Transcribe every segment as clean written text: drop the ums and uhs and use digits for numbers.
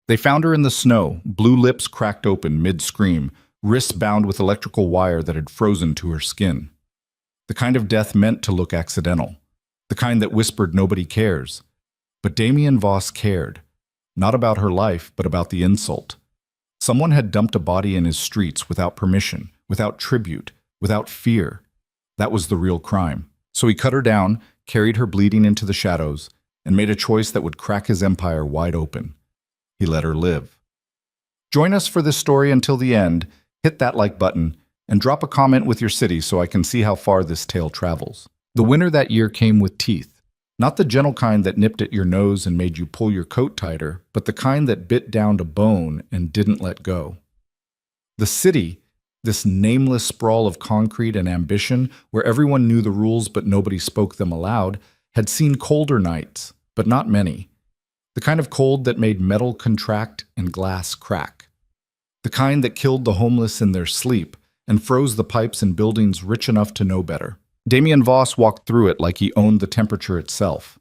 They found her in the snow, blue lips cracked open mid-scream, wrists bound with electrical wire that had frozen to her skin. The kind of death meant to look accidental. The kind that whispered nobody cares. But Damien Voss cared. Not about her life, but about the insult. Someone had dumped a body in his streets without permission, without tribute, without fear. That was the real crime. So he cut her down, carried her bleeding into the shadows, and made a choice that would crack his empire wide open. He let her live. Join us for this story until the end, hit that like button, and drop a comment with your city so I can see how far this tale travels. The winter that year came with teeth. Not the gentle kind that nipped at your nose and made you pull your coat tighter, but the kind that bit down to bone and didn't let go. The city, this nameless sprawl of concrete and ambition, where everyone knew the rules but nobody spoke them aloud, had seen colder nights, but not many. The kind of cold that made metal contract and glass crack. The kind that killed the homeless in their sleep and froze the pipes in buildings rich enough to know better. Damien Voss walked through it like he owned the temperature itself.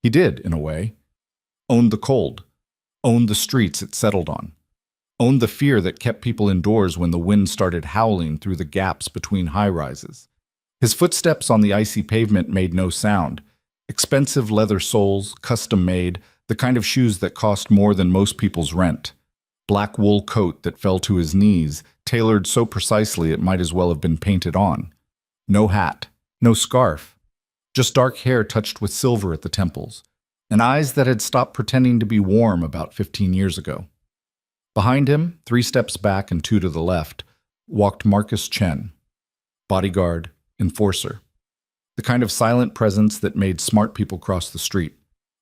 He did, in a way. Owned the cold. Owned the streets it settled on. Owned the fear that kept people indoors when the wind started howling through the gaps between high-rises. His footsteps on the icy pavement made no sound. Expensive leather soles, custom-made, the kind of shoes that cost more than most people's rent. Black wool coat that fell to his knees, tailored so precisely it might as well have been painted on. No hat. No scarf, just dark hair touched with silver at the temples, and eyes that had stopped pretending to be warm about 15 years ago. Behind him, 3 steps back and 2 to the left, walked Marcus Chen, bodyguard, enforcer, the kind of silent presence that made smart people cross the street.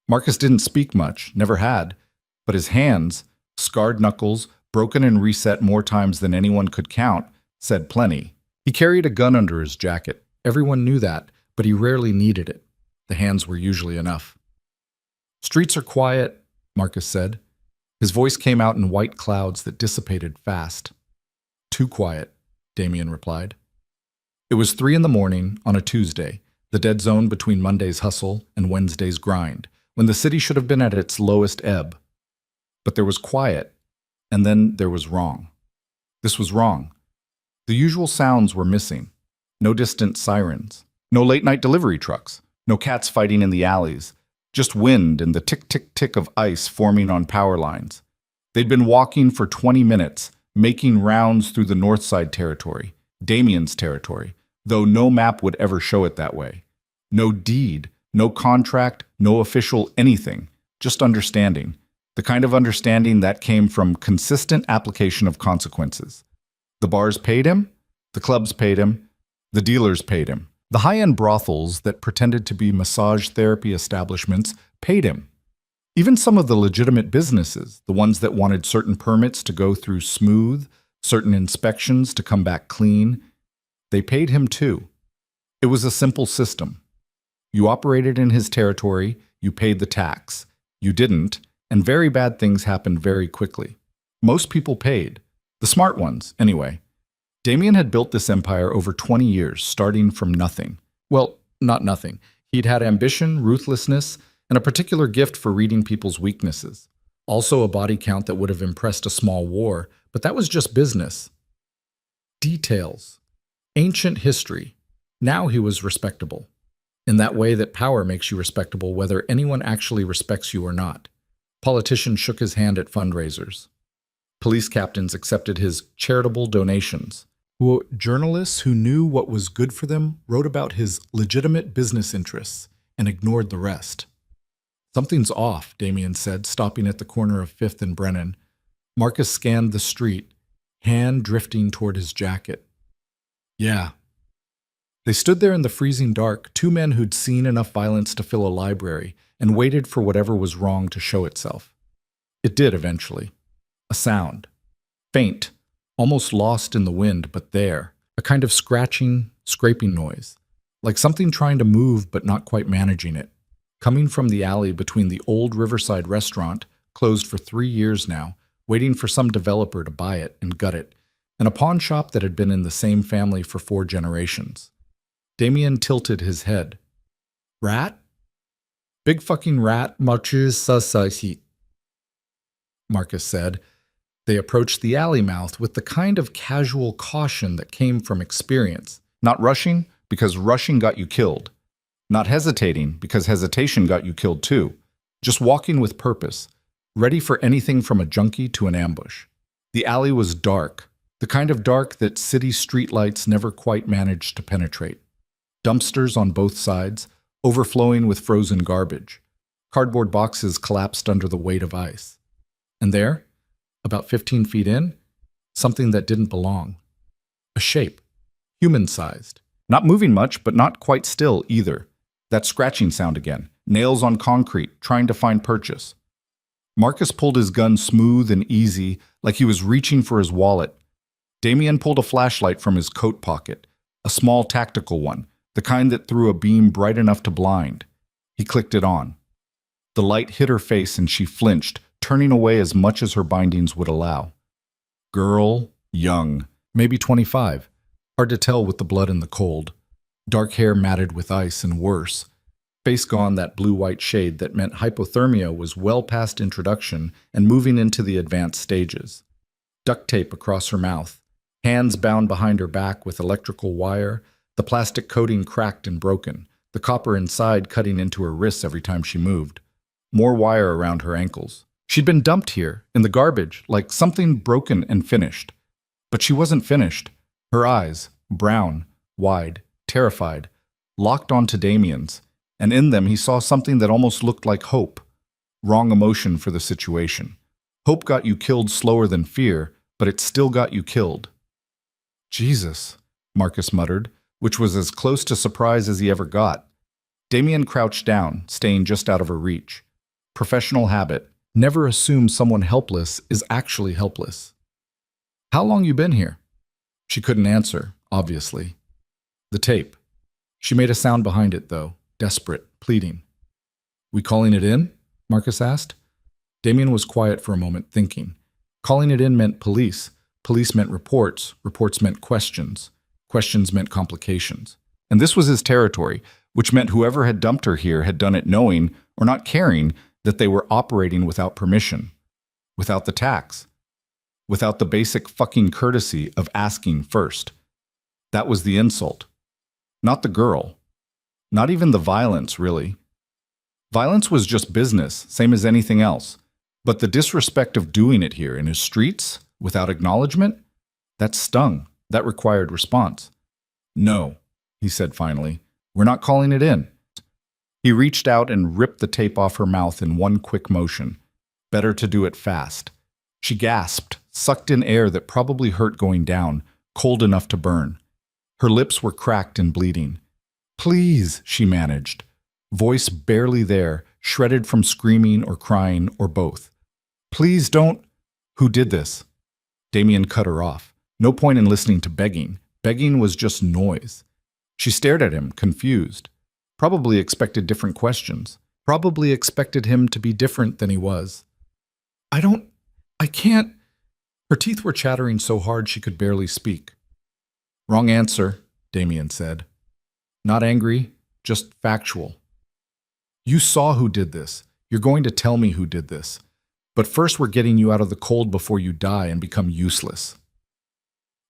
Marcus didn't speak much, never had, but his hands, scarred knuckles, broken and reset more times than anyone could count, said plenty. He carried a gun under his jacket. Everyone knew that, but he rarely needed it. The hands were usually enough. "Streets are quiet," Marcus said. His voice came out in white clouds that dissipated fast. "Too quiet," Damien replied. It was 3 in the morning on a Tuesday, the dead zone between Monday's hustle and Wednesday's grind, when the city should have been at its lowest ebb. But there was quiet, and then there was wrong. This was wrong. The usual sounds were missing. No distant sirens. No late-night delivery trucks. No cats fighting in the alleys. Just wind and the tick-tick-tick of ice forming on power lines. They'd been walking for 20 minutes, making rounds through the Northside territory, Damien's territory, though no map would ever show it that way. No deed, no contract, no official anything, just understanding. The kind of understanding that came from consistent application of consequences. The bars paid him, the clubs paid him, the dealers paid him. The high-end brothels that pretended to be massage therapy establishments paid him. Even some of the legitimate businesses, the ones that wanted certain permits to go through smooth, certain inspections to come back clean, they paid him too. It was a simple system. You operated in his territory, you paid the tax. You didn't, and very bad things happened very quickly. Most people paid. The smart ones, anyway. Damien had built this empire over 20 years, starting from nothing. Well, not nothing. He'd had ambition, ruthlessness, and a particular gift for reading people's weaknesses. Also a body count that would have impressed a small war, but that was just business. Details. Ancient history. Now he was respectable. In that way that power makes you respectable whether anyone actually respects you or not. Politicians shook his hand at fundraisers. Police captains accepted his charitable donations. Journalists who knew what was good for them wrote about his legitimate business interests and ignored the rest. "Something's off," Damien said, stopping at the corner of 5th and Brennan. Marcus scanned the street, hand drifting toward his jacket. "Yeah." They stood there in the freezing dark, 2 men who'd seen enough violence to fill a library, and waited for whatever was wrong to show itself. It did eventually. A sound. Faint. Almost lost in the wind, but there. A kind of scratching, scraping noise. Like something trying to move but not quite managing it. Coming from the alley between the old Riverside restaurant, closed for 3 years now, waiting for some developer to buy it and gut it, and a pawn shop that had been in the same family for 4 generations. Damien tilted his head. "Rat? Big fucking rat, marches sa sa heat." Marcus said. They approached the alley mouth with the kind of casual caution that came from experience. Not rushing, because rushing got you killed. Not hesitating, because hesitation got you killed too. Just walking with purpose, ready for anything from a junkie to an ambush. The alley was dark, the kind of dark that city streetlights never quite managed to penetrate. Dumpsters on both sides, overflowing with frozen garbage. Cardboard boxes collapsed under the weight of ice. And there, about 15 feet in, something that didn't belong. A shape, human-sized. Not moving much, but not quite still either. That scratching sound again, nails on concrete, trying to find purchase. Marcus pulled his gun smooth and easy, like he was reaching for his wallet. Damien pulled a flashlight from his coat pocket, a small tactical one, the kind that threw a beam bright enough to blind. He clicked it on. The light hit her face and she flinched, turning away as much as her bindings would allow. Girl, young, maybe 25. Hard to tell with the blood and the cold. Dark hair matted with ice and worse. Face gone that blue-white shade that meant hypothermia was well past introduction and moving into the advanced stages. Duct tape across her mouth, hands bound behind her back with electrical wire, the plastic coating cracked and broken, the copper inside cutting into her wrists every time she moved. More wire around her ankles. She'd been dumped here, in the garbage, like something broken and finished. But she wasn't finished. Her eyes, brown, wide, terrified, locked onto Damien's, and in them he saw something that almost looked like hope. Wrong emotion for the situation. Hope got you killed slower than fear, but it still got you killed. Jesus, Marcus muttered, which was as close to surprise as he ever got. Damien crouched down, staying just out of her reach. Professional habit. Never assume someone helpless is actually helpless. How long you been here? She couldn't answer, obviously. The tape. She made a sound behind it, though, desperate, pleading. We calling it in? Marcus asked. Damien was quiet for a moment, thinking. Calling it in meant police. Police meant reports. Reports meant questions. Questions meant complications. And this was his territory, which meant whoever had dumped her here had done it knowing, or not caring, that they were operating without permission. Without the tax. Without the basic fucking courtesy of asking first. That was the insult. Not the girl. Not even the violence, really. Violence was just business, same as anything else. But the disrespect of doing it here in his streets, without acknowledgement, that stung. That required response. No, he said finally. We're not calling it in. He reached out and ripped the tape off her mouth in one quick motion. Better to do it fast. She gasped, sucked in air that probably hurt going down, cold enough to burn. Her lips were cracked and bleeding. Please, she managed. Voice barely there, shredded from screaming or crying or both. Please don't. Who did this? Damien cut her off. No point in listening to begging. Begging was just noise. She stared at him, confused. Probably expected different questions. Probably expected him to be different than he was. I can't. Her teeth were chattering so hard she could barely speak. Wrong answer, Damien said. Not angry, just factual. You saw who did this. You're going to tell me who did this. But first we're getting you out of the cold before you die and become useless.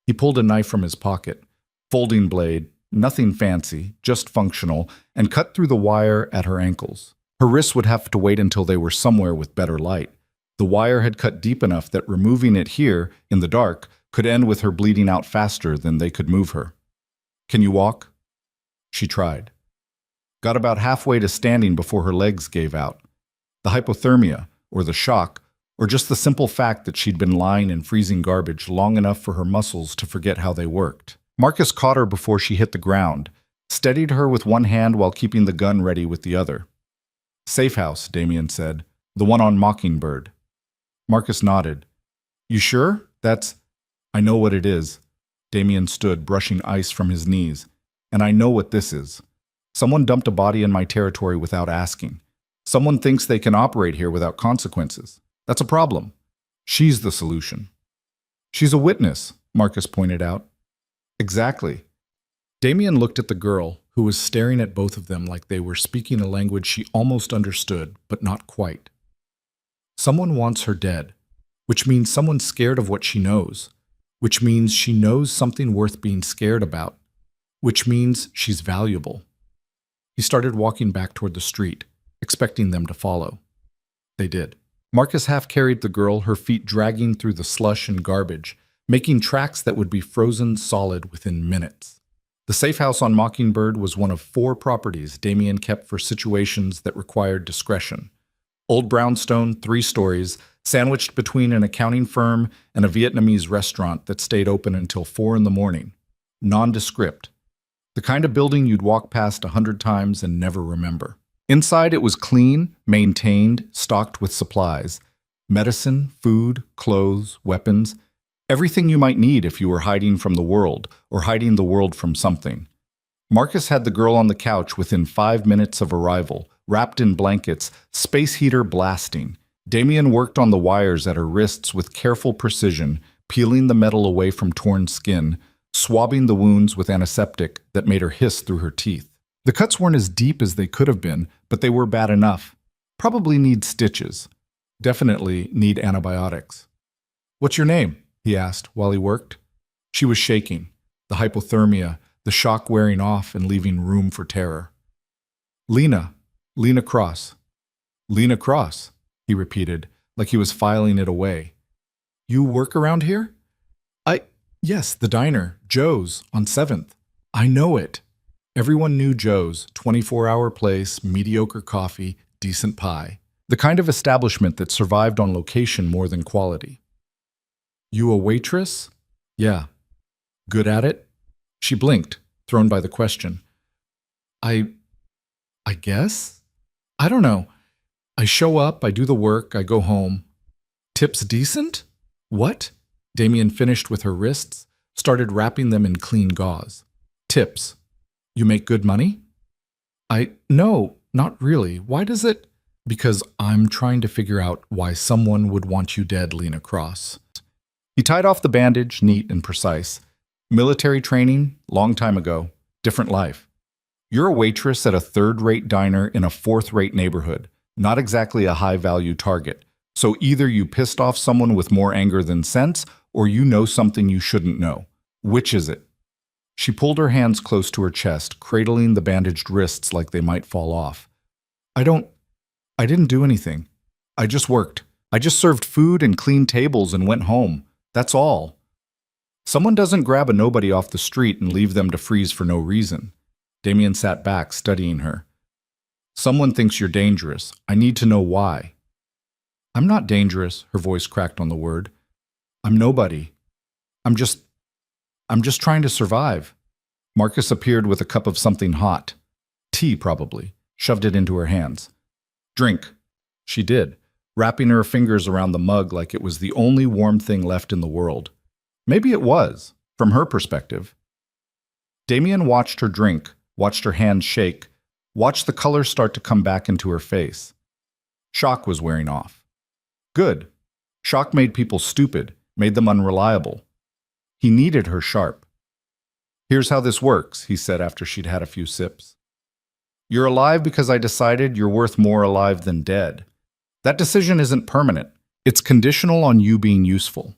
He pulled a knife from his pocket, folding blade, nothing fancy, just functional, and cut through the wire at her ankles. Her wrists would have to wait until they were somewhere with better light. The wire had cut deep enough that removing it here, in the dark, could end with her bleeding out faster than they could move her. Can you walk? She tried. Got about halfway to standing before her legs gave out. The hypothermia, or the shock, or just the simple fact that she'd been lying in freezing garbage long enough for her muscles to forget how they worked. Marcus caught her before she hit the ground, steadied her with one hand while keeping the gun ready with the other. Safe house, Damien said. The one on Mockingbird. Marcus nodded. You sure? I know what it is. Damien stood, brushing ice from his knees. And I know what this is. Someone dumped a body in my territory without asking. Someone thinks they can operate here without consequences. That's a problem. She's the solution. She's a witness, Marcus pointed out. Exactly. Damien looked at the girl, who was staring at both of them like they were speaking a language she almost understood, but not quite. Someone wants her dead, which means someone's scared of what she knows, which means she knows something worth being scared about, which means she's valuable. He started walking back toward the street, expecting them to follow. They did. Marcus half-carried the girl, her feet dragging through the slush and garbage, making tracks that would be frozen solid within minutes. The safe house on Mockingbird was one of 4 properties Damien kept for situations that required discretion. Old brownstone, 3 stories, sandwiched between an accounting firm and a Vietnamese restaurant that stayed open until 4 in the morning. Nondescript. The kind of building you'd walk past 100 times and never remember. Inside, it was clean, maintained, stocked with supplies. Medicine, food, clothes, weapons. Everything you might need if you were hiding from the world, or hiding the world from something. Marcus had the girl on the couch within 5 minutes of arrival, wrapped in blankets, space heater blasting. Damien worked on the wires at her wrists with careful precision, peeling the metal away from torn skin, swabbing the wounds with antiseptic that made her hiss through her teeth. The cuts weren't as deep as they could have been, but they were bad enough. Probably need stitches. Definitely need antibiotics. "What's your name?" he asked while he worked. She was shaking, the hypothermia, the shock wearing off and leaving room for terror. Lena Cross." "Lena Cross," he repeated, like he was filing it away. "You work around here?" Yes, the diner, Joe's, on 7th. "I know it." Everyone knew Joe's, 24-hour place, mediocre coffee, decent pie. The kind of establishment that survived on location more than quality. "You a waitress?" "Yeah." "Good at it?" She blinked, thrown by the question. I guess? I don't know. I show up, I do the work, I go home." "Tips decent?" "What?" Damien finished with her wrists, started wrapping them in clean gauze. "Tips. You make good money?" No, not really. Why does it?" "Because I'm trying to figure out why someone would want you dead, Lena Cross." He tied off the bandage, neat and precise. "Military training, long time ago. Different life. You're a waitress at a 3rd-rate diner in a 4th-rate neighborhood. Not exactly a high-value target. So either you pissed off someone with more anger than sense, or you know something you shouldn't know. Which is it?" She pulled her hands close to her chest, cradling the bandaged wrists like they might fall off. I didn't do anything. I just worked. I just served food and cleaned tables and went home. That's all." Someone doesn't grab a nobody off the street and leave them to freeze for no reason. Damien sat back, studying her. "Someone thinks you're dangerous. I need to know why." "I'm not dangerous," her voice cracked on the word. "I'm nobody. I'm just trying to survive." Marcus appeared with a cup of something hot. Tea, probably. Shoved it into her hands. "Drink." She did, wrapping her fingers around the mug like it was the only warm thing left in the world. Maybe it was, from her perspective. Damien watched her drink, watched her hands shake, watched the color start to come back into her face. Shock was wearing off. Good. Shock made people stupid, made them unreliable. He needed her sharp. "Here's how this works," he said after she'd had a few sips. "You're alive because I decided you're worth more alive than dead. That decision isn't permanent. It's conditional on you being useful.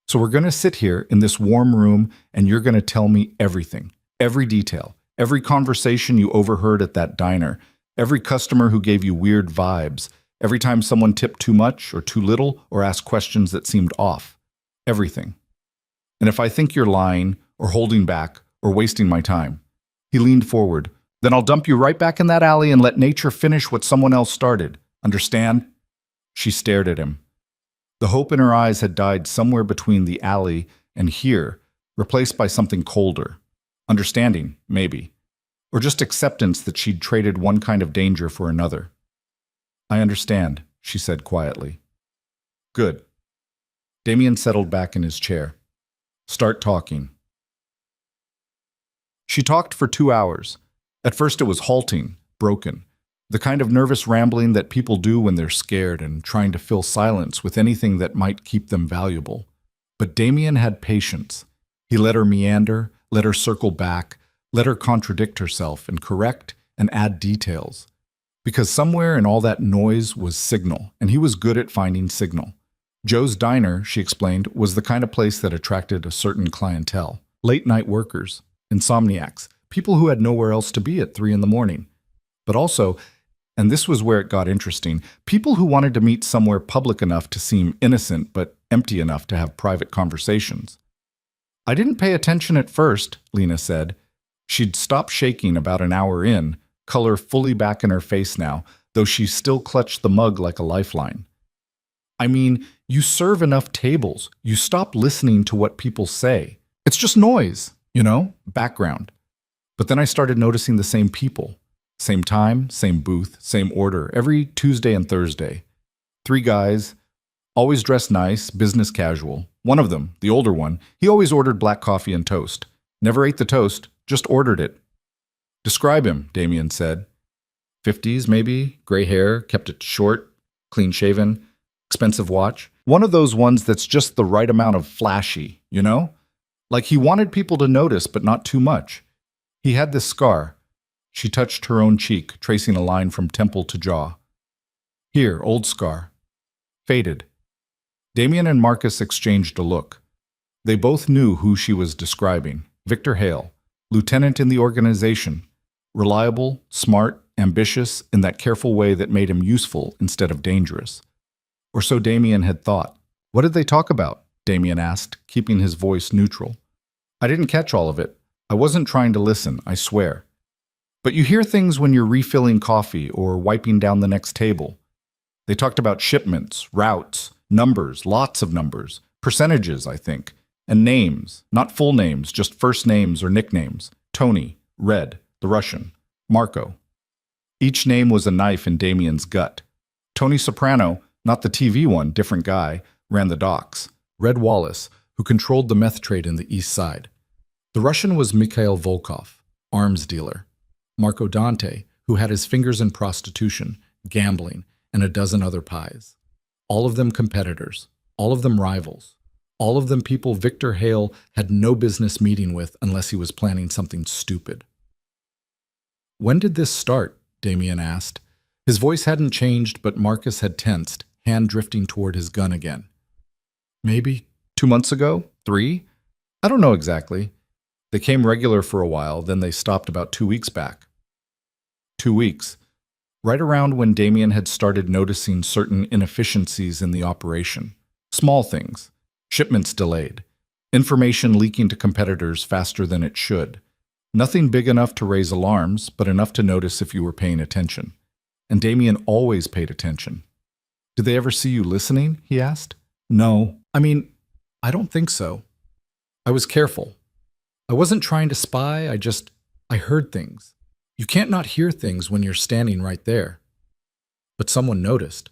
So we're going to sit here in this warm room and you're going to tell me everything, every detail, every conversation you overheard at that diner, every customer who gave you weird vibes, every time someone tipped too much or too little or asked questions that seemed off. Everything. And if I think you're lying or holding back or wasting my time," he leaned forward, "then I'll dump you right back in that alley and let nature finish what someone else started. Understand?" She stared at him. The hope in her eyes had died somewhere between the alley and here, replaced by something colder. Understanding, maybe. Or just acceptance that she'd traded one kind of danger for another. "I understand," she said quietly. "Good." Damien settled back in his chair. "Start talking." She talked for 2 hours. At first it was halting, broken. The kind of nervous rambling that people do when they're scared and trying to fill silence with anything that might keep them valuable. But Damien had patience. He let her meander, let her circle back, let her contradict herself and correct and add details. Because somewhere in all that noise was signal, and he was good at finding signal. Joe's Diner, she explained, was the kind of place that attracted a certain clientele. Late-night workers, insomniacs, people who had nowhere else to be at 3 in the morning. But also, and this was where it got interesting, people who wanted to meet somewhere public enough to seem innocent but empty enough to have private conversations. I didn't pay attention at first, Lena said. She'd stopped shaking about an hour in, color fully back in her face now, though she still clutched the mug like a lifeline. I mean, you serve enough tables. You stop listening to what people say. It's just noise, background. But then I started noticing the same people. Same time, same booth, same order, every Tuesday and Thursday. 3 guys, always dressed nice, business casual. One of them, the older one, he always ordered black coffee and toast. Never ate the toast, just ordered it. Describe him, Damien said. 50s, maybe, gray hair, kept it short, clean-shaven, expensive watch. One of those ones that's just the right amount of flashy, Like he wanted people to notice, but not too much. He had this scar. She touched her own cheek, tracing a line from temple to jaw. Here, old scar. Faded. Damien and Marcus exchanged a look. They both knew who she was describing. Victor Hale, lieutenant in the organization. Reliable, smart, ambitious, in that careful way that made him useful instead of dangerous. Or so Damien had thought. What did they talk about? Damien asked, keeping his voice neutral. I didn't catch all of it. I wasn't trying to listen, I swear. But you hear things when you're refilling coffee or wiping down the next table. They talked about shipments, routes, numbers, lots of numbers, percentages, I think, and names, not full names, just first names or nicknames. Tony, Red, the Russian, Marco. Each name was a knife in Damien's gut. Tony Soprano, not the TV one, different guy, ran the docks. Red Wallace, who controlled the meth trade in the East Side. The Russian was Mikhail Volkov, arms dealer. Marco Dante, who had his fingers in prostitution, gambling, and a dozen other pies. All of them competitors, all of them rivals, all of them people Victor Hale had no business meeting with unless he was planning something stupid. When did this start? Damien asked. His voice hadn't changed, but Marcus had tensed, hand drifting toward his gun again. Maybe 2 months ago? 3? I don't know exactly. They came regular for a while, then they stopped about 2 weeks back. 2 weeks. Right around when Damien had started noticing certain inefficiencies in the operation. Small things. Shipments delayed. Information leaking to competitors faster than it should. Nothing big enough to raise alarms, but enough to notice if you were paying attention. And Damien always paid attention. Did they ever see you listening? He asked. No. I don't think so. I was careful. I wasn't trying to spy, I heard things. You can't not hear things when you're standing right there. But someone noticed.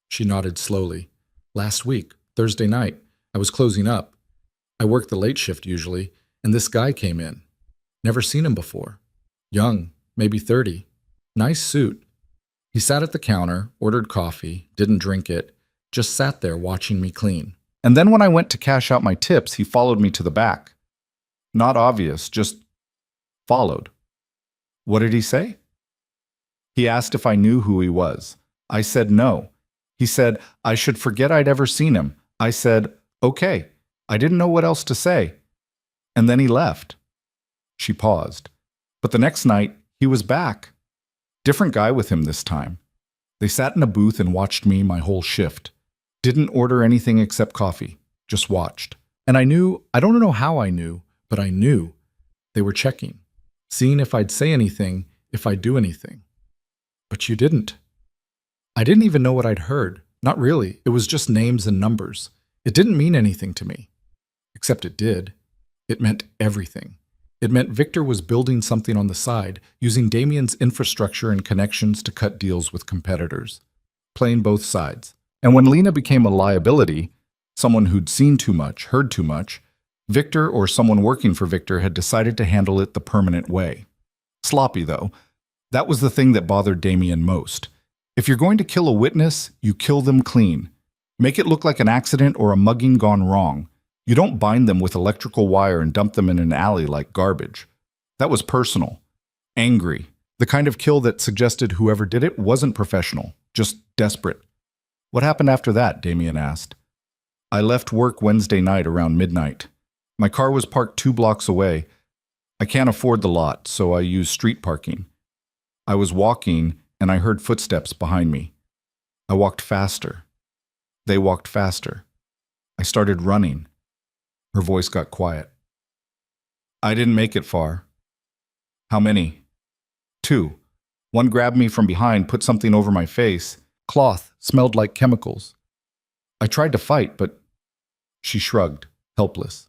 She nodded slowly. Last week, Thursday night, I was closing up. I work the late shift usually, and this guy came in. Never seen him before. Young, maybe 30. Nice suit. He sat at the counter, ordered coffee, didn't drink it, just sat there watching me clean. And then when I went to cash out my tips, he followed me to the back. Not obvious, just followed. What did he say? He asked if I knew who he was. I said no. He said I should forget I'd ever seen him. I said, okay. I didn't know what else to say. And then he left. She paused. But the next night, he was back. Different guy with him this time. They sat in a booth and watched me my whole shift. Didn't order anything except coffee. Just watched. And I knew, I don't know how I knew, but I knew they were checking. Seeing if I'd say anything, if I'd do anything. But you didn't. I didn't even know what I'd heard. Not really. It was just names and numbers. It didn't mean anything to me. Except it did. It meant everything. It meant Victor was building something on the side, using Damien's infrastructure and connections to cut deals with competitors. Playing both sides. And when Lena became a liability, someone who'd seen too much, heard too much, Victor or someone working for Victor had decided to handle it the permanent way. Sloppy, though. That was the thing that bothered Damien most. If you're going to kill a witness, you kill them clean. Make it look like an accident or a mugging gone wrong. You don't bind them with electrical wire and dump them in an alley like garbage. That was personal. Angry. The kind of kill that suggested whoever did it wasn't professional, just desperate. What happened after that? Damien asked. I left work Wednesday night around midnight. My car was parked 2 blocks away. I can't afford the lot, so I use street parking. I was walking, and I heard footsteps behind me. I walked faster. They walked faster. I started running. Her voice got quiet. I didn't make it far. How many? 2. One grabbed me from behind, put something over my face. Cloth, smelled like chemicals. I tried to fight, but she shrugged, helpless.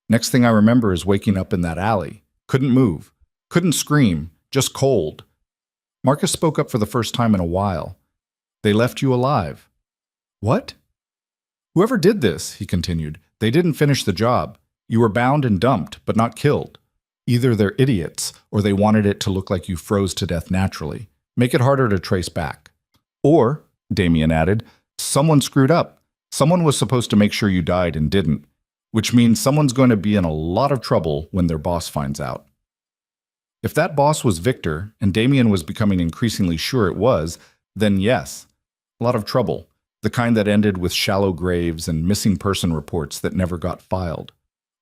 Next thing I remember is waking up in that alley. Couldn't move. Couldn't scream. Just cold. Marcus spoke up for the first time in a while. They left you alive. What? Whoever did this, he continued, they didn't finish the job. You were bound and dumped, but not killed. Either they're idiots, or they wanted it to look like you froze to death naturally. Make it harder to trace back. Or, Damien added, someone screwed up. Someone was supposed to make sure you died and didn't, which means someone's going to be in a lot of trouble when their boss finds out. If that boss was Victor, and Damien was becoming increasingly sure it was, then yes, a lot of trouble. The kind that ended with shallow graves and missing person reports that never got filed.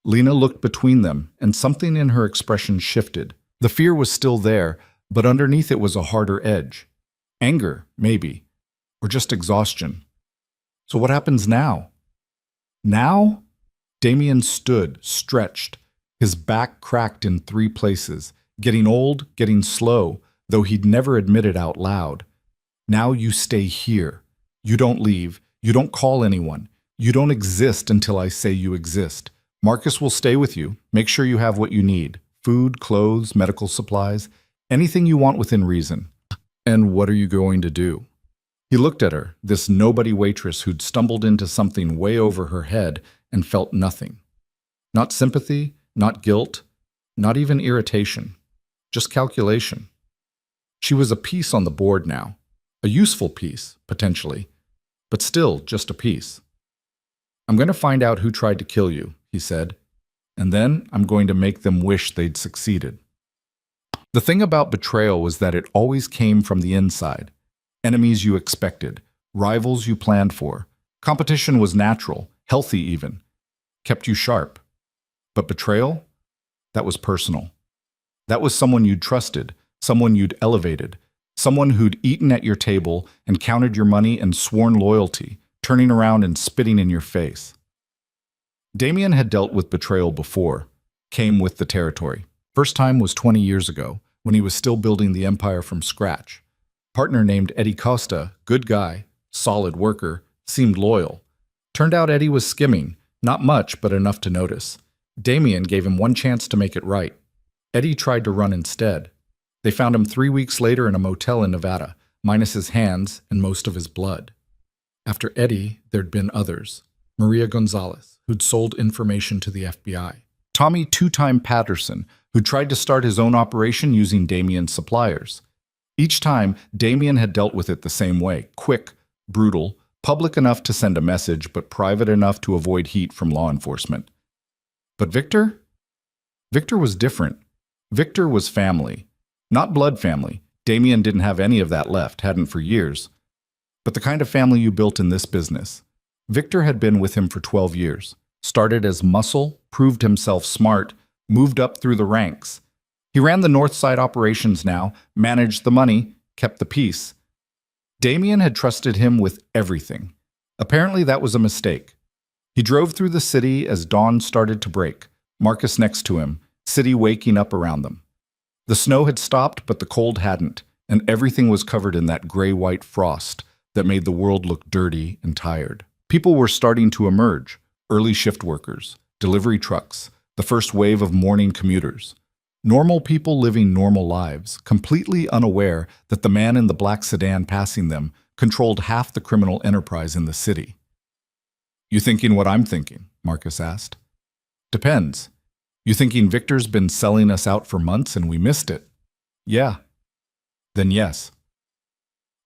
Lena looked between them, and something in her expression shifted. The fear was still there, but underneath it was a harder edge. Anger, maybe, or just exhaustion. So what happens now? Now? Damien stood, stretched, his back cracked in 3 places, getting old, getting slow, though he'd never admit it out loud. Now you stay here. You don't leave. You don't call anyone. You don't exist until I say you exist. Marcus will stay with you. Make sure you have what you need. Food, clothes, medical supplies, anything you want within reason. And what are you going to do? He looked at her, this nobody waitress who'd stumbled into something way over her head and felt nothing. Not sympathy, not guilt, not even irritation. Just calculation. She was a piece on the board now. A useful piece, potentially, but still just a piece. I'm going to find out who tried to kill you, he said, and then I'm going to make them wish they'd succeeded. The thing about betrayal was that it always came from the inside. Enemies you expected, rivals you planned for. Competition was natural, healthy even, kept you sharp. But betrayal? That was personal. That was someone you'd trusted, someone you'd elevated, someone who'd eaten at your table and counted your money and sworn loyalty, turning around and spitting in your face. Damien had dealt with betrayal before, came with the territory. First time was 20 years ago, when he was still building the empire from scratch. Partner named Eddie Costa, good guy, solid worker, seemed loyal. Turned out Eddie was skimming, not much, but enough to notice. Damien gave him one chance to make it right. Eddie tried to run instead. They found him 3 weeks later in a motel in Nevada, minus his hands and most of his blood. After Eddie, there'd been others. Maria Gonzalez, who'd sold information to the FBI. Tommy Two-Time Patterson, who tried to start his own operation using Damien's suppliers. Each time, Damien had dealt with it the same way, quick, brutal, public enough to send a message, but private enough to avoid heat from law enforcement. But Victor? Victor was different. Victor was family. Not blood family. Damien didn't have any of that left, hadn't for years. But the kind of family you built in this business. Victor had been with him for 12 years. Started as muscle, proved himself smart, moved up through the ranks. He ran the North Side operations now, managed the money, kept the peace. Damien had trusted him with everything. Apparently that was a mistake. He drove through the city as dawn started to break, Marcus next to him, city waking up around them. The snow had stopped, but the cold hadn't, and everything was covered in that gray-white frost that made the world look dirty and tired. People were starting to emerge, early shift workers, delivery trucks, the first wave of morning commuters. Normal people living normal lives, completely unaware that the man in the black sedan passing them controlled half the criminal enterprise in the city. You thinking what I'm thinking? Marcus asked. Depends. You thinking Victor's been selling us out for months and we missed it? Yeah. Then yes.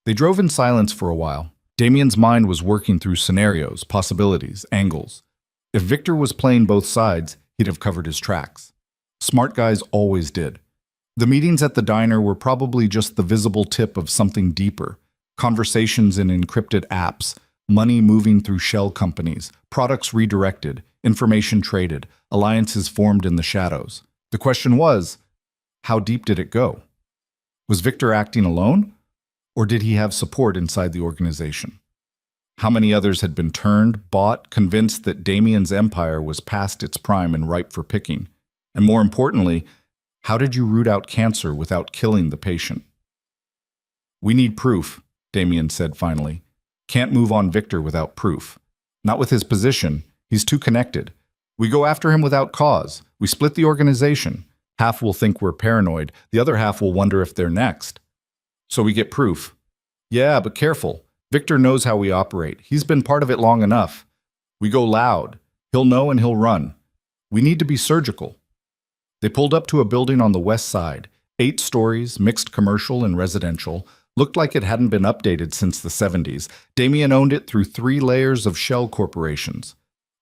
They drove in silence for a while. Damien's mind was working through scenarios, possibilities, angles. If Victor was playing both sides, he'd have covered his tracks. Smart guys always did. The meetings at the diner were probably just the visible tip of something deeper. Conversations in encrypted apps, Money moving through shell companies, products redirected, information traded, alliances formed in the shadows. The question was, how deep did it go? Was Victor acting alone? Or did he have support inside the organization? How many others had been turned, bought, convinced that Damien's empire was past its prime and ripe for picking? And more importantly, how did you root out cancer without killing the patient? We need proof, Damien said finally. Can't move on Victor without proof. Not with his position. He's too connected. We go after him without cause. We split the organization. Half will think we're paranoid. The other half will wonder if they're next. So we get proof. Yeah, but careful. Victor knows how we operate. He's been part of it long enough. We go loud. He'll know and he'll run. We need to be surgical. They pulled up to a building on the west side, 8 stories, mixed commercial and residential. Looked like it hadn't been updated since the 70s. Damien owned it through 3 layers of shell corporations.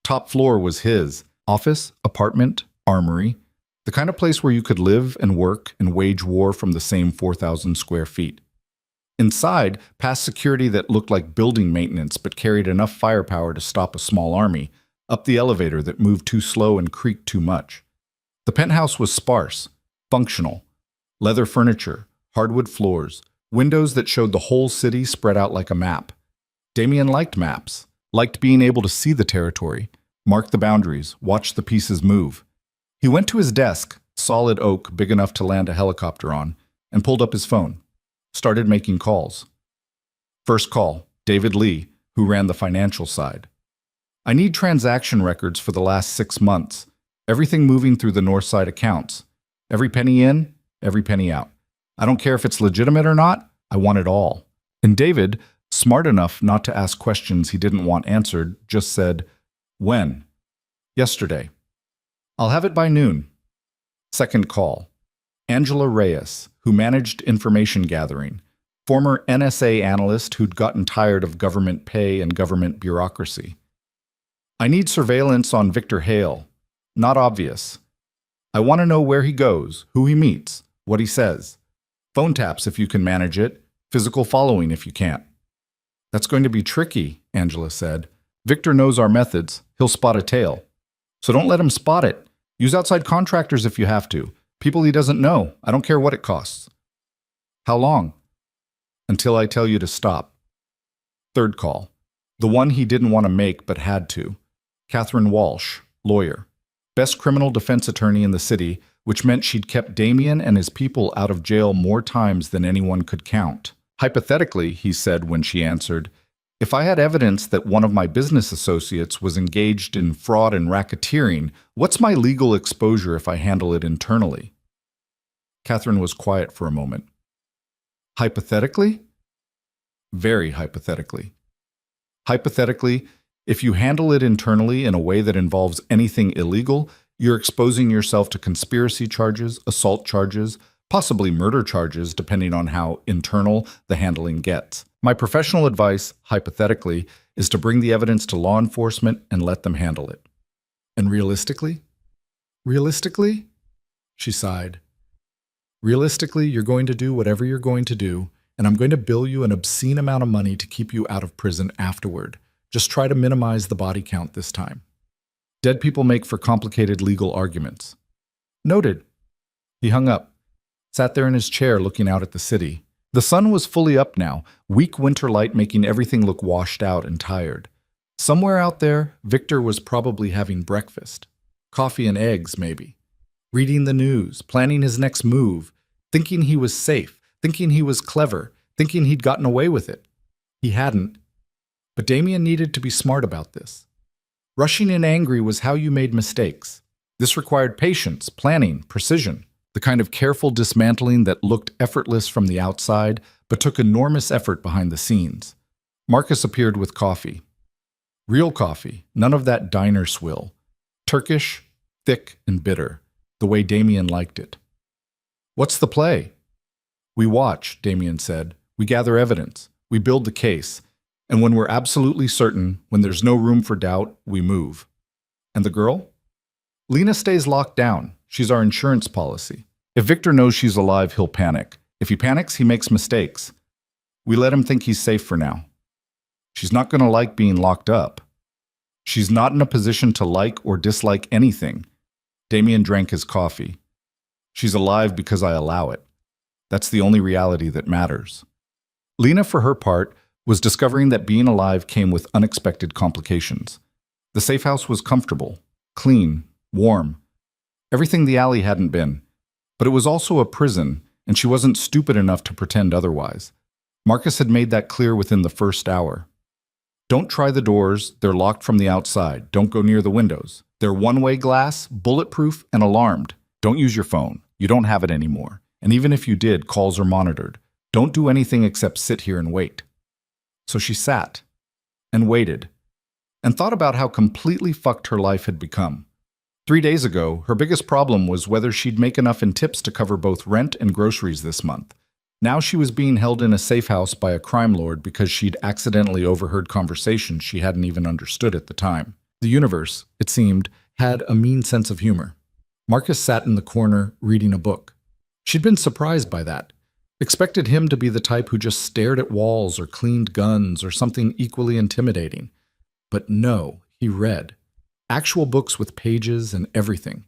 Top floor was his. Office, apartment, armory. The kind of place where you could live and work and wage war from the same 4,000 square feet. Inside, past security that looked like building maintenance but carried enough firepower to stop a small army. Up the elevator that moved too slow and creaked too much. The penthouse was sparse, functional. Leather furniture, hardwood floors, windows that showed the whole city spread out like a map. Damien liked maps, liked being able to see the territory, mark the boundaries, watch the pieces move. He went to his desk, solid oak big enough to land a helicopter on, and pulled up his phone. Started making calls. First call, David Lee, who ran the financial side. I need transaction records for the last 6 months. Everything moving through the north side accounts. Every penny in, every penny out. I don't care if it's legitimate or not, I want it all. And David, smart enough not to ask questions he didn't want answered, just said, when? Yesterday. I'll have it by noon. Second call. Angela Reyes, who managed information gathering. Former NSA analyst who'd gotten tired of government pay and government bureaucracy. I need surveillance on Victor Hale. Not obvious. I want to know where he goes, who he meets, what he says. Phone taps if you can manage it, physical following if you can't. That's going to be tricky, Angela said. Victor knows our methods. He'll spot a tail. So don't let him spot it. Use outside contractors if you have to. People he doesn't know. I don't care what it costs. How long? Until I tell you to stop. Third call. The one he didn't want to make but had to. Catherine Walsh, lawyer. Best criminal defense attorney in the city, which meant she'd kept Damien and his people out of jail more times than anyone could count. Hypothetically, he said when she answered, if I had evidence that one of my business associates was engaged in fraud and racketeering, what's my legal exposure if I handle it internally? Catherine was quiet for a moment. Hypothetically? Very hypothetically. Hypothetically, if you handle it internally in a way that involves anything illegal, you're exposing yourself to conspiracy charges, assault charges, possibly murder charges, depending on how internal the handling gets. My professional advice, hypothetically, is to bring the evidence to law enforcement and let them handle it. And realistically? Realistically? She sighed. Realistically, you're going to do whatever you're going to do, and I'm going to bill you an obscene amount of money to keep you out of prison afterward. Just try to minimize the body count this time. Dead people make for complicated legal arguments. Noted. He hung up, sat there in his chair looking out at the city. The sun was fully up now, weak winter light making everything look washed out and tired. Somewhere out there, Victor was probably having breakfast. Coffee and eggs, maybe. Reading the news, planning his next move, thinking he was safe, thinking he was clever, thinking he'd gotten away with it. He hadn't. But Damien needed to be smart about this. Rushing in angry was how you made mistakes. This required patience, planning, precision, the kind of careful dismantling that looked effortless from the outside, but took enormous effort behind the scenes. Marcus appeared with coffee. Real coffee, none of that diner swill. Turkish, thick and bitter, the way Damien liked it. What's the play? We watch, Damien said. We gather evidence. We build the case. And when we're absolutely certain, when there's no room for doubt, we move. And the girl? Lena stays locked down. She's our insurance policy. If Victor knows she's alive, he'll panic. If he panics, he makes mistakes. We let him think he's safe for now. She's not going to like being locked up. She's not in a position to like or dislike anything. Damien drank his coffee. She's alive because I allow it. That's the only reality that matters. Lena, for her part, was discovering that being alive came with unexpected complications. The safe house was comfortable, clean, warm. Everything the alley hadn't been. But it was also a prison, and she wasn't stupid enough to pretend otherwise. Marcus had made that clear within the first hour. Don't try the doors, they're locked from the outside. Don't go near the windows. They're one-way glass, bulletproof, and alarmed. Don't use your phone. You don't have it anymore. And even if you did, calls are monitored. Don't do anything except sit here and wait. So she sat and waited and thought about how completely fucked her life had become. 3 days ago, her biggest problem was whether she'd make enough in tips to cover both rent and groceries this month. Now she was being held in a safe house by a crime lord because she'd accidentally overheard conversations she hadn't even understood at the time. The universe, it seemed, had a mean sense of humor. Marcus sat in the corner, reading a book. She'd been surprised by that. Expected him to be the type who just stared at walls or cleaned guns or something equally intimidating. But no, he read. Actual books with pages and everything.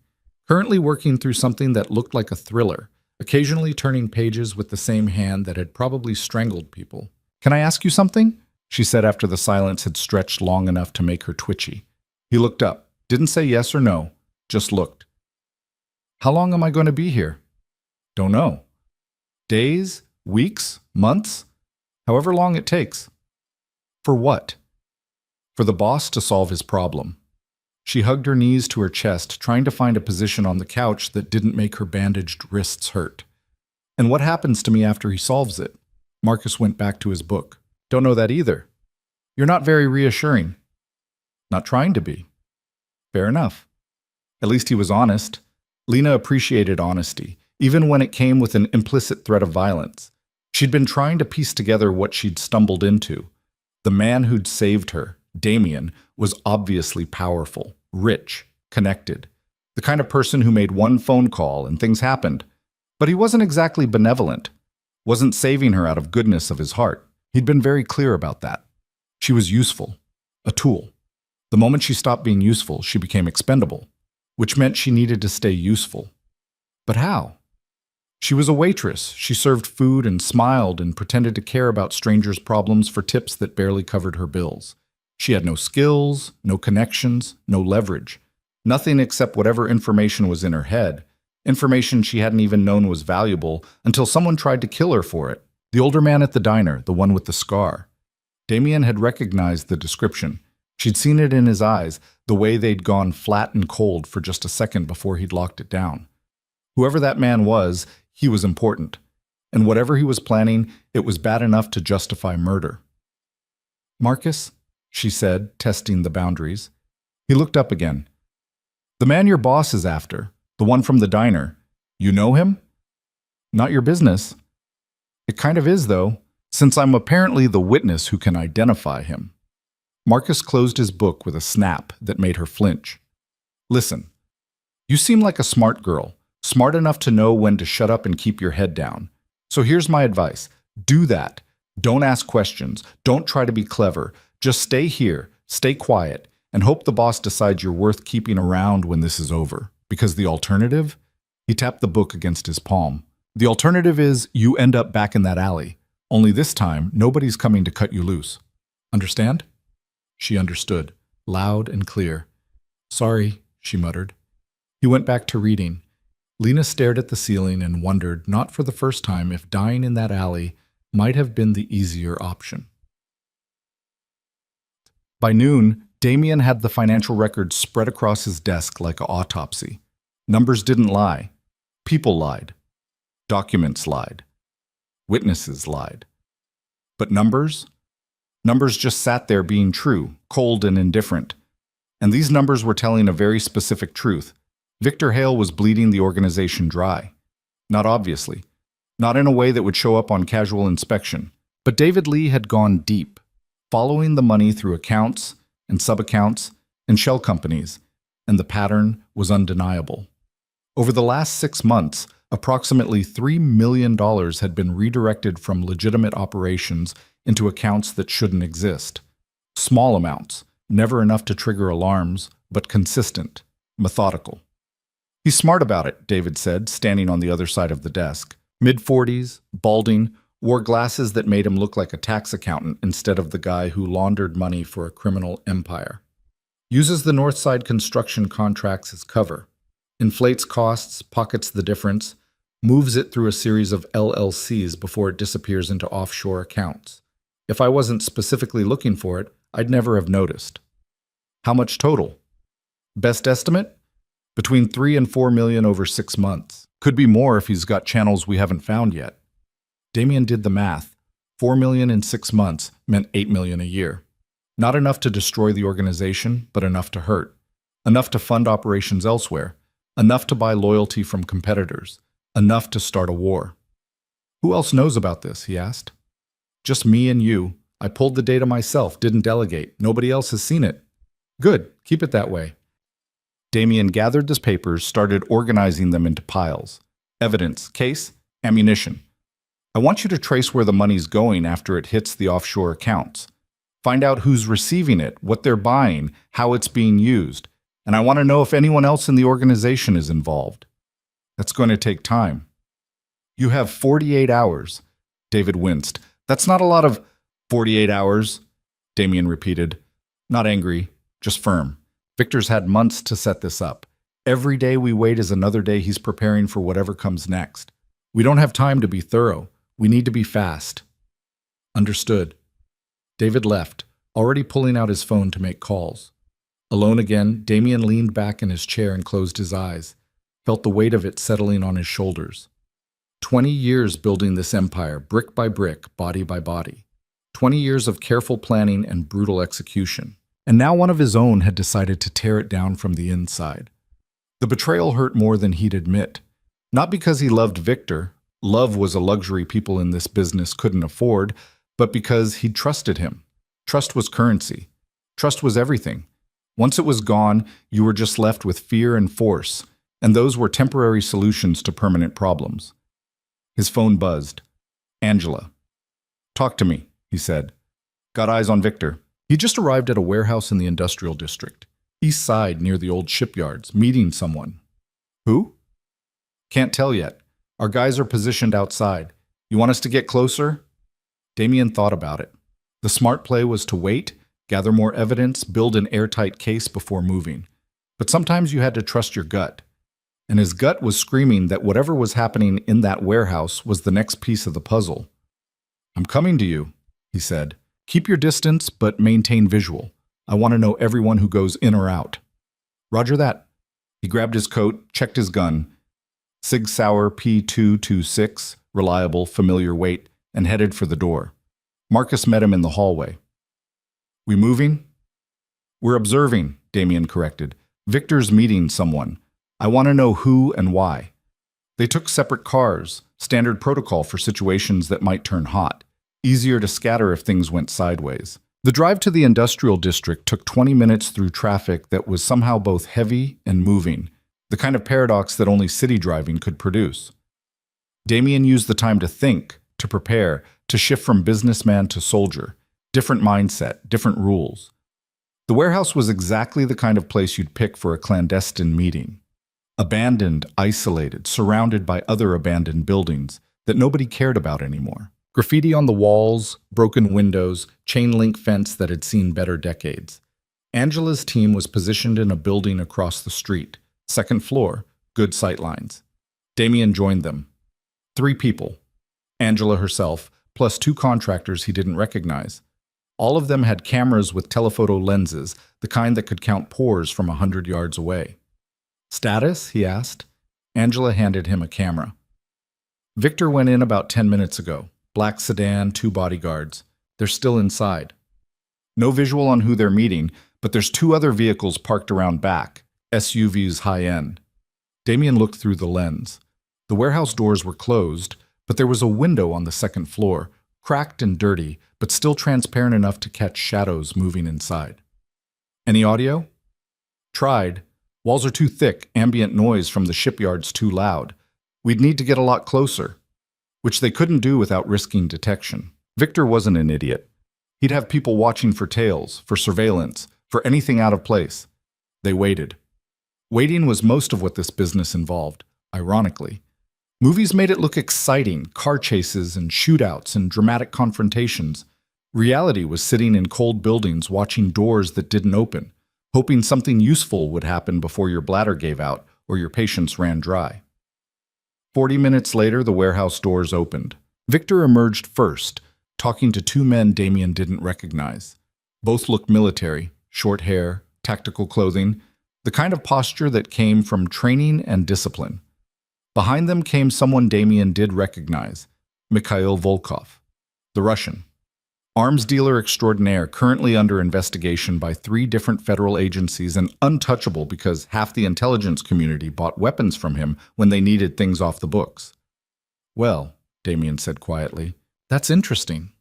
Currently working through something that looked like a thriller, occasionally turning pages with the same hand that had probably strangled people. "Can I ask you something?" she said after the silence had stretched long enough to make her twitchy. He looked up, didn't say yes or no, just looked. "How long am I going to be here?" "Don't know. Days, weeks, months, however long it takes." "For what?" "For the boss to solve his problem." She hugged her knees to her chest, trying to find a position on the couch that didn't make her bandaged wrists hurt. "And what happens to me after he solves it?" Marcus went back to his book. "Don't know that either." "You're not very reassuring." "Not trying to be." "Fair enough." At least he was honest. Lena appreciated honesty, even when it came with an implicit threat of violence. She'd been trying to piece together what she'd stumbled into. The man who'd saved her, Damien, was obviously powerful, rich, connected. The kind of person who made one phone call and things happened. But he wasn't exactly benevolent. Wasn't saving her out of goodness of his heart. He'd been very clear about that. She was useful. A tool. The moment she stopped being useful, she became expendable, which meant she needed to stay useful. But how? She was a waitress. She served food and smiled and pretended to care about strangers' problems for tips that barely covered her bills. She had no skills, no connections, no leverage. Nothing except whatever information was in her head. Information she hadn't even known was valuable until someone tried to kill her for it. The older man at the diner, the one with the scar. Damien had recognized the description. She'd seen it in his eyes, the way they'd gone flat and cold for just a second before he'd locked it down. Whoever that man was, he was important. And whatever he was planning, it was bad enough to justify murder. "Marcus?" she said, testing the boundaries. He looked up again. "The man your boss is after, the one from the diner. You know him?" "Not your business." "It kind of is, though, since I'm apparently the witness who can identify him." Marcus closed his book with a snap that made her flinch. "Listen, you seem like a smart girl, smart enough to know when to shut up and keep your head down. So here's my advice. Do that. Don't ask questions. Don't try to be clever. Just stay here, stay quiet, and hope the boss decides you're worth keeping around when this is over. Because the alternative?" He tapped the book against his palm. "The alternative is you end up back in that alley. Only this time, nobody's coming to cut you loose. Understand?" She understood, loud and clear. "Sorry," she muttered. He went back to reading. Lena stared at the ceiling and wondered, not for the first time, if dying in that alley might have been the easier option. By noon, Damien had the financial records spread across his desk like an autopsy. Numbers didn't lie. People lied. Documents lied. Witnesses lied. But numbers? Numbers just sat there being true, cold and indifferent. And these numbers were telling a very specific truth. Victor Hale was bleeding the organization dry. Not obviously. Not in a way that would show up on casual inspection. But David Lee had gone deep, following the money through accounts and sub-accounts and shell companies, and the pattern was undeniable. Over the last 6 months, approximately $3 million had been redirected from legitimate operations into accounts that shouldn't exist. Small amounts, never enough to trigger alarms, but consistent, methodical. He's smart about it, David said, standing on the other side of the desk. Mid-40s, balding, wore glasses that made him look like a tax accountant instead of the guy who laundered money for a criminal empire. Uses the Northside construction contracts as cover. Inflates costs, pockets the difference, moves it through a series of LLCs before it disappears into offshore accounts. If I wasn't specifically looking for it, I'd never have noticed. How much total? Best estimate? Between 3 and 4 million over 6 months. Could be more if he's got channels we haven't found yet. Damien did the math. 4 million in 6 months meant 8 million a year. Not enough to destroy the organization, but enough to hurt. Enough to fund operations elsewhere. Enough to buy loyalty from competitors. Enough to start a war. Who else knows about this, he asked. Just me and you. I pulled the data myself, didn't delegate. Nobody else has seen it. Good, keep it that way. Damien gathered the papers, started organizing them into piles. Evidence, case, ammunition. I want you to trace where the money's going after it hits the offshore accounts. Find out who's receiving it, what they're buying, how it's being used. And I want to know if anyone else in the organization is involved. That's going to take time. You have 48 hours. David winced. That's not a lot of 48 hours, Damien repeated. Not angry, just firm. Victor's had months to set this up. Every day we wait is another day he's preparing for whatever comes next. We don't have time to be thorough. We need to be fast. Understood. David left, already pulling out his phone to make calls. Alone again, Damien leaned back in his chair and closed his eyes, felt the weight of it settling on his shoulders. 20 years building this empire, brick by brick, body by body. 20 years of careful planning and brutal execution. And now one of his own had decided to tear it down from the inside. The betrayal hurt more than he'd admit. Not because he loved Victor, love was a luxury people in this business couldn't afford, but because he'd trusted him. Trust was currency. Trust was everything. Once it was gone, you were just left with fear and force, and those were temporary solutions to permanent problems. His phone buzzed. Angela. Talk to me, he said. Got eyes on Victor. He just arrived at a warehouse in the industrial district, east side near the old shipyards, meeting someone. Who? Can't tell yet. Our guys are positioned outside. You want us to get closer? Damien thought about it. The smart play was to wait, gather more evidence, build an airtight case before moving. But sometimes you had to trust your gut. And his gut was screaming that whatever was happening in that warehouse was the next piece of the puzzle. I'm coming to you, he said. Keep your distance, but maintain visual. I want to know everyone who goes in or out. Roger that. He grabbed his coat, checked his gun. Sig Sauer P226, reliable, familiar weight, and headed for the door. Marcus met him in the hallway. We moving? We're observing, Damien corrected. Victor's meeting someone. I want to know who and why. They took separate cars, standard protocol for situations that might turn hot. Easier to scatter if things went sideways. The drive to the industrial district took 20 minutes through traffic that was somehow both heavy and moving, the kind of paradox that only city driving could produce. Damien used the time to think, to prepare, to shift from businessman to soldier. Different mindset, different rules. The warehouse was exactly the kind of place you'd pick for a clandestine meeting. Abandoned, isolated, surrounded by other abandoned buildings that nobody cared about anymore. Graffiti on the walls, broken windows, chain-link fence that had seen better decades. Angela's team was positioned in a building across the street. Second floor, good sightlines. Damien joined them. 3 people. Angela herself, plus 2 contractors he didn't recognize. All of them had cameras with telephoto lenses, the kind that could count pores from 100 yards away. Status? He asked. Angela handed him a camera. Victor went in about 10 minutes ago. Black sedan, 2 bodyguards. They're still inside. No visual on who they're meeting, but there's 2 other vehicles parked around back. SUVs high-end. Damien looked through the lens. The warehouse doors were closed, but there was a window on the second floor, cracked and dirty, but still transparent enough to catch shadows moving inside. Any audio? Tried. Walls are too thick, ambient noise from the shipyard's too loud. We'd need to get a lot closer. Which they couldn't do without risking detection. Victor wasn't an idiot. He'd have people watching for tails, for surveillance, for anything out of place. They waited. Waiting was most of what this business involved, ironically. Movies made it look exciting, car chases and shootouts and dramatic confrontations. Reality was sitting in cold buildings watching doors that didn't open, hoping something useful would happen before your bladder gave out or your patience ran dry. 40 minutes later, the warehouse doors opened. Victor emerged first, talking to two men Damien didn't recognize. Both looked military, short hair, tactical clothing, the kind of posture that came from training and discipline. Behind them came someone Damien did recognize, Mikhail Volkov, the Russian. Arms dealer extraordinaire, currently under investigation by 3 different federal agencies and untouchable because half the intelligence community bought weapons from him when they needed things off the books. Well, Damien said quietly, that's interesting.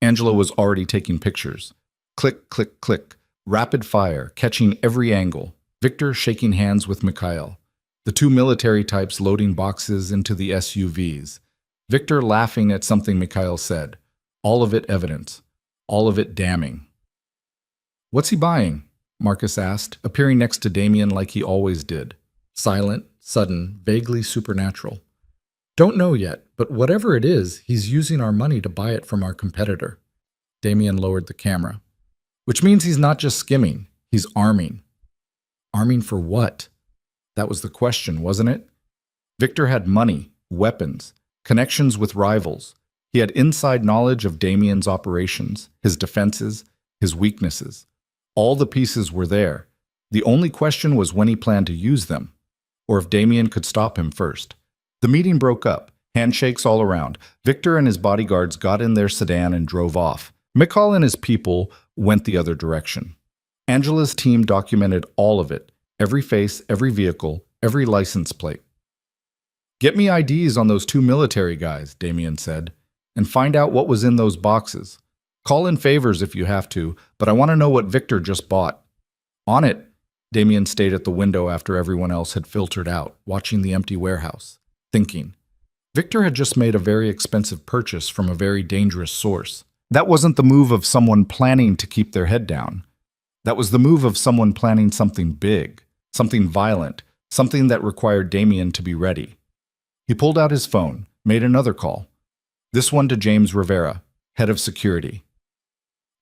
Angela was already taking pictures. Click, click, click. Rapid fire, catching every angle. Victor shaking hands with Mikhail. The 2 military types loading boxes into the SUVs. Victor laughing at something Mikhail said. All of it evidence. All of it damning. What's he buying? Marcus asked, appearing next to Damien like he always did. Silent, sudden, vaguely supernatural. Don't know yet, but whatever it is, he's using our money to buy it from our competitor. Damien lowered the camera. Which means he's not just skimming, he's arming. Arming for what? That was the question, wasn't it? Victor had money, weapons, connections with rivals. He had inside knowledge of Damien's operations, his defenses, his weaknesses. All the pieces were there. The only question was when he planned to use them, or if Damien could stop him first. The meeting broke up, handshakes all around. Victor and his bodyguards got in their sedan and drove off. Mikhail and his people went the other direction. Angela's team documented all of it, every face, every vehicle, every license plate. Get me IDs on those 2 military guys, Damien said, and find out what was in those boxes. Call in favors if you have to, but I want to know what Victor just bought. On it, Damien stayed at the window after everyone else had filtered out, watching the empty warehouse, thinking. Victor had just made a very expensive purchase from a very dangerous source. That wasn't the move of someone planning to keep their head down. That was the move of someone planning something big, something violent, something that required Damien to be ready. He pulled out his phone, made another call. This one to James Rivera, head of security.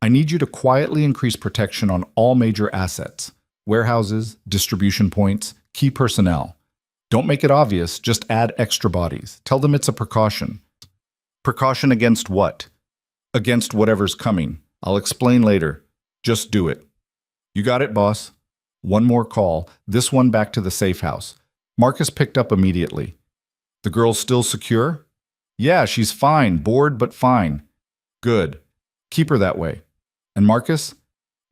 I need you to quietly increase protection on all major assets, warehouses, distribution points, key personnel. Don't make it obvious, just add extra bodies. Tell them it's a precaution. Precaution against what? Against whatever's coming. I'll explain later. Just do it. You got it, boss. One more call, this one back to the safe house. Marcus picked up immediately. The girl's still secure? Yeah, she's fine, bored but fine. Good. Keep her that way. And Marcus?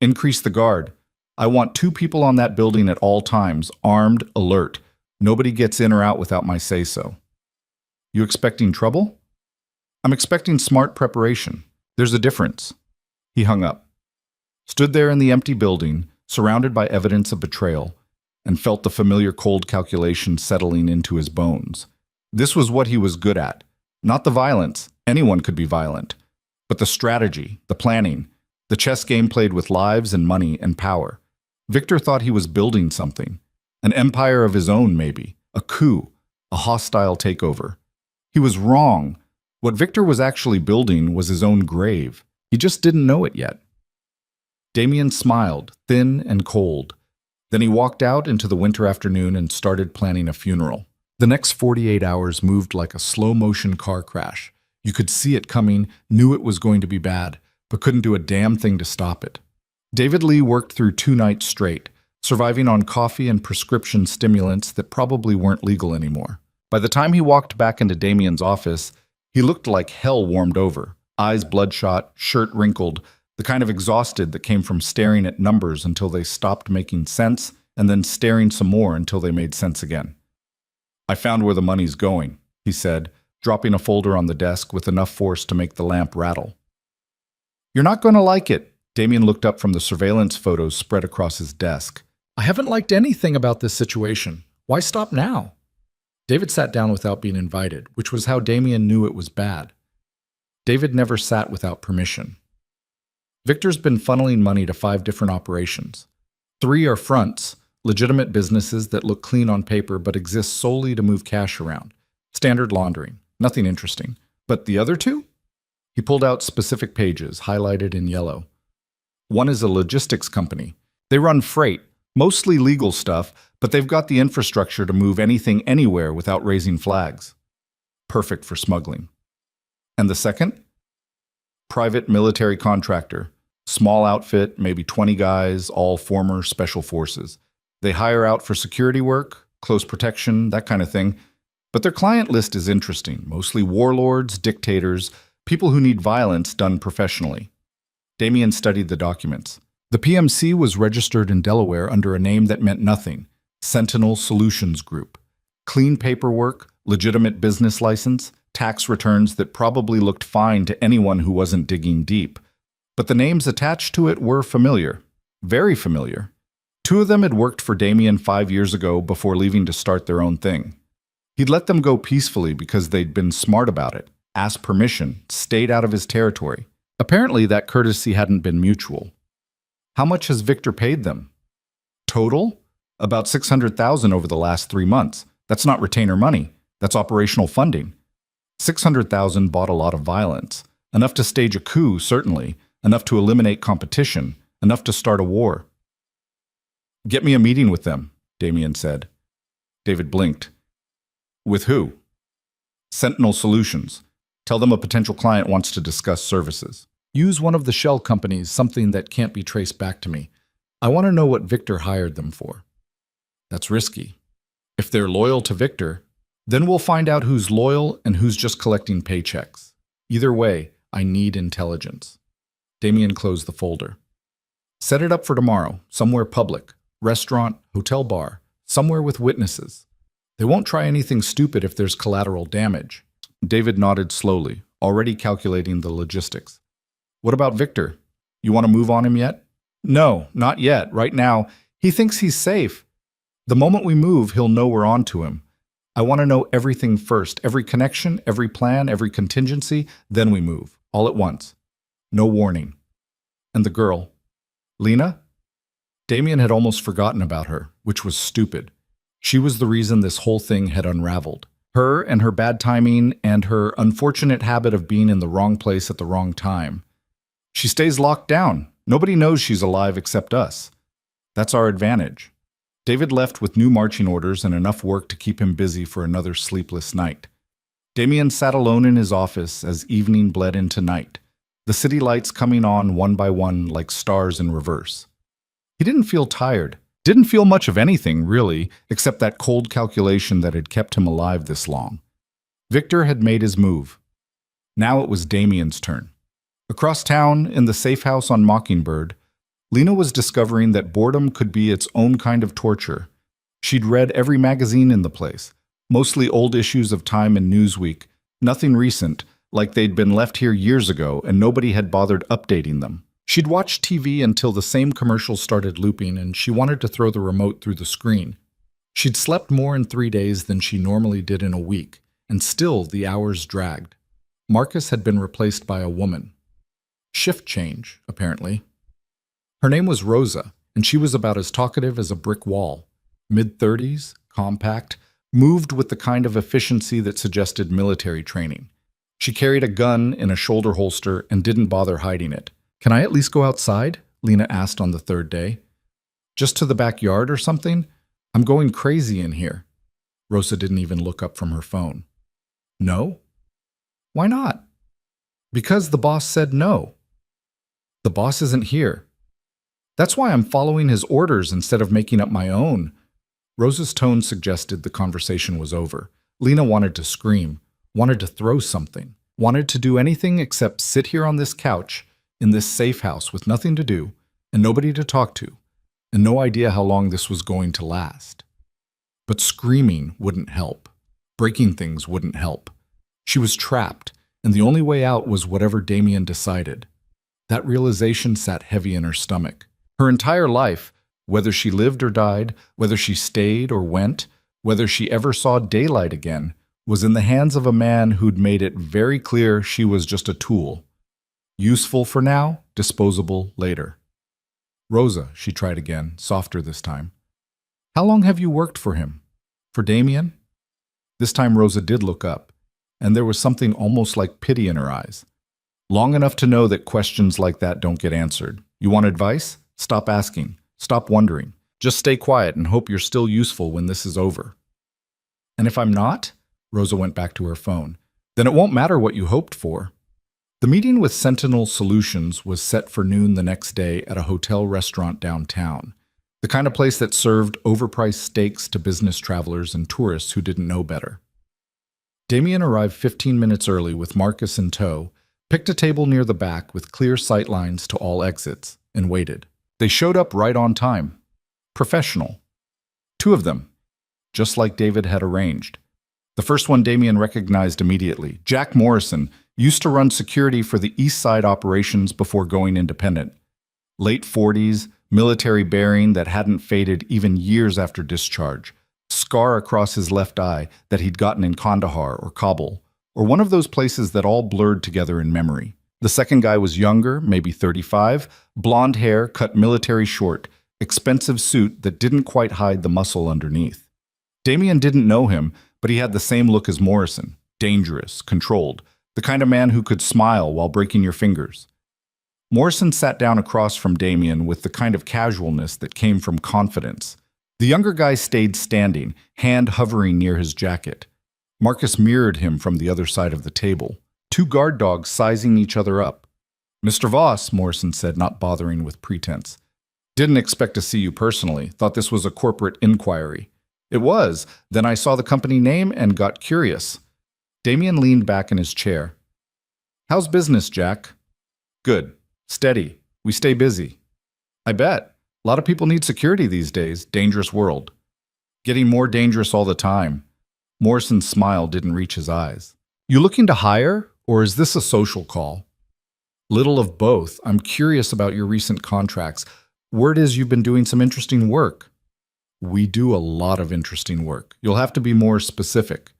Increase the guard. I want 2 people on that building at all times, armed, alert. Nobody gets in or out without my say-so. You expecting trouble? I'm expecting smart preparation. There's a difference. He hung up. Stood there in the empty building, surrounded by evidence of betrayal, and felt the familiar cold calculation settling into his bones. This was what he was good at. Not the violence. Anyone could be violent. But the strategy, the planning, the chess game played with lives and money and power. Victor thought he was building something. An empire of his own, maybe. A coup. A hostile takeover. He was wrong. What Victor was actually building was his own grave. He just didn't know it yet. Damien smiled, thin and cold. Then he walked out into the winter afternoon and started planning a funeral. The next 48 hours moved like a slow-motion car crash. You could see it coming, knew it was going to be bad, but couldn't do a damn thing to stop it. David Lee worked through 2 nights straight, surviving on coffee and prescription stimulants that probably weren't legal anymore. By the time he walked back into Damien's office, he looked like hell warmed over, eyes bloodshot, shirt wrinkled, the kind of exhausted that came from staring at numbers until they stopped making sense and then staring some more until they made sense again. I found where the money's going, he said, dropping a folder on the desk with enough force to make the lamp rattle. You're not going to like it. Damien looked up from the surveillance photos spread across his desk. I haven't liked anything about this situation. Why stop now? David sat down without being invited, which was how Damien knew it was bad. David never sat without permission. Victor's been funneling money to 5 different operations. 3 are fronts, legitimate businesses that look clean on paper but exist solely to move cash around. Standard laundering. Nothing interesting. But the other 2? He pulled out specific pages, highlighted in yellow. One is a logistics company. They run freight, mostly legal stuff, but they've got the infrastructure to move anything anywhere without raising flags. Perfect for smuggling. And the second? Private military contractor. Small outfit, maybe 20 guys, all former special forces. They hire out for security work, close protection, that kind of thing. But their client list is interesting, mostly warlords, dictators, people who need violence done professionally. Damien studied the documents. The PMC was registered in Delaware under a name that meant nothing, Sentinel Solutions Group. Clean paperwork, legitimate business license, tax returns that probably looked fine to anyone who wasn't digging deep. But the names attached to it were familiar, very familiar. 2 of them had worked for Damien 5 years ago before leaving to start their own thing. He'd let them go peacefully because they'd been smart about it, asked permission, stayed out of his territory. Apparently that courtesy hadn't been mutual. How much has Victor paid them? Total? About $600,000 over the last 3 months. That's not retainer money. That's operational funding. $600,000 bought a lot of violence. Enough to stage a coup, certainly. Enough to eliminate competition. Enough to start a war. Get me a meeting with them, Damien said. David blinked. With who? Sentinel Solutions. Tell them a potential client wants to discuss services. Use one of the shell companies, something that can't be traced back to me. I want to know what Victor hired them for. That's risky. If they're loyal to Victor, then we'll find out who's loyal and who's just collecting paychecks. Either way, I need intelligence. Damien closed the folder. Set it up for tomorrow, somewhere public, restaurant, hotel bar, somewhere with witnesses. They won't try anything stupid if there's collateral damage. David nodded slowly, already calculating the logistics. What about Victor? You want to move on him yet? No, not yet. Right now, he thinks he's safe. The moment we move, he'll know we're on to him. I want to know everything first, every connection, every plan, every contingency, then we move, all at once. No warning. And the girl, Lena? Damien had almost forgotten about her, which was stupid. She was the reason this whole thing had unraveled. Her and her bad timing and her unfortunate habit of being in the wrong place at the wrong time. She stays locked down. Nobody knows she's alive except us. That's our advantage. David left with new marching orders and enough work to keep him busy for another sleepless night. Damien sat alone in his office as evening bled into night, the city lights coming on one by one like stars in reverse. He didn't feel tired, didn't feel much of anything, really, except that cold calculation that had kept him alive this long. Victor had made his move. Now it was Damien's turn. Across town, in the safe house on Mockingbird, Lena was discovering that boredom could be its own kind of torture. She'd read every magazine in the place, mostly old issues of Time and Newsweek, nothing recent, like they'd been left here years ago and nobody had bothered updating them. She'd watched TV until the same commercials started looping and she wanted to throw the remote through the screen. She'd slept more in 3 days than she normally did in a week, and still the hours dragged. Marcus had been replaced by a woman. Shift change, apparently. Her name was Rosa, and she was about as talkative as a brick wall. Mid-30s, compact, moved with the kind of efficiency that suggested military training. She carried a gun in a shoulder holster and didn't bother hiding it. Can I at least go outside? Lena asked on the 3rd day. Just to the backyard or something? I'm going crazy in here. Rosa didn't even look up from her phone. No? Why not? Because the boss said no. The boss isn't here. That's why I'm following his orders instead of making up my own. Rosa's tone suggested the conversation was over. Lena wanted to scream, wanted to throw something, wanted to do anything except sit here on this couch in this safe house with nothing to do and nobody to talk to, and no idea how long this was going to last. But screaming wouldn't help. Breaking things wouldn't help. She was trapped, and the only way out was whatever Damien decided. That realization sat heavy in her stomach. Her entire life, whether she lived or died, whether she stayed or went, whether she ever saw daylight again, was in the hands of a man who'd made it very clear she was just a tool. Useful for now, disposable later. Rosa, she tried again, softer this time. How long have you worked for him? For Damien? This time Rosa did look up, and there was something almost like pity in her eyes. Long enough to know that questions like that don't get answered. You want advice? Stop asking. Stop wondering. Just stay quiet and hope you're still useful when this is over. And if I'm not? Rosa went back to her phone. Then it won't matter what you hoped for. The meeting with Sentinel Solutions was set for noon the next day at a hotel restaurant downtown, the kind of place that served overpriced steaks to business travelers and tourists who didn't know better. Damien arrived 15 minutes early with Marcus in tow, picked a table near the back with clear sight lines to all exits, and waited. They showed up right on time. Professional. 2 of them, just like David had arranged. The first one Damien recognized immediately. Jack Morrison used to run security for the East Side operations before going independent. Late 40s, military bearing that hadn't faded even years after discharge. Scar across his left eye that he'd gotten in Kandahar or Kabul, or one of those places that all blurred together in memory. The second guy was younger, maybe 35, blonde hair cut military short, expensive suit that didn't quite hide the muscle underneath. Damien didn't know him, but he had the same look as Morrison, dangerous, controlled, the kind of man who could smile while breaking your fingers. Morrison sat down across from Damien with the kind of casualness that came from confidence. The younger guy stayed standing, hand hovering near his jacket. Marcus mirrored him from the other side of the table, 2 guard dogs sizing each other up. Mr. Voss, Morrison said, not bothering with pretense. Didn't expect to see you personally, thought this was a corporate inquiry. It was. Then I saw the company name and got curious. Damien leaned back in his chair. How's business, Jack? Good. Steady. We stay busy. I bet. A lot of people need security these days. Dangerous world. Getting more dangerous all the time. Morrison's smile didn't reach his eyes. You looking to hire, or is this a social call? Little of both. I'm curious about your recent contracts. Word is you've been doing some interesting work. We do a lot of interesting work. You'll have to be more specific.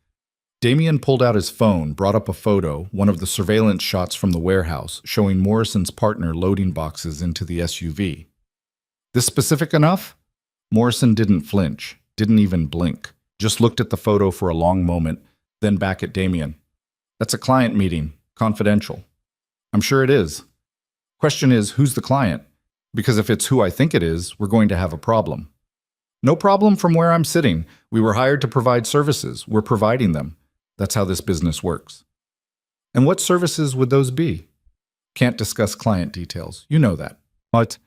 Damien pulled out his phone, brought up a photo, one of the surveillance shots from the warehouse, showing Morrison's partner loading boxes into the SUV. This specific enough? Morrison didn't flinch, didn't even blink, just looked at the photo for a long moment, then back at Damien. That's a client meeting, confidential. I'm sure it is. Question is, who's the client? Because if it's who I think it is, we're going to have a problem. No problem from where I'm sitting. We were hired to provide services. We're providing them. That's how this business works. And what services would those be? Can't discuss client details. You know that. What?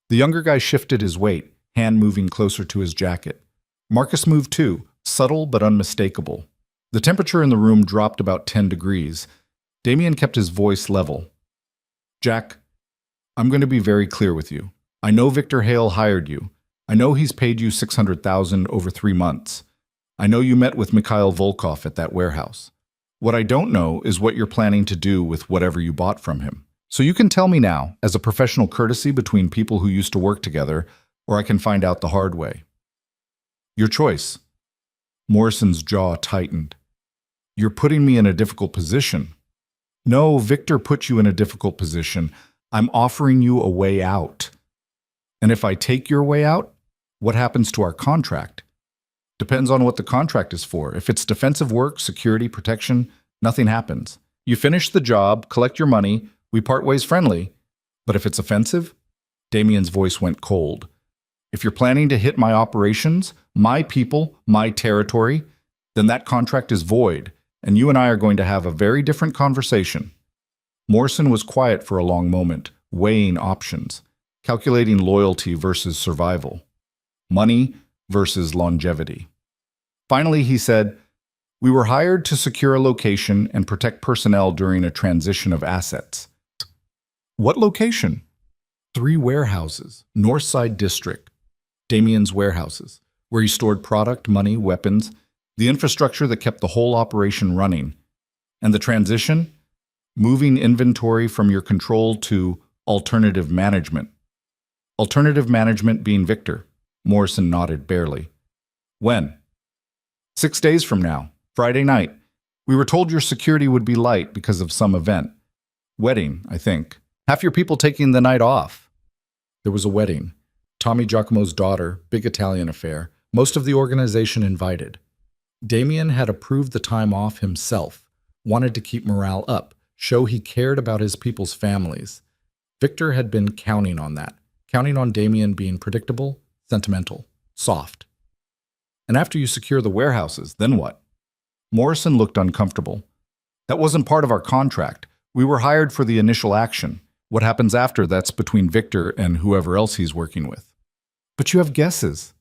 The younger guy shifted his weight, hand moving closer to his jacket. Marcus moved too, subtle but unmistakable. The temperature in the room dropped about 10 degrees. Damien kept his voice level. Jack, I'm going to be very clear with you. I know Victor Hale hired you. I know he's paid you $600,000 over 3 months. I know you met with Mikhail Volkov at that warehouse. What I don't know is what you're planning to do with whatever you bought from him. So you can tell me now, as a professional courtesy between people who used to work together, or I can find out the hard way. Your choice. Morrison's jaw tightened. You're putting me in a difficult position. No, Victor put you in a difficult position. I'm offering you a way out. And if I take your way out, what happens to our contract? Depends on what the contract is for. If it's defensive work, security, protection, nothing happens. You finish the job, collect your money, we part ways friendly. But if it's offensive? Damien's voice went cold. If you're planning to hit my operations, my people, my territory, then that contract is void, and you and I are going to have a very different conversation. Morrison was quiet for a long moment, weighing options, calculating loyalty versus survival, money versus longevity. Finally, he said, we were hired to secure a location and protect personnel during a transition of assets. What location? 3 warehouses, North Side District, Damien's warehouses, where he stored product, money, weapons, the infrastructure that kept the whole operation running. And the transition? Moving inventory from your control to alternative management. Alternative management being Victor. Morrison nodded barely. When? 6 days from now, Friday night. We were told your security would be light because of some event. Wedding, I think. Half your people taking the night off. There was a wedding. Tommy Giacomo's daughter, big Italian affair. Most of the organization invited. Damien had approved the time off himself, wanted to keep morale up, show he cared about his people's families. Victor had been counting on that, counting on Damien being predictable, sentimental, soft. And after you secure the warehouses, then what? Morrison looked uncomfortable. That wasn't part of our contract. We were hired for the initial action. What happens after, that's between Victor and whoever else he's working with. But you have guesses.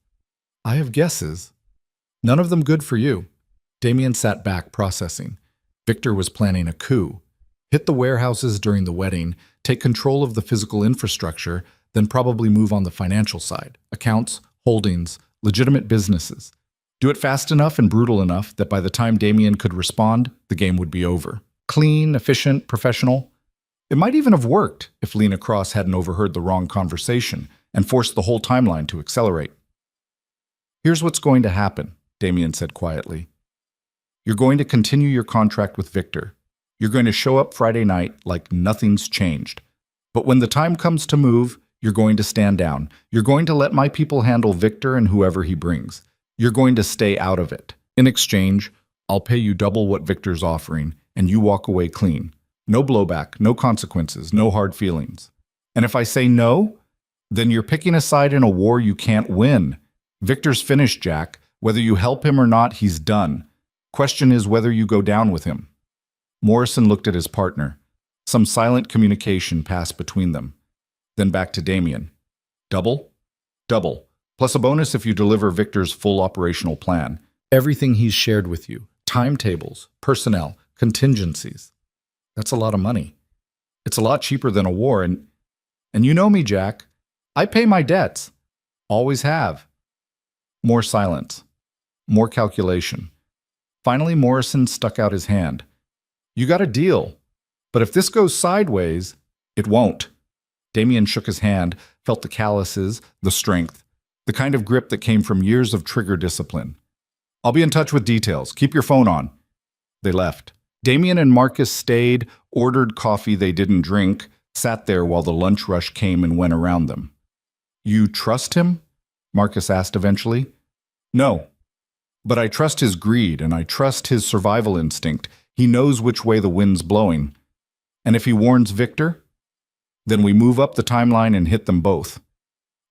I have guesses. None of them good for you. Damien sat back, processing. Victor was planning a coup. Hit the warehouses during the wedding, take control of the physical infrastructure, then probably move on the financial side. Accounts, holdings, legitimate businesses. Do it fast enough and brutal enough that by the time Damien could respond, the game would be over. Clean, efficient, professional. It might even have worked if Lena Cross hadn't overheard the wrong conversation and forced the whole timeline to accelerate. Here's what's going to happen, Damien said quietly. You're going to continue your contract with Victor. You're going to show up Friday night like nothing's changed. But when the time comes to move, you're going to stand down. You're going to let my people handle Victor and whoever he brings. You're going to stay out of it. In exchange, I'll pay you double what Victor's offering, and you walk away clean. No blowback, no consequences, no hard feelings. And if I say no, then you're picking a side in a war you can't win. Victor's finished, Jack. Whether you help him or not, he's done. Question is whether you go down with him. Morrison looked at his partner. Some silent communication passed between them. Then back to Damien. Double? Double. Plus a bonus if you deliver Victor's full operational plan. Everything he's shared with you. Timetables, personnel, contingencies. That's a lot of money. It's a lot cheaper than a war, and you know me, Jack. I pay my debts. Always have. More silence. More calculation. Finally, Morrison stuck out his hand. You got a deal. But if this goes sideways, it won't. Damien shook his hand, felt the calluses, the strength, the kind of grip that came from years of trigger discipline. I'll be in touch with details. Keep your phone on. They left. Damien and Marcus stayed, ordered coffee they didn't drink, sat there while the lunch rush came and went around them. You trust him? Marcus asked eventually. No. But I trust his greed, and I trust his survival instinct. He knows which way the wind's blowing. And if he warns Victor, then we move up the timeline and hit them both.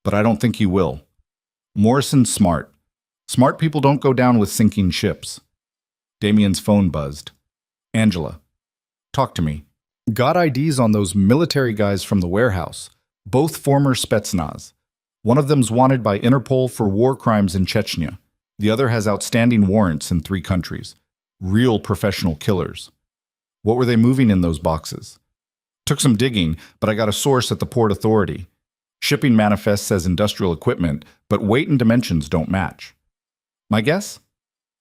But I don't think he will. Morrison's smart. Smart people don't go down with sinking ships. Damien's phone buzzed. Angela, talk to me. Got IDs on those military guys from the warehouse. Both former Spetsnaz. One of them's wanted by Interpol for war crimes in Chechnya. The other has outstanding warrants in 3 countries. Real professional killers. What were they moving in those boxes? Took some digging, but I got a source at the Port Authority. Shipping manifest says industrial equipment, but weight and dimensions don't match. My guess?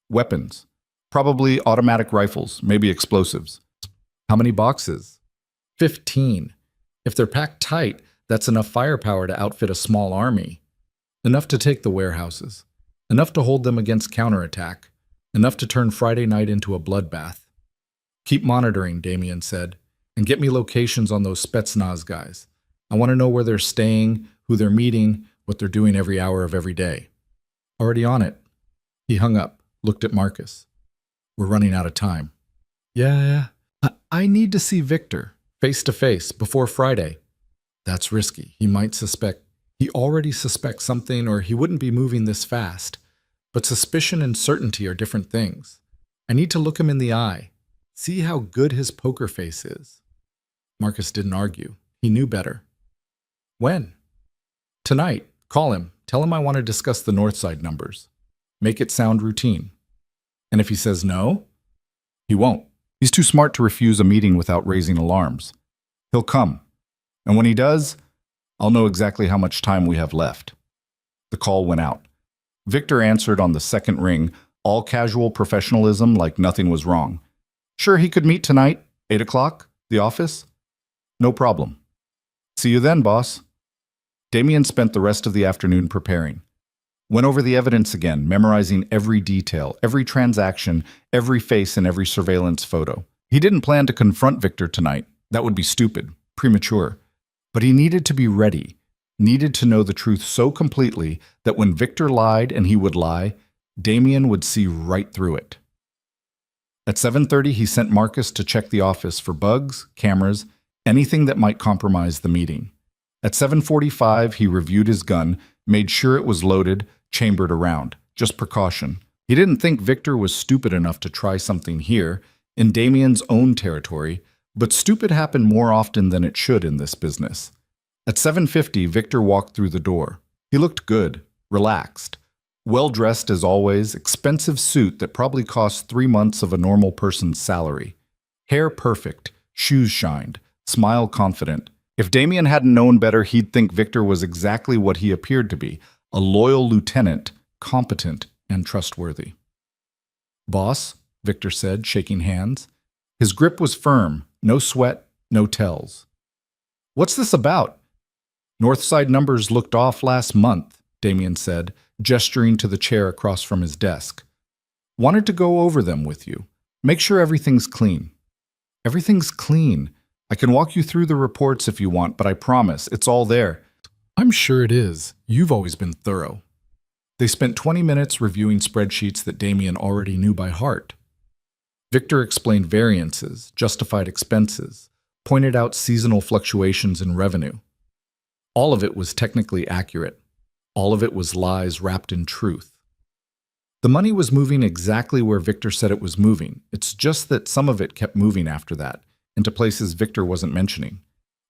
Weapons. Probably automatic rifles, maybe explosives. How many boxes? 15. If they're packed tight, that's enough firepower to outfit a small army. Enough to take the warehouses. Enough to hold them against counterattack. Enough to turn Friday night into a bloodbath. Keep monitoring, Damien said, and get me locations on those Spetsnaz guys. I want to know where they're staying, who they're meeting, what they're doing every hour of every day. Already on it. He hung up, looked at Marcus. We're running out of time. Yeah. I need to see Victor, face to face, before Friday. That's risky. He might suspect. He already suspects something, or he wouldn't be moving this fast. But suspicion and certainty are different things. I need to look him in the eye. See how good his poker face is. Marcus didn't argue. He knew better. When? Tonight. Call him. Tell him I want to discuss the Northside numbers. Make it sound routine. And if he says no, he won't. He's too smart to refuse a meeting without raising alarms. He'll come. And when he does, I'll know exactly how much time we have left. The call went out. Victor answered on the second ring, all casual professionalism like nothing was wrong. Sure, he could meet tonight, 8 o'clock, the office? No problem. See you then, boss. Damien spent the rest of the afternoon preparing. Went over the evidence again, memorizing every detail, every transaction, every face and every surveillance photo. He didn't plan to confront Victor tonight. That would be stupid. premature. But he needed to be ready, needed to know the truth so completely that when Victor lied, and he would lie, Damien would see right through it. At 7:30, he sent Marcus to check the office for bugs, cameras, anything that might compromise the meeting. At 7:45, he reviewed his gun, made sure it was loaded, chambered around, just precaution. He didn't think Victor was stupid enough to try something here, in Damien's own territory, but stupid happened more often than it should in this business. At 7:50, Victor walked through the door. He looked good, relaxed, well-dressed as always, expensive suit that probably cost 3 months of a normal person's salary. Hair perfect, shoes shined, smile confident. If Damien hadn't known better, he'd think Victor was exactly what he appeared to be, a loyal lieutenant, competent and trustworthy. "Boss," Victor said, shaking hands. His grip was firm, no sweat, no tells. "What's this about?" "Northside numbers looked off last month," Damien said, gesturing to the chair across from his desk. "Wanted to go over them with you. Make sure everything's clean." "Everything's clean. I can walk you through the reports if you want, but I promise, it's all there." "I'm sure it is. You've always been thorough." They spent 20 minutes reviewing spreadsheets that Damien already knew by heart. Victor explained variances, justified expenses, pointed out seasonal fluctuations in revenue. All of it was technically accurate. All of it was lies wrapped in truth. The money was moving exactly where Victor said it was moving. It's just that some of it kept moving after that, into places Victor wasn't mentioning.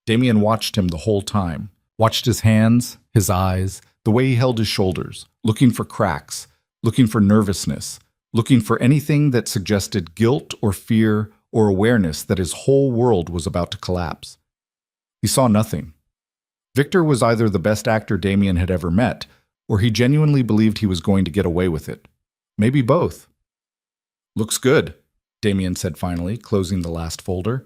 Damien watched him the whole time, watched his hands, his eyes, the way he held his shoulders, looking for cracks, looking for nervousness, looking for anything that suggested guilt or fear or awareness that his whole world was about to collapse. He saw nothing. Victor was either the best actor Damien had ever met, or he genuinely believed he was going to get away with it. Maybe both. "Looks good," Damien said finally, closing the last folder.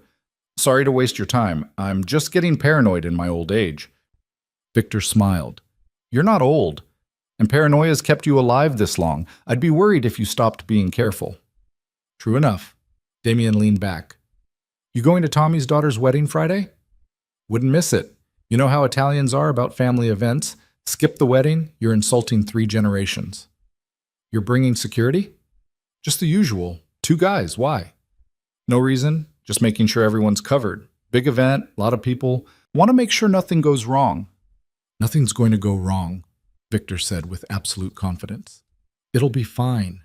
"Sorry to waste your time. I'm just getting paranoid in my old age." Victor smiled. "You're not old, and paranoia's kept you alive this long. I'd be worried if you stopped being careful." "True enough." Damien leaned back. "You going to Tommy's daughter's wedding Friday?" "Wouldn't miss it. You know how Italians are about family events. Skip the wedding, you're insulting 3 generations. "You're bringing security?" "Just the usual. 2 guys. Why?" "No reason. Just making sure everyone's covered. Big event, a lot of people. Want to make sure nothing goes wrong." "Nothing's going to go wrong," Victor said with absolute confidence. "It'll be fine."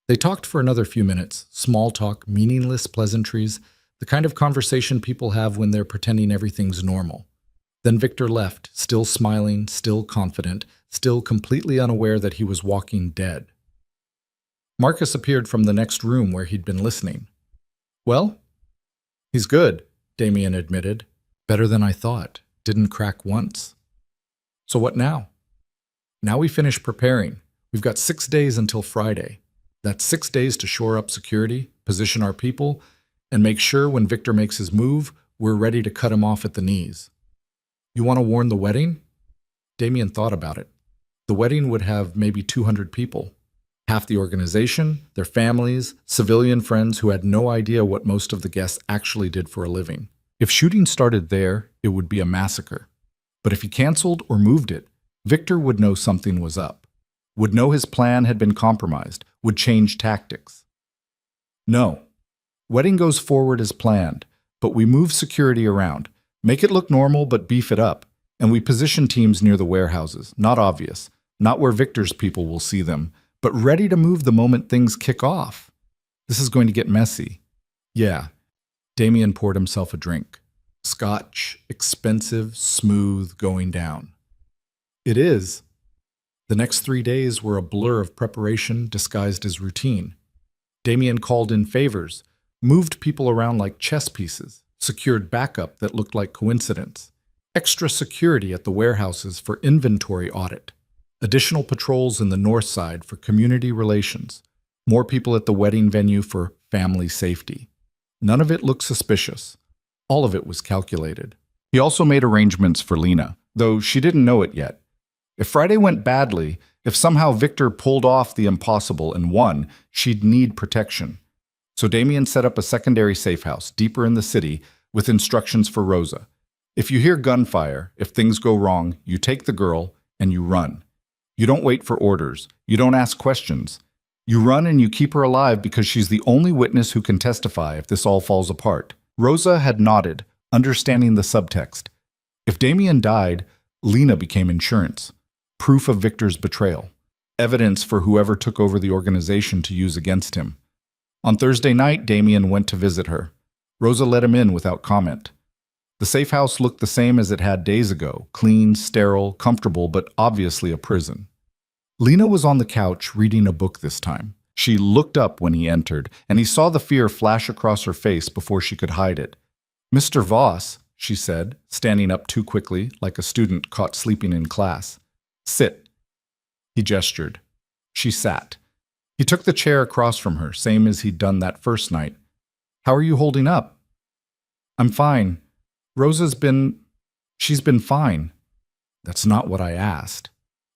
They talked for another few minutes, small talk, meaningless pleasantries, the kind of conversation people have when they're pretending everything's normal. Then Victor left, still smiling, still confident, still completely unaware that he was walking dead. Marcus appeared from the next room where he'd been listening. "Well?" "He's good," Damien admitted. "Better than I thought. Didn't crack once." "So what now?" "Now we finish preparing. We've got 6 days until Friday. That's 6 days to shore up security, position our people, and make sure when Victor makes his move, we're ready to cut him off at the knees." "You want to warn the wedding?" Damien thought about it. The wedding would have maybe 200 people. Half the organization, their families, civilian friends who had no idea what most of the guests actually did for a living. If shooting started there, it would be a massacre. But if he canceled or moved it, Victor would know something was up, would know his plan had been compromised, would change tactics. "No. Wedding goes forward as planned, but we move security around. Make it look normal, but beef it up. And we position teams near the warehouses, not obvious, not where Victor's people will see them, but ready to move the moment things kick off. This is going to get messy." "Yeah." Damien poured himself a drink. Scotch, expensive, smooth, going down. "It is." The next 3 days were a blur of preparation disguised as routine. Damien called in favors, moved people around like chess pieces, secured backup that looked like coincidence, extra security at the warehouses for inventory audit, additional patrols in the north side for community relations, more people at the wedding venue for family safety. None of it looked suspicious. All of it was calculated. He also made arrangements for Lena, though she didn't know it yet. If Friday went badly, if somehow Victor pulled off the impossible and won, she'd need protection. So Damien set up a secondary safe house deeper in the city with instructions for Rosa. If you hear gunfire, if things go wrong, you take the girl and you run. You don't wait for orders. You don't ask questions. You run and you keep her alive because she's the only witness who can testify if this all falls apart. Rosa had nodded, understanding the subtext. If Damien died, Lena became insurance. Proof of Victor's betrayal. Evidence for whoever took over the organization to use against him. On Thursday night, Damien went to visit her. Rosa let him in without comment. The safe house looked the same as it had days ago, clean, sterile, comfortable, but obviously a prison. Lena was on the couch reading a book this time. She looked up when he entered, and he saw the fear flash across her face before she could hide it. "Mr. Voss," she said, standing up too quickly, like a student caught sleeping in class. "Sit." He gestured. She sat. He took the chair across from her, same as he'd done that first night. "How are you holding up?" "I'm fine. She's been fine." "That's not what I asked."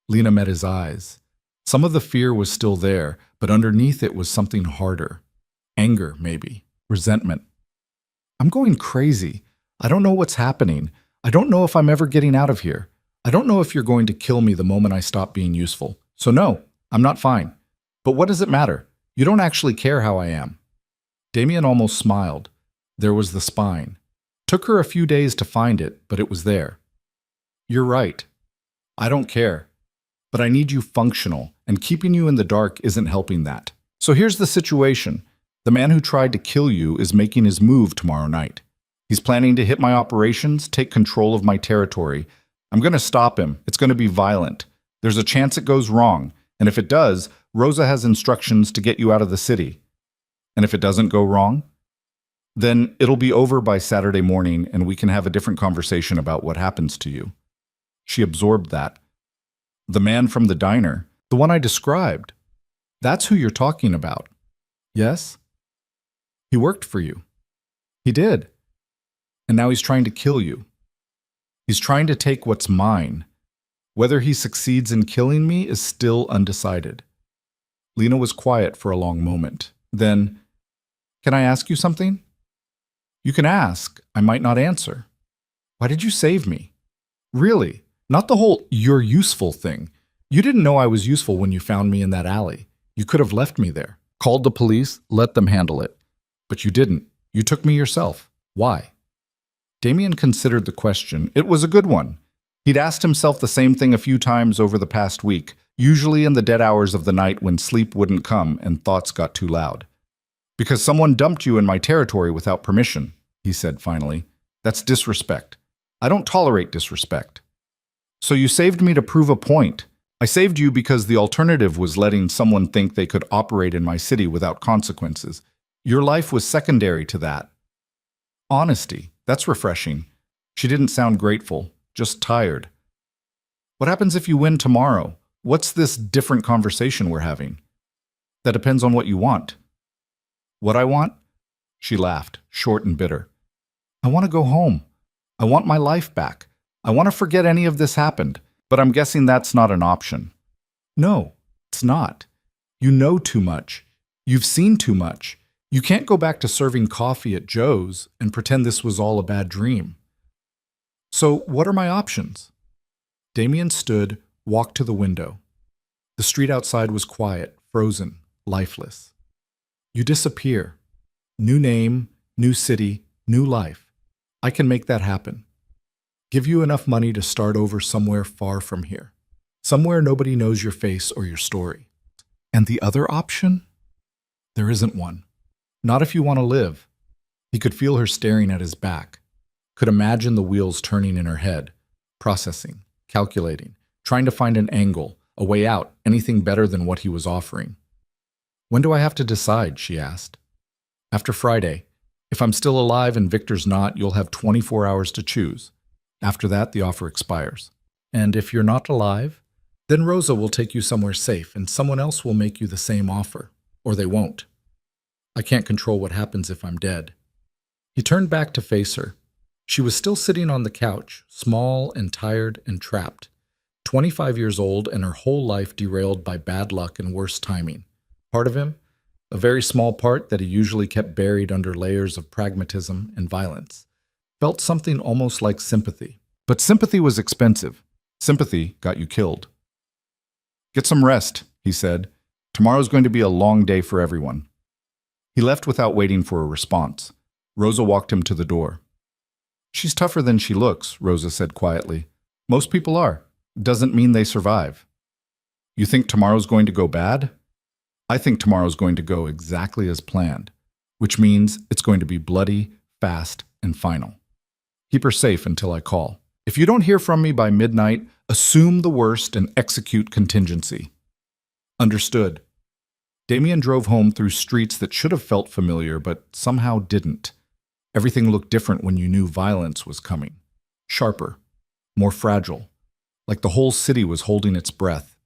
Lena met his eyes. Some of the fear was still there, but underneath it was something harder. Anger, maybe. Resentment. "I'm going crazy. I don't know what's happening. I don't know if I'm ever getting out of here. I don't know if you're going to kill me the moment I stop being useful. So no, I'm not fine. But what does it matter? You don't actually care how I am." Damien almost smiled. There was the spine. Took her a few days to find it, but it was there. "You're right. I don't care. But I need you functional, and keeping you in the dark isn't helping that. So here's the situation. The man who tried to kill you is making his move tomorrow night. He's planning to hit my operations, take control of my territory. I'm going to stop him. It's going to be violent. There's a chance it goes wrong, and if it does, Rosa has instructions to get you out of the city. And if it doesn't go wrong, then it'll be over by Saturday morning and we can have a different conversation about what happens to you." She absorbed that. "The man from the diner, the one I described. That's who you're talking about. Yes? He worked for you. He did. And now he's trying to kill you. He's trying to take what's mine. Whether he succeeds in killing me is still undecided." Lena was quiet for a long moment. Then, "Can I ask you something?" "You can ask. I might not answer." "Why did you save me?" "Really? Not the whole 'you're useful' thing. You didn't know I was useful when you found me in that alley. You could have left me there. Called the police, let them handle it. But you didn't. You took me yourself. Why?" Damien considered the question. It was a good one. He'd asked himself the same thing a few times over the past week, usually in the dead hours of the night when sleep wouldn't come and thoughts got too loud. "Because someone dumped you in my territory without permission," he said finally. "That's disrespect. I don't tolerate disrespect. So you saved me to prove a point. I saved you because the alternative was letting someone think they could operate in my city without consequences. Your life was secondary to that." Honesty. That's refreshing. She didn't sound grateful, just tired. "What happens if you win tomorrow? What's this different conversation we're having?" "That depends on what you want." "What I want?" She laughed, short and bitter. "I want to go home. I want my life back. I want to forget any of this happened, but I'm guessing that's not an option." "No, it's not. You know too much. You've seen too much. You can't go back to serving coffee at Joe's and pretend this was all a bad dream." "So what are my options?" Damien stood, walked to the window. The street outside was quiet, frozen, lifeless. "You disappear. New name, new city, new life. I can make that happen. Give you enough money to start over somewhere far from here. Somewhere nobody knows your face or your story. And the other option? There isn't one. Not if you want to live." He could feel her staring at his back, could imagine the wheels turning in her head, processing, calculating, trying to find an angle, a way out, anything better than what he was offering. "When do I have to decide?" she asked. "After Friday. If I'm still alive and Victor's not, you'll have 24 hours to choose. After that, the offer expires. And if you're not alive, then Rosa will take you somewhere safe and someone else will make you the same offer. Or they won't. I can't control what happens if I'm dead." He turned back to face her. She was still sitting on the couch, small and tired and trapped. 25 years old and her whole life derailed by bad luck and worse timing. Part of him, a very small part that he usually kept buried under layers of pragmatism and violence, felt something almost like sympathy. But sympathy was expensive. Sympathy got you killed. "Get some rest," he said. "Tomorrow's going to be a long day for everyone." He left without waiting for a response. Rosa walked him to the door. "She's tougher than she looks," Rosa said quietly. "Most people are. Doesn't mean they survive." "You think tomorrow's going to go bad?" "I think tomorrow's going to go exactly as planned, which means it's going to be bloody, fast, and final. Keep her safe until I call. If you don't hear from me by midnight, assume the worst and execute contingency." "Understood." Damien drove home through streets that should have felt familiar, but somehow didn't. Everything looked different when you knew violence was coming. Sharper, more fragile, like the whole city was holding its breath.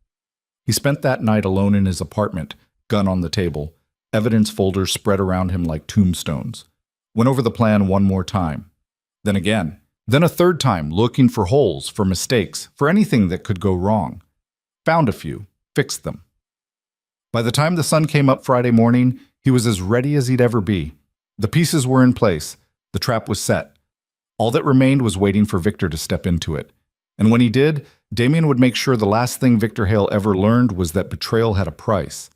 He spent that night alone in his apartment, gun on the table, evidence folders spread around him like tombstones. Went over the plan one more time. Then again. Then a third time, looking for holes, for mistakes, for anything that could go wrong. Found a few, fixed them. By the time the sun came up Friday morning, he was as ready as he'd ever be. The pieces were in place. The trap was set. All that remained was waiting for Victor to step into it. And when he did, Damien would make sure the last thing Victor Hale ever learned was that betrayal had a price.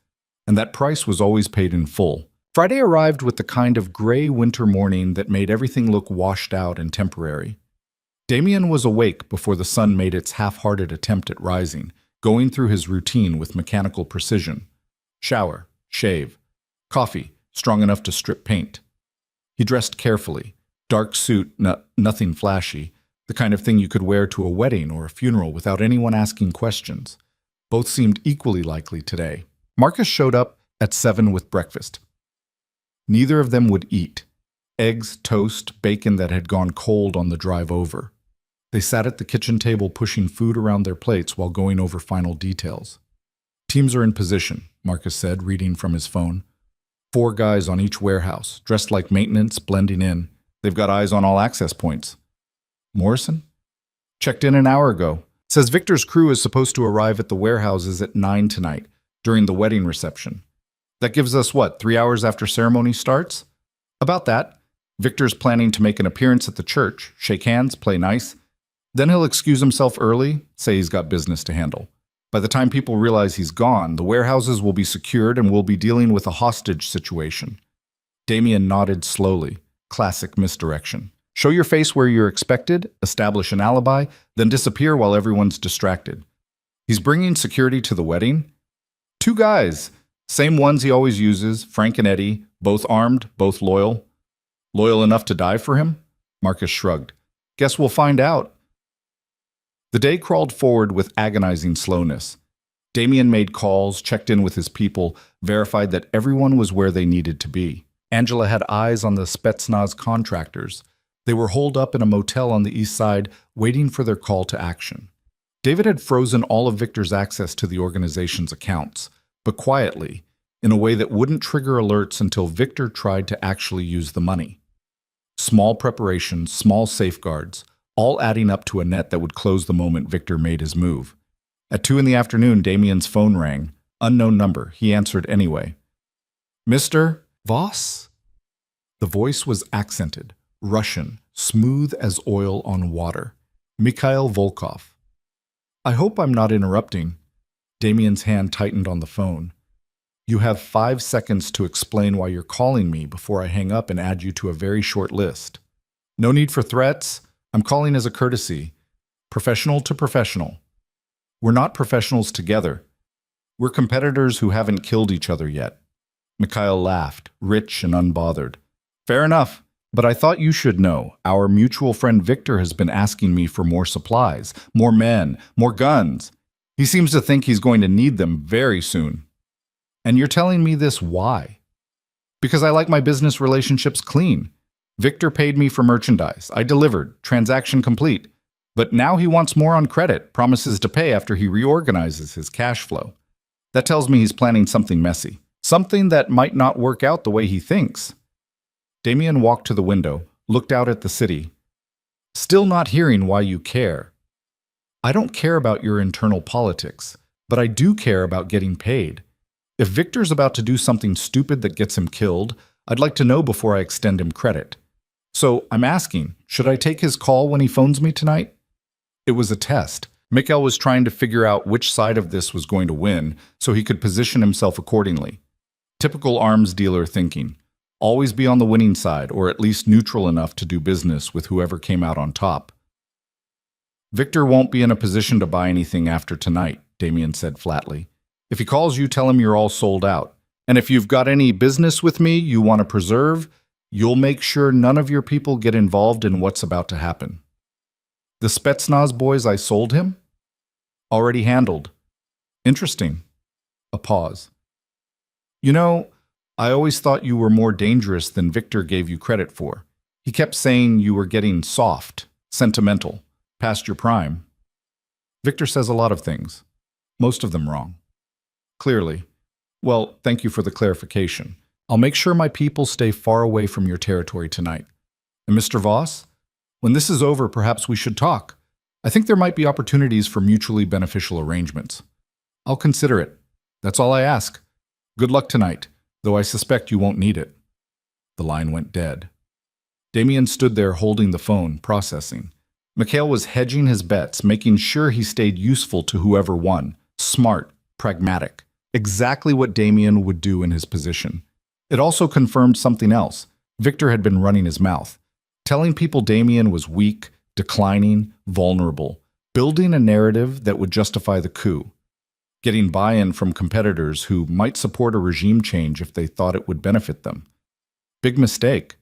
And that price was always paid in full. Friday arrived with the kind of gray winter morning that made everything look washed out and temporary. Damien was awake before the sun made its half-hearted attempt at rising, going through his routine with mechanical precision. Shower, shave, coffee, strong enough to strip paint. He dressed carefully, dark suit, nothing flashy, the kind of thing you could wear to a wedding or a funeral without anyone asking questions. Both seemed equally likely today. Marcus showed up at 7 with breakfast. Neither of them would eat. Eggs, toast, bacon that had gone cold on the drive over. They sat at the kitchen table pushing food around their plates while going over final details. "Teams are in position," Marcus said, reading from his phone. 4 guys on each warehouse, dressed like maintenance, blending in. They've got eyes on all access points. "Morrison?" "Checked in an hour ago. Says Victor's crew is supposed to arrive at the warehouses at 9 tonight, during the wedding reception. That gives us, 3 hours after ceremony starts?" "About that. Victor's planning to make an appearance at the church, shake hands, play nice. Then he'll excuse himself early, say he's got business to handle. By the time people realize he's gone, the warehouses will be secured and we'll be dealing with a hostage situation." Damien nodded slowly. Classic misdirection. Show your face where you're expected, establish an alibi, then disappear while everyone's distracted. "He's bringing security to the wedding?" 2 guys. Same ones he always uses, Frank and Eddie, both armed, both loyal. "Loyal enough to die for him?" Marcus shrugged. "Guess we'll find out." The day crawled forward with agonizing slowness. Damien made calls, checked in with his people, verified that everyone was where they needed to be. Angela had eyes on the Spetsnaz contractors. They were holed up in a motel on the east side, waiting for their call to action. David had frozen all of Victor's access to the organization's accounts, but quietly, in a way that wouldn't trigger alerts until Victor tried to actually use the money. Small preparations, small safeguards, all adding up to a net that would close the moment Victor made his move. At 2 in the afternoon, Damien's phone rang. Unknown number. He answered anyway. "Mr. Voss?" The voice was accented, Russian, smooth as oil on water. "Mikhail Volkov." "I hope I'm not interrupting." Damien's hand tightened on the phone. "You have 5 seconds to explain why you're calling me before I hang up and add you to a very short list." "No need for threats. I'm calling as a courtesy. Professional to professional. We're not professionals together. We're competitors who haven't killed each other yet." Mikhail laughed, rich and unbothered. "Fair enough, but I thought you should know. Our mutual friend Victor has been asking me for more supplies, more men, more guns. He seems to think he's going to need them very soon. And you're telling me this why?" "Because I like my business relationships clean. Victor paid me for merchandise. I delivered. Transaction complete. But now he wants more on credit, promises to pay after he reorganizes his cash flow. That tells me he's planning something messy. Something that might not work out the way he thinks." Damien walked to the window, looked out at the city. "Still not hearing why you care." "I don't care about your internal politics, but I do care about getting paid. If Victor's about to do something stupid that gets him killed, I'd like to know before I extend him credit. So I'm asking, should I take his call when he phones me tonight? It was a test. Mikhail was trying to figure out which side of this was going to win so he could position himself accordingly. Typical arms dealer thinking. Always be on the winning side, or at least neutral enough to do business with whoever came out on top. Victor won't be in a position to buy anything after tonight, Damien said flatly. If he calls you, tell him you're all sold out. And if you've got any business with me you want to preserve, you'll make sure none of your people get involved in what's about to happen. The Spetsnaz boys I sold him? Already handled. Interesting. A pause. You know, I always thought you were more dangerous than Victor gave you credit for. He kept saying you were getting soft, sentimental, past your prime. Victor says a lot of things, most of them wrong. Clearly. Well, thank you for the clarification. I'll make sure my people stay far away from your territory tonight. And Mr. Voss, when this is over, perhaps we should talk. I think there might be opportunities for mutually beneficial arrangements. I'll consider it. That's all I ask. Good luck tonight, though I suspect you won't need it. The line went dead. Damien stood there holding the phone, processing. Mikhail was hedging his bets, making sure he stayed useful to whoever won. Smart, pragmatic. Exactly what Damien would do in his position. It also confirmed something else. Victor had been running his mouth, telling people Damien was weak, declining, vulnerable, building a narrative that would justify the coup, getting buy-in from competitors who might support a regime change if they thought it would benefit them. Big mistake.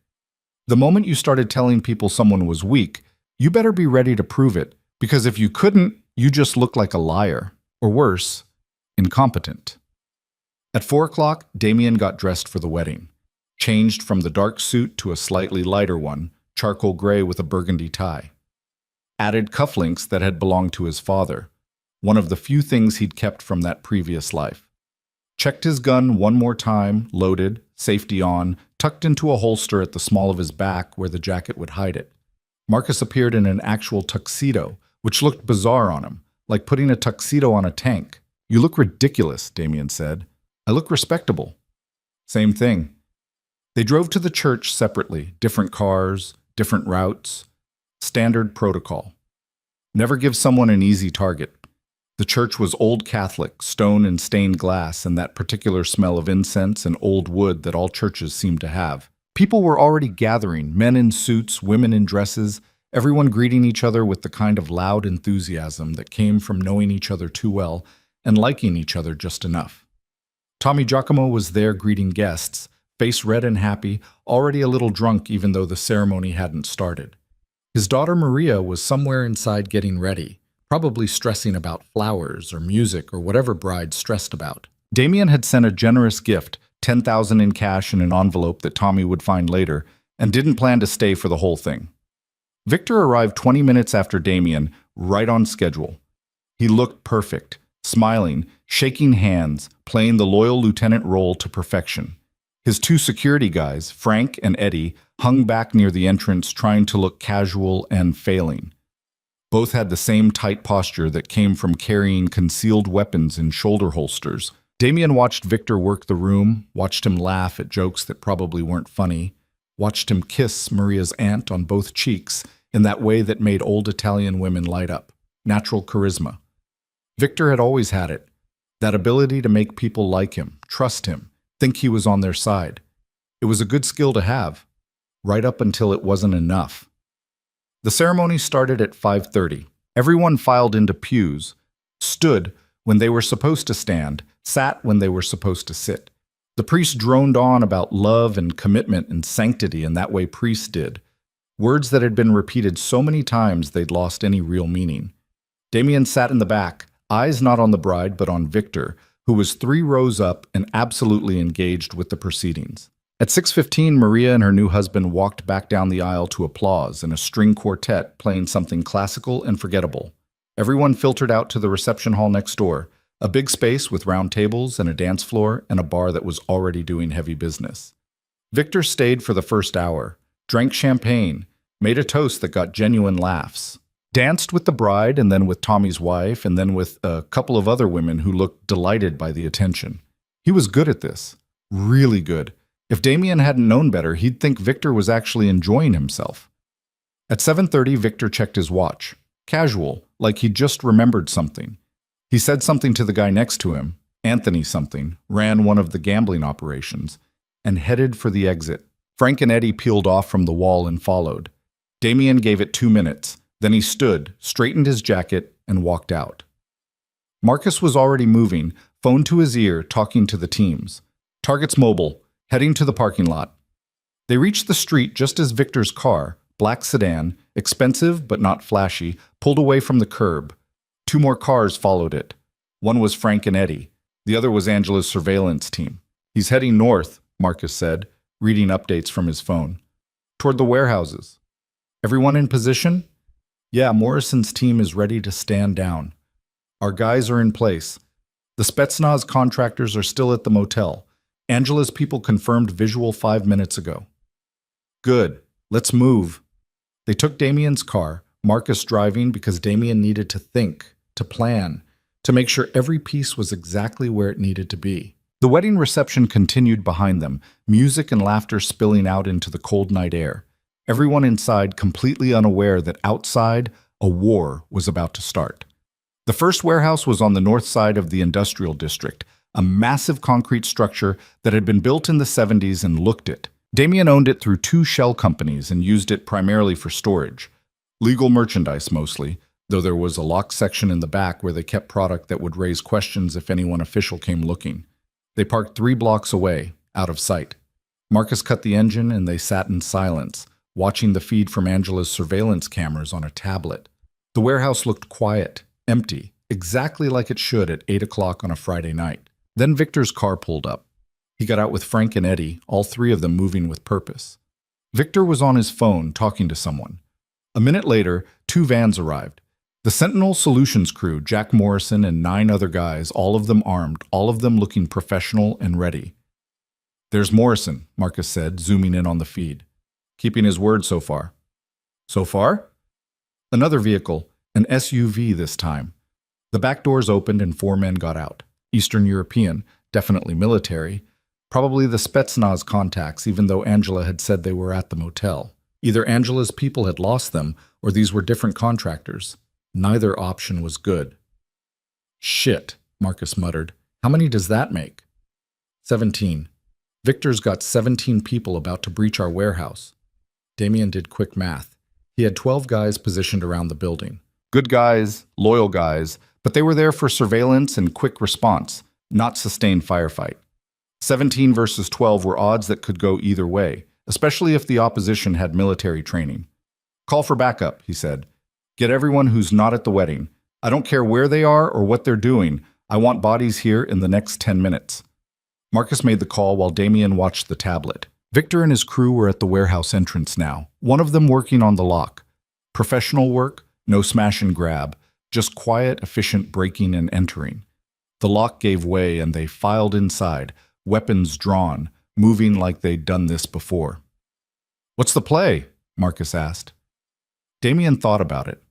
The moment you started telling people someone was weak, you better be ready to prove it, because if you couldn't, you just look like a liar, or worse, incompetent. At 4 o'clock, Damien got dressed for the wedding, changed from the dark suit to a slightly lighter one, charcoal gray with a burgundy tie. Added cufflinks that had belonged to his father, one of the few things he'd kept from that previous life. Checked his gun one more time, loaded, safety on, tucked into a holster at the small of his back where the jacket would hide it. Marcus appeared in an actual tuxedo, which looked bizarre on him, like putting a tuxedo on a tank. You look ridiculous, Damien said. I look respectable. Same thing. They drove to the church separately, different cars, different routes. Standard protocol. Never give someone an easy target. The church was old Catholic, stone and stained glass, and that particular smell of incense and old wood that all churches seem to have. People were already gathering, men in suits, women in dresses, everyone greeting each other with the kind of loud enthusiasm that came from knowing each other too well and liking each other just enough. Tommy Giacomo was there greeting guests, face red and happy, already a little drunk even though the ceremony hadn't started. His daughter Maria was somewhere inside getting ready, probably stressing about flowers or music or whatever brides stressed about. Damien had sent a generous gift, $10,000 in cash in an envelope that Tommy would find later, and didn't plan to stay for the whole thing. Victor arrived 20 minutes after Damien, right on schedule. He looked perfect, smiling, shaking hands, playing the loyal lieutenant role to perfection. His 2 security guys, Frank and Eddie, hung back near the entrance trying to look casual and failing. Both had the same tight posture that came from carrying concealed weapons in shoulder holsters. Damien watched Victor work the room, watched him laugh at jokes that probably weren't funny, watched him kiss Maria's aunt on both cheeks in that way that made old Italian women light up. Natural charisma. Victor had always had it. That ability to make people like him, trust him, think he was on their side. It was a good skill to have, right up until it wasn't enough. The ceremony started at 5:30. Everyone filed into pews, stood when they were supposed to stand, sat when they were supposed to sit. The priest droned on about love and commitment and sanctity in that way priests did, words that had been repeated so many times they'd lost any real meaning. Damien sat in the back, eyes not on the bride but on Victor, who was 3 rows up and absolutely engaged with the proceedings. At 6:15, Maria and her new husband walked back down the aisle to applause and a string quartet playing something classical and forgettable. Everyone filtered out to the reception hall next door, a big space with round tables and a dance floor and a bar that was already doing heavy business. Victor stayed for the first hour, drank champagne, made a toast that got genuine laughs, danced with the bride and then with Tommy's wife and then with a couple of other women who looked delighted by the attention. He was good at this, really good. If Damien hadn't known better, he'd think Victor was actually enjoying himself. At 7:30, Victor checked his watch. Casual, like he'd just remembered something. He said something to the guy next to him, Anthony something, ran one of the gambling operations, and headed for the exit. Frank and Eddie peeled off from the wall and followed. Damien gave it 2 minutes. Then he stood, straightened his jacket, and walked out. Marcus was already moving, phone to his ear, talking to the teams. Targets mobile, heading to the parking lot. They reached the street just as Victor's car, black sedan, expensive but not flashy, pulled away from the curb. 2 more cars followed it. One was Frank and Eddie. The other was Angela's surveillance team. He's heading north, Marcus said, reading updates from his phone. Toward the warehouses. Everyone in position? Yeah, Morrison's team is ready to stand down. Our guys are in place. The Spetsnaz contractors are still at the motel. Angela's people confirmed visual 5 minutes ago. Good. Let's move. They took Damien's car, Marcus driving because Damien needed to think, to plan, to make sure every piece was exactly where it needed to be. The wedding reception continued behind them, music and laughter spilling out into the cold night air. Everyone inside completely unaware that outside, a war was about to start. The first warehouse was on the north side of the industrial district, a massive concrete structure that had been built in the 70s and looked it. Damien owned it through 2 shell companies and used it primarily for storage. Legal merchandise mostly, though there was a locked section in the back where they kept product that would raise questions if anyone official came looking. They parked 3 blocks away, out of sight. Marcus cut the engine and they sat in silence, watching the feed from Angela's surveillance cameras on a tablet. The warehouse looked quiet, empty, exactly like it should at 8 o'clock on a Friday night. Then Victor's car pulled up. He got out with Frank and Eddie, all 3 of them moving with purpose. Victor was on his phone talking to someone. A minute later, 2 vans arrived. The Sentinel Solutions crew, Jack Morrison and 9 other guys, all of them armed, all of them looking professional and ready. There's Morrison, Marcus said, zooming in on the feed. Keeping his word so far. So far? Another vehicle, an SUV this time. The back doors opened and 4 men got out. Eastern European, definitely military. Probably the Spetsnaz contacts, even though Angela had said they were at the motel. Either Angela's people had lost them, or these were different contractors. Neither option was good. Shit, Marcus muttered. How many does that make? 17. Victor's got 17 people about to breach our warehouse. Damien did quick math. He had 12 guys positioned around the building. Good guys, loyal guys, but they were there for surveillance and quick response, not sustained firefight. 17 versus 12 were odds that could go either way, especially if the opposition had military training. Call for backup, he said. Get everyone who's not at the wedding. I don't care where they are or what they're doing. I want bodies here in the next 10 minutes. Marcus made the call while Damien watched the tablet. Victor and his crew were at the warehouse entrance now, one of them working on the lock. Professional work, no smash and grab, just quiet, efficient breaking and entering. The lock gave way and they filed inside, weapons drawn, moving like they'd done this before. What's the play? Marcus asked. Damien thought about it.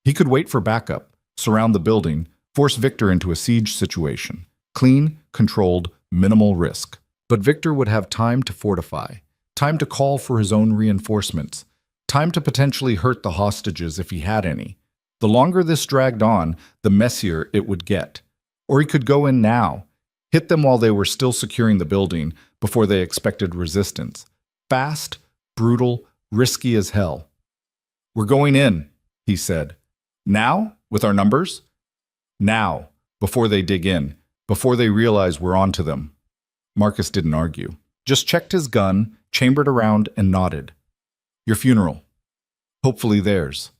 He could wait for backup, surround the building, force Victor into a siege situation. Clean, controlled, minimal risk. But Victor would have time to fortify, time to call for his own reinforcements, time to potentially hurt the hostages if he had any. The longer this dragged on, the messier it would get. Or he could go in now, hit them while they were still securing the building before they expected resistance. Fast, brutal, risky as hell. We're going in, he said. Now, with our numbers? Now, before they dig in, before they realize we're on to them. Marcus didn't argue. Just checked his gun, chambered around, and nodded. Your funeral. Hopefully theirs.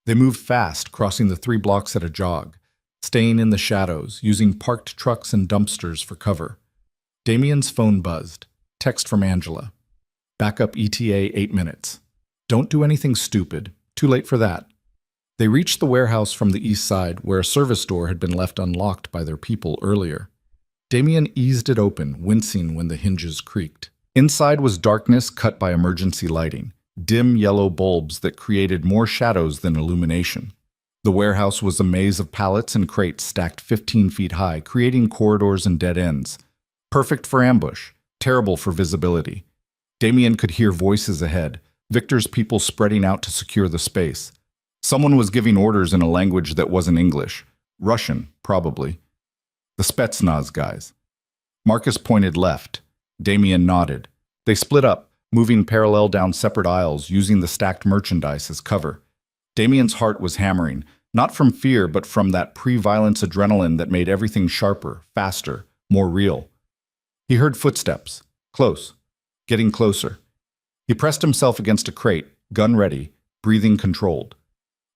They moved fast, crossing the 3 blocks at a jog, staying in the shadows, using parked trucks and dumpsters for cover. Damien's phone buzzed. Text from Angela. Backup ETA 8 minutes. Don't do anything stupid. Too late for that. They reached the warehouse from the east side, where a service door had been left unlocked by their people earlier. Damien eased it open, wincing when the hinges creaked. Inside was darkness cut by emergency lighting, dim yellow bulbs that created more shadows than illumination. The warehouse was a maze of pallets and crates stacked 15 feet high, creating corridors and dead ends. Perfect for ambush. terrible for visibility. Damien could hear voices ahead, Victor's people spreading out to secure the space. Someone was giving orders in a language that wasn't English. Russian, probably. The Spetsnaz guys. Marcus pointed left. Damien nodded. They split up, moving parallel down separate aisles, using the stacked merchandise as cover. Damien's heart was hammering, not from fear, but from that pre-violence adrenaline that made everything sharper, faster, more real. He heard footsteps. Close. Getting closer. He pressed himself against a crate, gun ready, breathing controlled.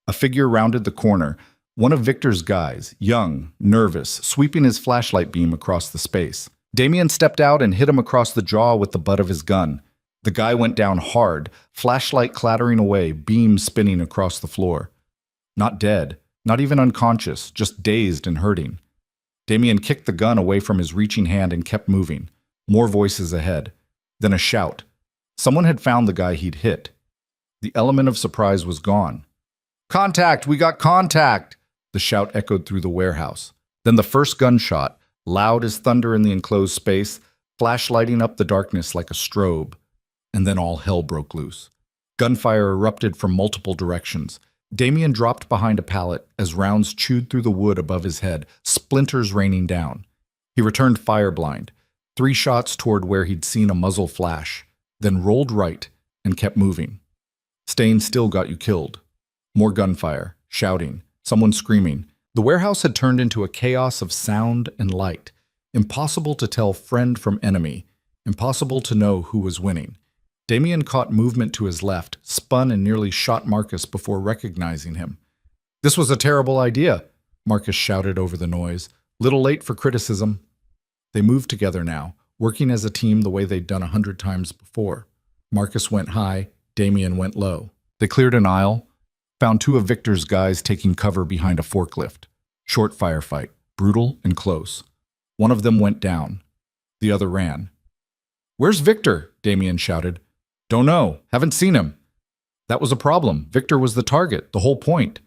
A figure rounded the corner, one of Victor's guys, young, nervous, sweeping his flashlight beam across the space. Damien stepped out and hit him across the jaw with the butt of his gun. The guy went down hard, flashlight clattering away, beam spinning across the floor. Not dead, not even unconscious, just dazed and hurting. Damien kicked the gun away from his reaching hand and kept moving. More voices ahead. Then a shout. Someone had found the guy he'd hit. The element of surprise was gone. "Contact! We got contact!" The shout echoed through the warehouse. Then the first gunshot, loud as thunder in the enclosed space, flashlighting up the darkness like a strobe. And then all hell broke loose. Gunfire erupted from multiple directions. Damien dropped behind a pallet as rounds chewed through the wood above his head, splinters raining down. He returned fireblind, 3 shots toward where he'd seen a muzzle flash, then rolled right and kept moving. Staying still got you killed. More gunfire, shouting, someone screaming. The warehouse had turned into a chaos of sound and light. Impossible to tell friend from enemy. Impossible to know who was winning. Damien caught movement to his left, spun and nearly shot Marcus before recognizing him. "This was a terrible idea," Marcus shouted over the noise. "Little late for criticism." They moved together now, working as a team the way they'd done 100 times before. Marcus went high, Damien went low. They cleared an aisle, found 2 of Victor's guys taking cover behind a forklift. Short firefight, brutal and close. One of them went down. The other ran. "Where's Victor?" Damien shouted. "Don't know. Haven't seen him." That was a problem. Victor was the target, the whole point.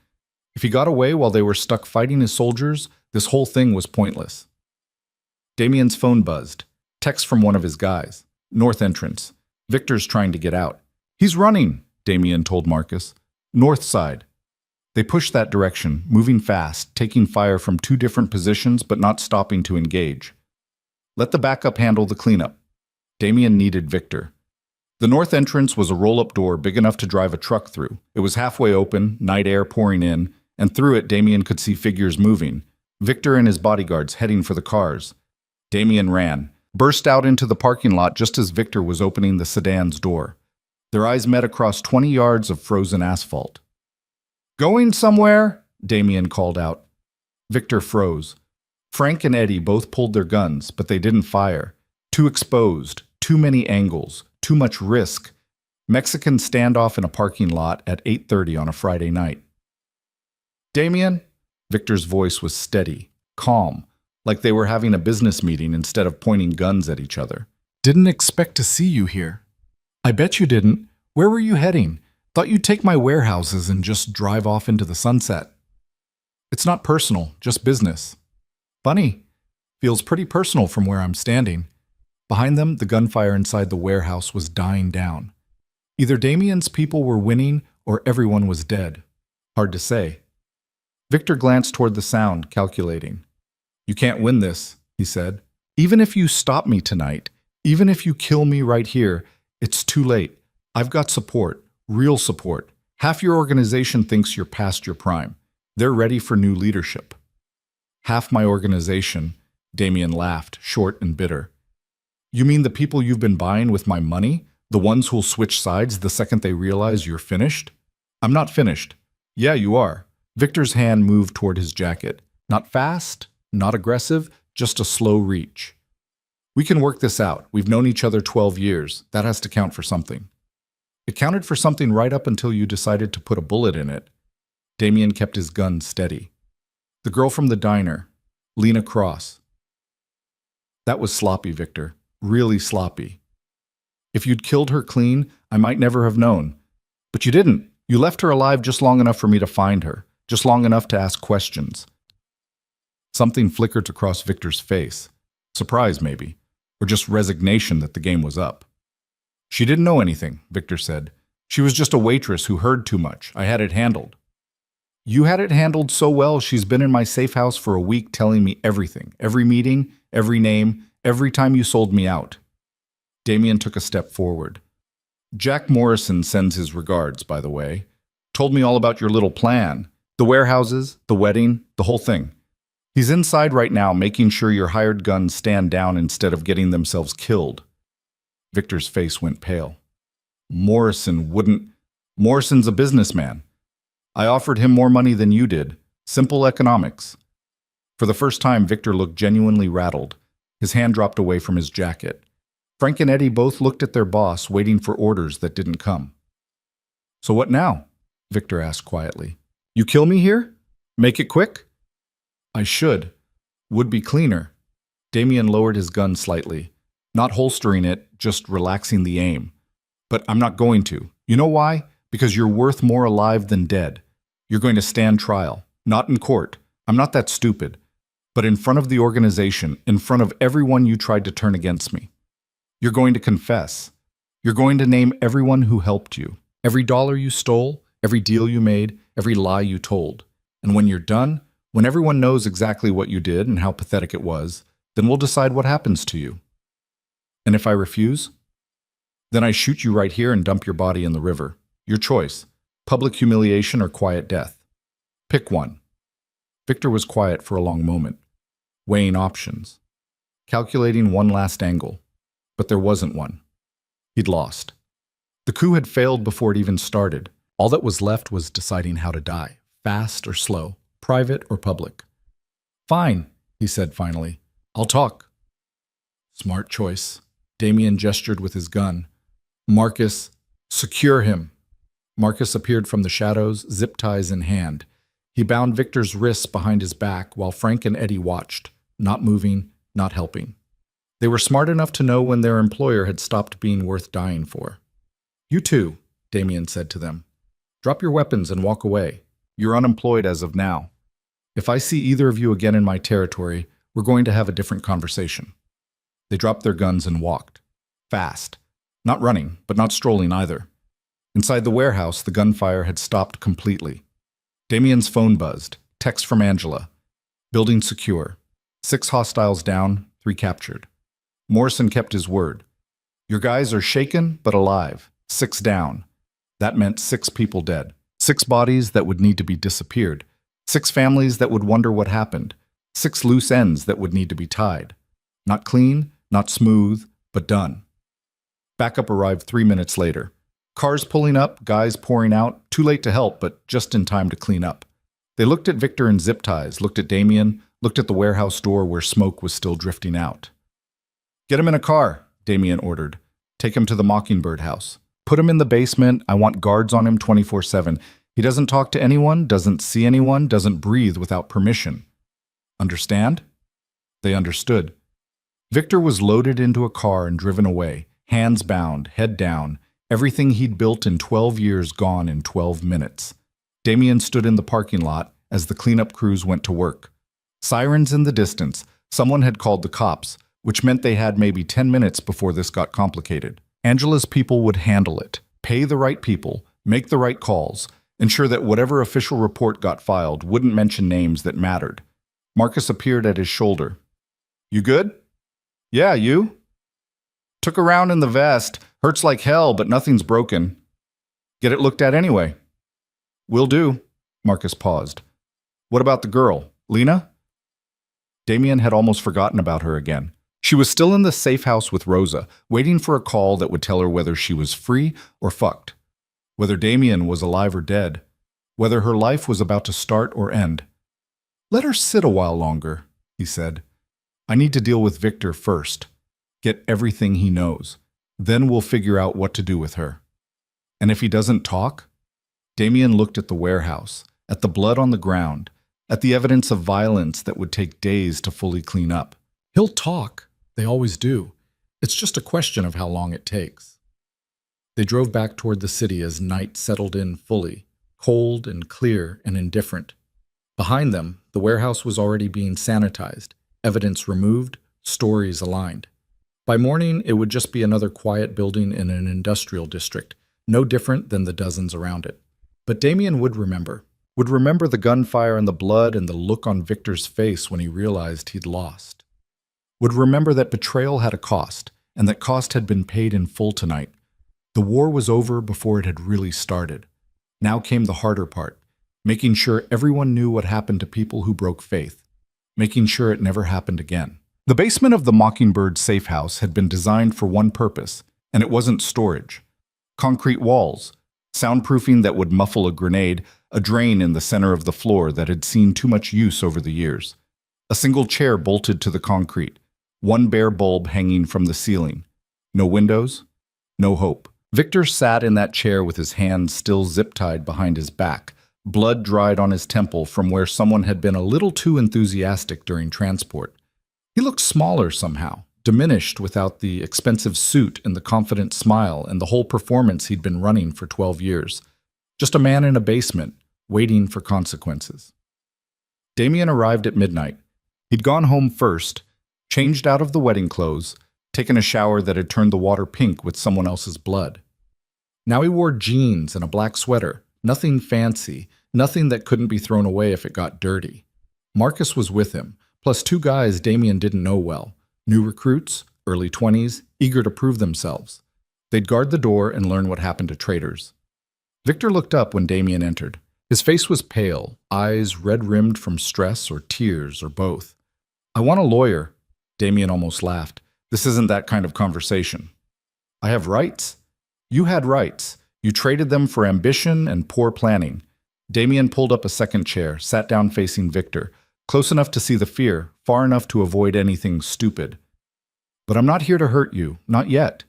If he got away while they were stuck fighting his soldiers, this whole thing was pointless. Damien's phone buzzed. Text from one of his guys. "North entrance. Victor's trying to get out." "He's running," Damien told Marcus. "North side." They pushed that direction, moving fast, taking fire from 2 different positions but not stopping to engage. "Let the backup handle the cleanup." Damien needed Victor. The north entrance was a roll-up door big enough to drive a truck through. It was halfway open, night air pouring in, and through it Damien could see figures moving. Victor and his bodyguards heading for the cars. Damien ran, burst out into the parking lot just as Victor was opening the sedan's door. Their eyes met across 20 yards of frozen asphalt. "Going somewhere?" Damien called out. Victor froze. Frank and Eddie both pulled their guns, but they didn't fire. Too exposed, too many angles, too much risk. Mexican standoff in a parking lot at 8:30 on a Friday night. "Damien?" Victor's voice was steady, calm, like they were having a business meeting instead of pointing guns at each other. "Didn't expect to see you here." "I bet you didn't. Where were you heading? Thought you'd take my warehouses and just drive off into the sunset." "It's not personal, just business." "Funny. Feels pretty personal from where I'm standing." Behind them, the gunfire inside the warehouse was dying down. Either Damien's people were winning or everyone was dead. Hard to say. Victor glanced toward the sound, calculating. "You can't win this," he said. "Even if you stop me tonight, even if you kill me right here, it's too late. I've got support, real support. Half your organization thinks you're past your prime. They're ready for new leadership." "Half my organization," Damien laughed, short and bitter. "You mean the people you've been buying with my money? The ones who'll switch sides the second they realize you're finished?" "I'm not finished." "Yeah, you are." Victor's hand moved toward his jacket. Not fast, not aggressive, just a slow reach. "We can work this out. We've known each other 12 years. That has to count for something." "It counted for something right up until you decided to put a bullet in it." Damien kept his gun steady. "The girl from the diner, Lena Cross." "That was sloppy, Victor. Really sloppy. If you'd killed her clean, I might never have known. But you didn't. You left her alive just long enough for me to find her, just long enough to ask questions." Something flickered across Victor's face. Surprise, maybe. or just resignation that the game was up. She didn't know anything, Victor said. She was just a waitress who heard too much. I had it handled. You had it handled so well, she's been in my safe house for a week telling me everything. Every meeting, every name, every time you sold me out. Damien took a step forward. Jack Morrison sends his regards, by the way. Told me all about your little plan. The warehouses, the wedding, the whole thing. He's inside right now making sure your hired guns stand down instead of getting themselves killed. Victor's face went pale. Morrison's a businessman. I offered him more money than you did. Simple economics. For the first time, Victor looked genuinely rattled. His hand dropped away from his jacket. Frank and Eddie both looked at their boss, waiting for orders that didn't come. So what now? Victor asked quietly. You kill me here? Make it quick? I should. Would be cleaner. Damien lowered his gun slightly, not holstering it, just relaxing the aim. But I'm not going to. You know why? Because you're worth more alive than dead. You're going to stand trial. Not in court. I'm not that stupid. But in front of the organization, in front of everyone you tried to turn against me. You're going to confess. You're going to name everyone who helped you. Every dollar you stole, every deal you made, every lie you told. And when you're done, when everyone knows exactly what you did and how pathetic it was, then we'll decide what happens to you. And if I refuse? Then I shoot you right here and dump your body in the river. Your choice, public humiliation or quiet death. Pick one. Victor was quiet for a long moment, weighing options, calculating one last angle. But there wasn't one. He'd lost. The coup had failed before it even started. All that was left was deciding how to die, fast or slow, private or public. Fine, he said finally. I'll talk. Smart choice. Damien gestured with his gun. Marcus, secure him. Marcus appeared from the shadows, zip ties in hand. He bound Victor's wrists behind his back while Frank and Eddie watched, not moving, not helping. They were smart enough to know when their employer had stopped being worth dying for. You too, Damien said to them. Drop your weapons and walk away. You're unemployed as of now. If I see either of you again in my territory, we're going to have a different conversation. They dropped their guns and walked. Fast. Not running, but not strolling either. Inside the warehouse, the gunfire had stopped completely. Damien's phone buzzed. Text from Angela. Building secure. 6 hostiles down, 3 captured. Morrison kept his word. Your guys are shaken, but alive. 6 down. That meant 6 people dead. 6 bodies that would need to be disappeared. 6 families that would wonder what happened. 6 loose ends that would need to be tied. Not clean, not smooth, but done. Backup arrived 3 minutes later. Cars pulling up, guys pouring out, too late to help, but just in time to clean up. They looked at Victor in zip ties, looked at Damien, looked at the warehouse door where smoke was still drifting out. Get him in a car, Damien ordered. Take him to the Mockingbird house. Put him in the basement. I want guards on him 24/7. He doesn't talk to anyone, doesn't see anyone, doesn't breathe without permission. Understand? They understood. Victor was loaded into a car and driven away, hands bound, head down, everything he'd built in 12 years gone in 12 minutes. Damien stood in the parking lot as the cleanup crews went to work. Sirens in the distance. Someone had called the cops, which meant they had maybe 10 minutes before this got complicated. Angela's people would handle it, pay the right people, make the right calls, ensure that whatever official report got filed wouldn't mention names that mattered. Marcus appeared at his shoulder. You good? Yeah, you? Took a round in the vest. Hurts like hell, but nothing's broken. Get it looked at anyway. Will do. Marcus paused. What about the girl, Lena? Damien had almost forgotten about her again. She was still in the safe house with Rosa, waiting for a call that would tell her whether she was free or fucked, whether Damien was alive or dead, whether her life was about to start or end. Let her sit a while longer, he said. I need to deal with Victor first, get everything he knows. Then we'll figure out what to do with her. And if he doesn't talk? Damien looked at the warehouse, at the blood on the ground, at the evidence of violence that would take days to fully clean up. He'll talk. They always do. It's just a question of how long it takes. They drove back toward the city as night settled in fully, cold and clear and indifferent. Behind them, the warehouse was already being sanitized, evidence removed, stories aligned. By morning, it would just be another quiet building in an industrial district, no different than the dozens around it. But Damien would remember the gunfire and the blood and the look on Victor's face when he realized he'd lost. Would remember that betrayal had a cost, and that cost had been paid in full tonight. The war was over before it had really started. Now came the harder part, making sure everyone knew what happened to people who broke faith, making sure it never happened again. The basement of the Mockingbird safe house had been designed for one purpose, and it wasn't storage. Concrete walls, soundproofing that would muffle a grenade, a drain in the center of the floor that had seen too much use over the years. A single chair bolted to the concrete, one bare bulb hanging from the ceiling. No windows, no hope. Victor sat in that chair with his hands still zip-tied behind his back, blood dried on his temple from where someone had been a little too enthusiastic during transport. He looked smaller somehow, diminished without the expensive suit and the confident smile and the whole performance he'd been running for 12 years. Just a man in a basement, waiting for consequences. Damien arrived at midnight. He'd gone home first, changed out of the wedding clothes, taken a shower that had turned the water pink with someone else's blood. Now he wore jeans and a black sweater, nothing fancy, nothing that couldn't be thrown away if it got dirty. Marcus was with him, plus two guys Damien didn't know well, new recruits, early 20s, eager to prove themselves. They'd guard the door and learn what happened to traitors. Victor looked up when Damien entered. His face was pale, eyes red-rimmed from stress or tears or both. "I want a lawyer," Damien almost laughed. "This isn't that kind of conversation." "I have rights." "You had rights. You traded them for ambition and poor planning." Damien pulled up a second chair, sat down facing Victor, close enough to see the fear, far enough to avoid anything stupid. "But I'm not here to hurt you, not yet.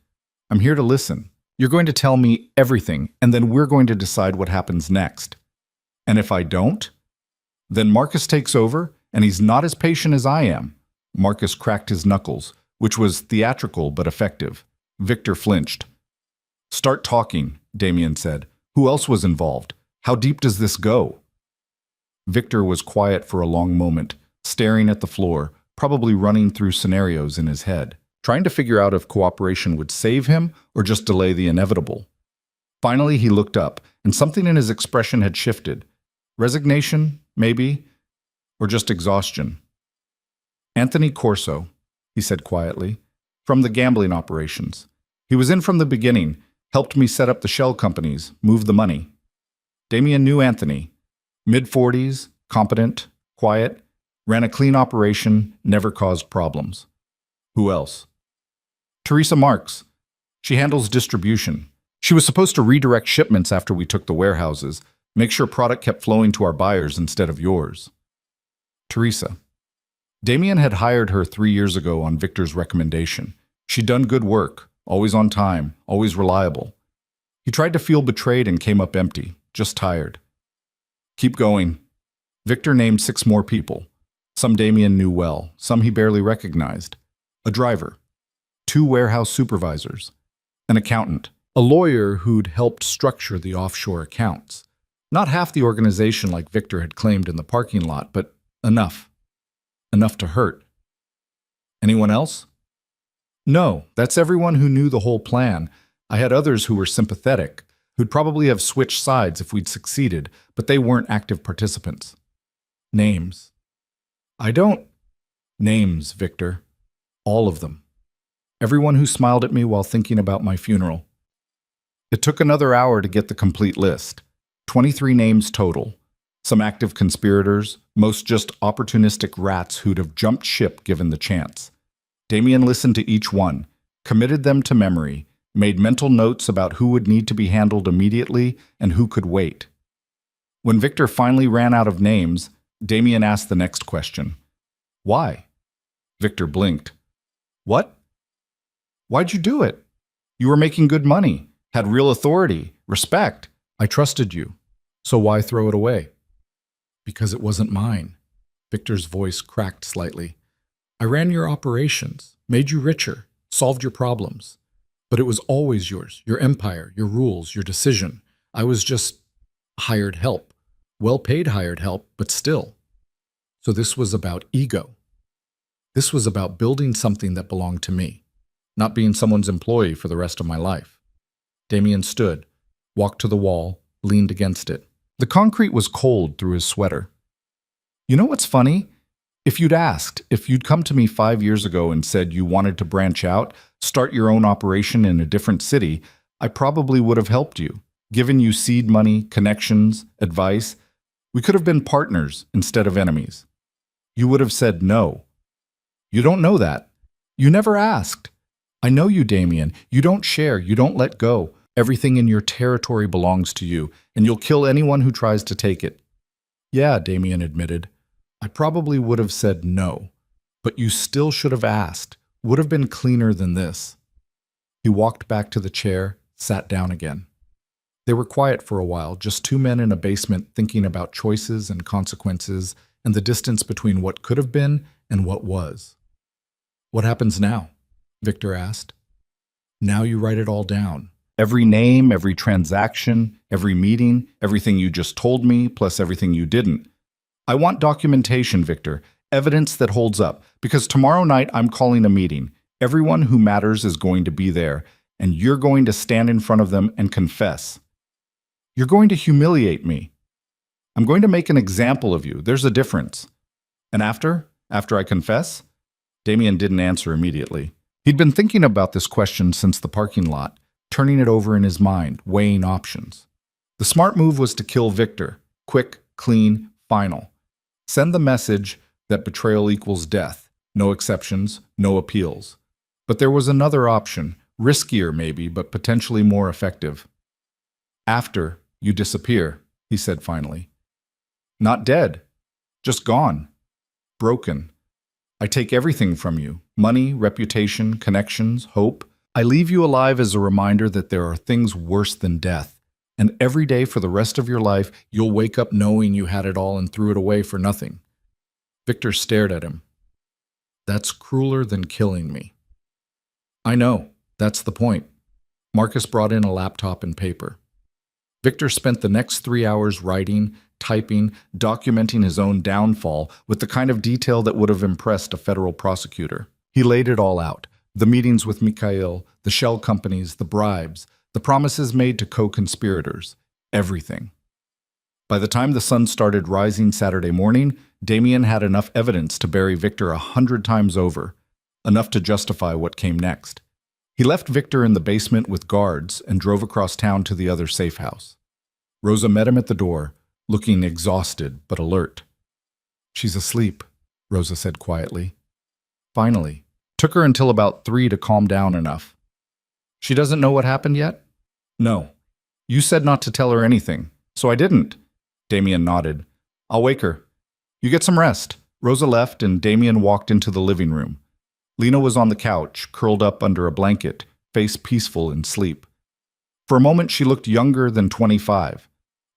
I'm here to listen. You're going to tell me everything, and then we're going to decide what happens next. And if I don't, then Marcus takes over, and he's not as patient as I am." Marcus cracked his knuckles, which was theatrical but effective. Victor flinched. "Start talking," Damien said. "Who else was involved? How deep does this go?" Victor was quiet for a long moment, staring at the floor, probably running through scenarios in his head, trying to figure out if cooperation would save him or just delay the inevitable. Finally, he looked up, and something in his expression had shifted. Resignation, maybe, or just exhaustion. "Anthony Corso," he said quietly, "from the gambling operations. He was in from the beginning, helped me set up the shell companies, move the money." Damien knew Anthony. Mid-40s, competent, quiet, ran a clean operation, never caused problems. "Who else?" "Teresa Marks. She handles distribution. She was supposed to redirect shipments after we took the warehouses, make sure product kept flowing to our buyers instead of yours." Teresa. Damien had hired her 3 years ago on Victor's recommendation. She'd done good work, always on time, always reliable. He tried to feel betrayed and came up empty, just tired. "Keep going." Victor named 6 more people. Some Damien knew well, some he barely recognized. A driver, 2 warehouse supervisors, an accountant, a lawyer who'd helped structure the offshore accounts. Not half the organization like Victor had claimed in the parking lot, but enough. Enough to hurt. Anyone else? "No, that's everyone who knew the whole plan. I had others who were sympathetic, who'd probably have switched sides if we'd succeeded, but they weren't active participants." "Names." "I don't—" "Names, Victor. All of them. Everyone who smiled at me while thinking about my funeral." It took another hour to get the complete list. 23 names total. Some active conspirators, most just opportunistic rats who'd have jumped ship given the chance. Damien listened to each one, committed them to memory, made mental notes about who would need to be handled immediately and who could wait. When Victor finally ran out of names, Damien asked the next question. "Why?" Victor blinked. "What? Why'd you do it? You were making good money, had real authority, respect. I trusted you. So why throw it away?" "Because it wasn't mine." Victor's voice cracked slightly. "I ran your operations, made you richer, solved your problems. But it was always yours, your empire, your rules, your decision. I was just hired help. Well-paid hired help, but still. So this was about ego. This was about building something that belonged to me. not being someone's employee for the rest of my life. Damien stood, walked to the wall, leaned against it. The concrete was cold through his sweater. You know what's funny? If you'd come to me 5 years ago and said you wanted to branch out, start your own operation in a different city, I probably would have helped you, given you seed money, connections, advice. We could have been partners instead of enemies. You would have said no. You don't know that. You never asked. I know you, Damien. You don't share. You don't let go. Everything in your territory belongs to you, and you'll kill anyone who tries to take it. Yeah, Damien admitted. I probably would have said no, but you still should have asked. Would have been cleaner than this. He walked back to the chair, sat down again. They were quiet for a while, just two men in a basement thinking about choices and consequences and the distance between what could have been and what was. What happens now? Victor asked. Now you write it all down. Every name, every transaction, every meeting, everything you just told me, plus everything you didn't. I want documentation, Victor, evidence that holds up, because tomorrow night I'm calling a meeting. Everyone who matters is going to be there, and you're going to stand in front of them and confess. You're going to humiliate me. I'm going to make an example of you. There's a difference. And after I confess? Damien didn't answer immediately. He'd been thinking about this question since the parking lot, turning it over in his mind, weighing options. The smart move was to kill Victor. Quick, clean, final. Send the message that betrayal equals death. No exceptions, no appeals. But there was another option, riskier maybe, but potentially more effective. After you disappear, he said finally. Not dead, just gone. Broken. I take everything from you. Money, reputation, connections, hope. I leave you alive as a reminder that there are things worse than death. And every day for the rest of your life, you'll wake up knowing you had it all and threw it away for nothing. Victor stared at him. That's crueler than killing me. I know, that's the point. Marcus brought in a laptop and paper. Victor spent the next 3 hours writing, typing, documenting his own downfall with the kind of detail that would have impressed a federal prosecutor. He laid it all out. The meetings with Mikhail, the shell companies, the bribes, the promises made to co-conspirators, everything. By the time the sun started rising Saturday morning, Damien had enough evidence to bury Victor 100 times over, enough to justify what came next. He left Victor in the basement with guards and drove across town to the other safe house. Rosa met him at the door, looking exhausted but alert. She's asleep, Rosa said quietly. Finally. Took her until about 3 to calm down enough. She doesn't know what happened yet? No. You said not to tell her anything, so I didn't. Damien nodded. I'll wake her. You get some rest. Rosa left and Damien walked into the living room. Lena was on the couch, curled up under a blanket, face peaceful in sleep. For a moment she looked younger than 25.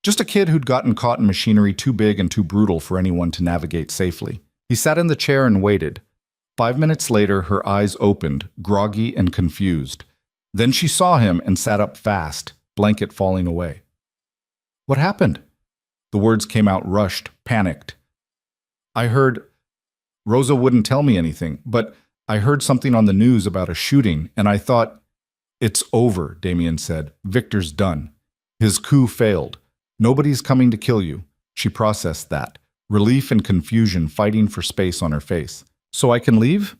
Just a kid who'd gotten caught in machinery too big and too brutal for anyone to navigate safely. He sat in the chair and waited. 5 minutes later, her eyes opened, groggy and confused. Then she saw him and sat up fast, blanket falling away. What happened? The words came out rushed, panicked. I heard... Rosa wouldn't tell me anything, but I heard something on the news about a shooting, and I thought... It's over, Damien said. Victor's done. His coup failed. Nobody's coming to kill you. She processed that. Relief and confusion fighting for space on her face. So I can leave?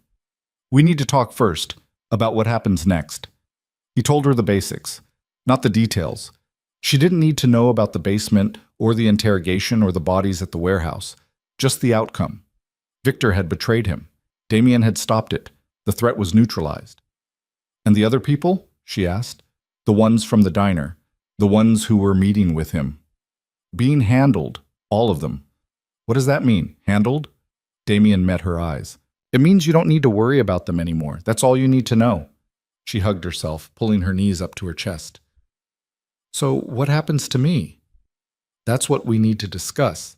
We need to talk first, about what happens next. He told her the basics, not the details. She didn't need to know about the basement or the interrogation or the bodies at the warehouse, just the outcome. Victor had betrayed him. Damien had stopped it. The threat was neutralized. And the other people? She asked. The ones from the diner, the ones who were meeting with him. Being handled, all of them. What does that mean, handled? Damien met her eyes. It means you don't need to worry about them anymore. That's all you need to know. She hugged herself, pulling her knees up to her chest. So what happens to me? That's what we need to discuss.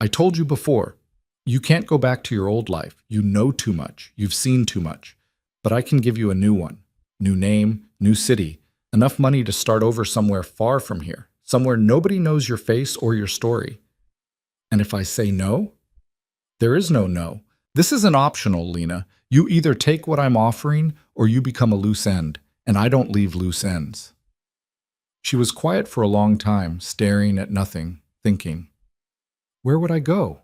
I told you before, you can't go back to your old life. You know too much. You've seen too much. But I can give you a new one. New name, new city. Enough money to start over somewhere far from here. Somewhere nobody knows your face or your story. And if I say no? There is no no. This isn't optional, Lena. You either take what I'm offering or you become a loose end, and I don't leave loose ends. She was quiet for a long time, staring at nothing, thinking. Where would I go?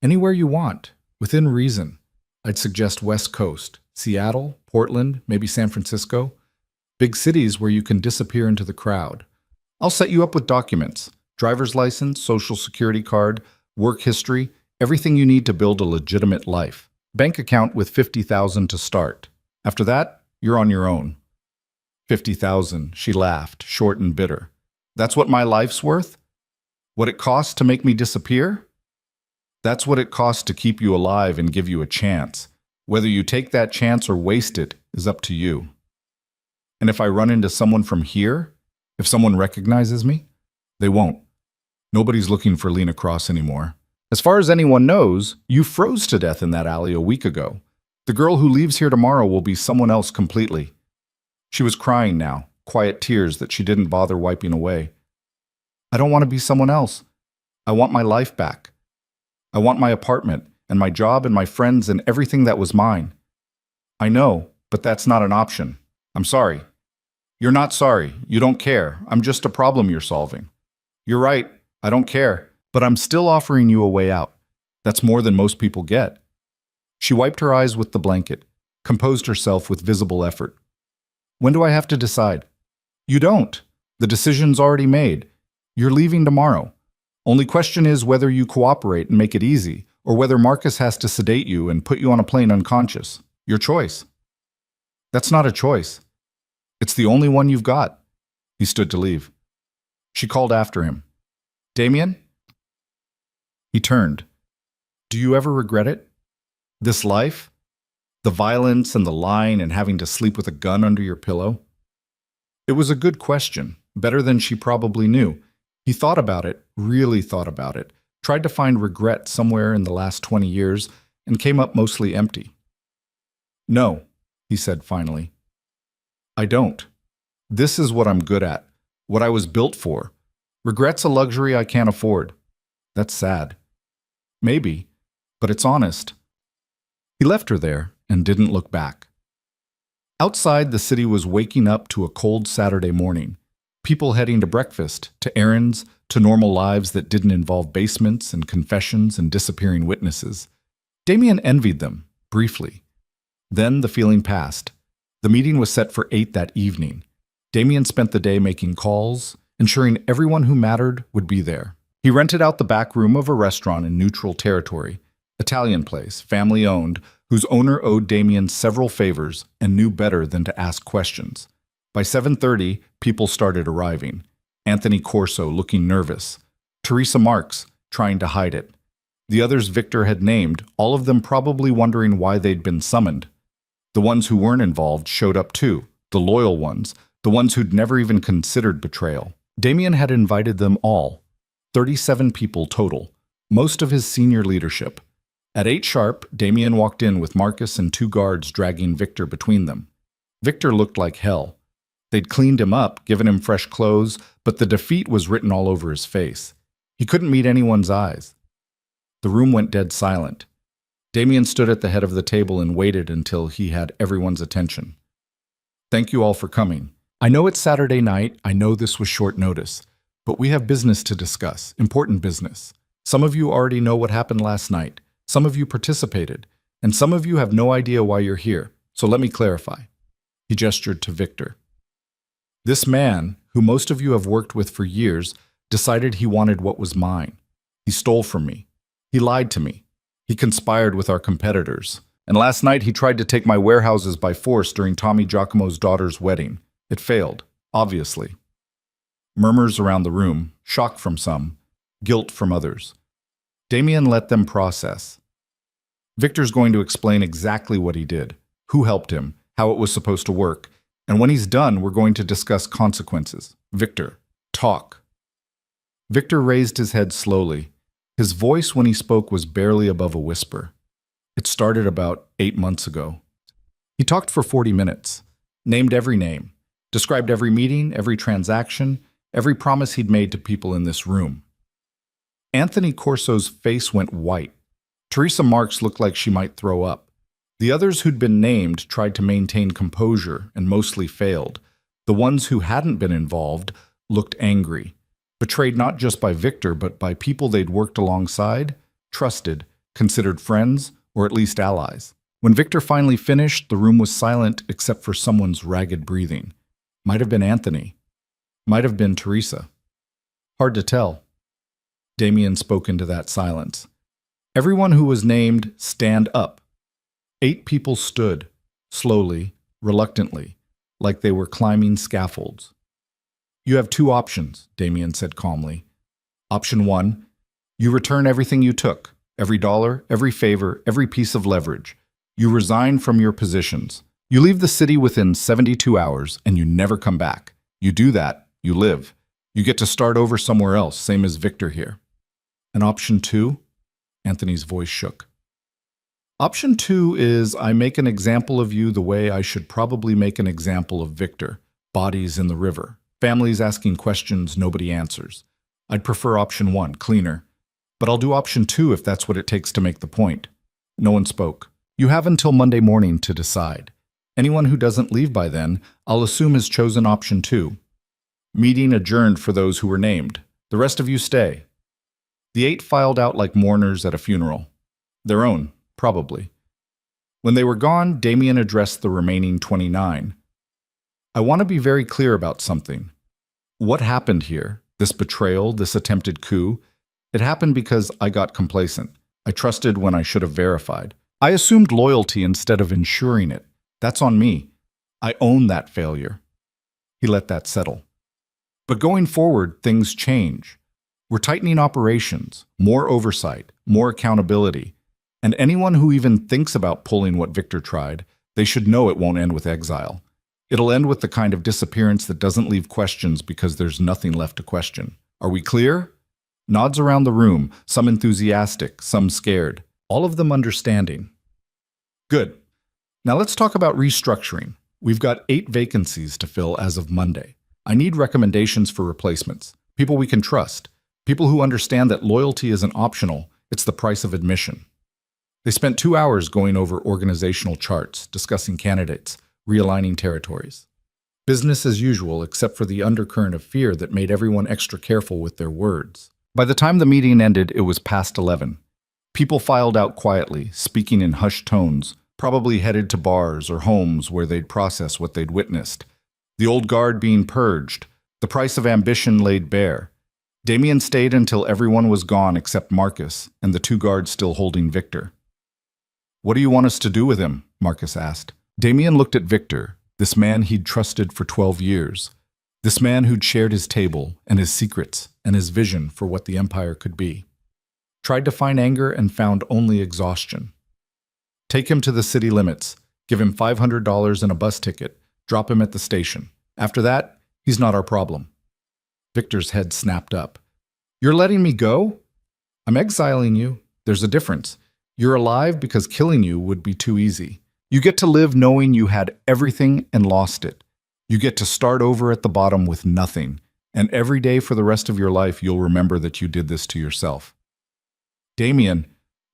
Anywhere you want, within reason. I'd suggest West Coast, Seattle, Portland, maybe San Francisco. Big cities where you can disappear into the crowd. I'll set you up with documents, driver's license, social security card, work history, everything you need to build a legitimate life. Bank account with $50,000 to start. After that, you're on your own. 50,000, she laughed, short and bitter. That's what my life's worth? What it costs to make me disappear? That's what it costs to keep you alive and give you a chance. Whether you take that chance or waste it is up to you. And if I run into someone from here, if someone recognizes me, they won't. Nobody's looking for Lena Cross anymore. As far as anyone knows, you froze to death in that alley a week ago. The girl who leaves here tomorrow will be someone else completely. She was crying now, quiet tears that she didn't bother wiping away. I don't want to be someone else. I want my life back. I want my apartment and my job and my friends and everything that was mine. I know, but that's not an option. I'm sorry. You're not sorry. You don't care. I'm just a problem you're solving. You're right. I don't care. But I'm still offering you a way out. That's more than most people get. She wiped her eyes with the blanket, composed herself with visible effort. When do I have to decide? You don't. The decision's already made. You're leaving tomorrow. Only question is whether you cooperate and make it easy, or whether Marcus has to sedate you and put you on a plane unconscious. Your choice. That's not a choice. It's the only one you've got. He stood to leave. She called after him. Damien? He turned. Do you ever regret it? This life? The violence and the lying and having to sleep with a gun under your pillow? It was a good question, better than she probably knew. He thought about it, really thought about it, tried to find regret somewhere in the last 20 years, and came up mostly empty. No, he said finally. I don't. This is what I'm good at, what I was built for. Regret's a luxury I can't afford. That's sad. Maybe, but it's honest. He left her there and didn't look back. Outside, the city was waking up to a cold Saturday morning. People heading to breakfast, to errands, to normal lives that didn't involve basements and confessions and disappearing witnesses. Damien envied them, briefly. Then the feeling passed. The meeting was set for 8 that evening. Damien spent the day making calls, ensuring everyone who mattered would be there. He rented out the back room of a restaurant in neutral territory, Italian place, family-owned, whose owner owed Damien several favors and knew better than to ask questions. By 7:30, people started arriving. Anthony Corso looking nervous. Teresa Marks trying to hide it. The others Victor had named, all of them probably wondering why they'd been summoned. The ones who weren't involved showed up too, the loyal ones, the ones who'd never even considered betrayal. Damien had invited them all, 37 people total, most of his senior leadership. At 8 sharp, Damien walked in with Marcus and 2 guards dragging Victor between them. Victor looked like hell. They'd cleaned him up, given him fresh clothes, but the defeat was written all over his face. He couldn't meet anyone's eyes. The room went dead silent. Damien stood at the head of the table and waited until he had everyone's attention. Thank you all for coming. I know it's Saturday night, I know this was short notice, but we have business to discuss, important business. Some of you already know what happened last night. Some of you participated, and some of you have no idea why you're here, so let me clarify. He gestured to Victor. This man, who most of you have worked with for years, decided he wanted what was mine. He stole from me. He lied to me. He conspired with our competitors. And last night he tried to take my warehouses by force during Tommy Giacomo's daughter's wedding. It failed, obviously. Murmurs around the room, shock from some, guilt from others. Damien let them process. Victor's going to explain exactly what he did, who helped him, how it was supposed to work, and when he's done, we're going to discuss consequences. Victor, talk. Victor raised his head slowly. His voice when he spoke was barely above a whisper. It started about 8 months ago. He talked for 40 minutes, named every name, described every meeting, every transaction, every promise he'd made to people in this room. Anthony Corso's face went white. Teresa Marks looked like she might throw up. The others who'd been named tried to maintain composure and mostly failed. The ones who hadn't been involved looked angry, betrayed not just by Victor, but by people they'd worked alongside, trusted, considered friends, or at least allies. When Victor finally finished, the room was silent except for someone's ragged breathing. Might have been Anthony. Might have been Teresa. Hard to tell. Damien spoke into that silence. Everyone who was named, stand up. 8 people stood, slowly, reluctantly, like they were climbing scaffolds. You have 2 options, Damien said calmly. Option 1, you return everything you took, every dollar, every favor, every piece of leverage. You resign from your positions. You leave the city within 72 hours and you never come back. You do that, you live. You get to start over somewhere else, same as Victor here. And option 2? Anthony's voice shook. Option 2 is I make an example of you the way I should probably make an example of Victor. Bodies in the river. Families asking questions nobody answers. I'd prefer option 1, cleaner. But I'll do option 2 if that's what it takes to make the point. No one spoke. You have until Monday morning to decide. Anyone who doesn't leave by then, I'll assume has chosen option 2. Meeting adjourned for those who were named. The rest of you stay. The 8 filed out like mourners at a funeral. Their own, probably. When they were gone, Damien addressed the remaining 29. I want to be very clear about something. What happened here, this betrayal, this attempted coup, it happened because I got complacent. I trusted when I should have verified. I assumed loyalty instead of ensuring it. That's on me. I own that failure. He let that settle. But going forward, things change. We're tightening operations, more oversight, more accountability. And anyone who even thinks about pulling what Victor tried, they should know it won't end with exile. It'll end with the kind of disappearance that doesn't leave questions because there's nothing left to question. Are we clear? Nods around the room, some enthusiastic, some scared, all of them understanding. Good. Now let's talk about restructuring. We've got 8 vacancies to fill as of Monday. I need recommendations for replacements. People we can trust. People who understand that loyalty isn't optional, it's the price of admission. They spent 2 hours going over organizational charts, discussing candidates, realigning territories. Business as usual, except for the undercurrent of fear that made everyone extra careful with their words. By the time the meeting ended, it was past 11. People filed out quietly, speaking in hushed tones, probably headed to bars or homes where they'd process what they'd witnessed. The old guard being purged, the price of ambition laid bare. Damien stayed until everyone was gone except Marcus and the 2 guards still holding Victor. What do you want us to do with him? Marcus asked. Damien looked at Victor, this man he'd trusted for 12 years. This man who'd shared his table and his secrets and his vision for what the Empire could be. Tried to find anger and found only exhaustion. Take him to the city limits, give him $500 and a bus ticket, drop him at the station. After that, he's not our problem. Victor's head snapped up. You're letting me go? I'm exiling you. There's a difference. You're alive because killing you would be too easy. You get to live knowing you had everything and lost it. You get to start over at the bottom with nothing, and every day for the rest of your life you'll remember that you did this to yourself. Damien,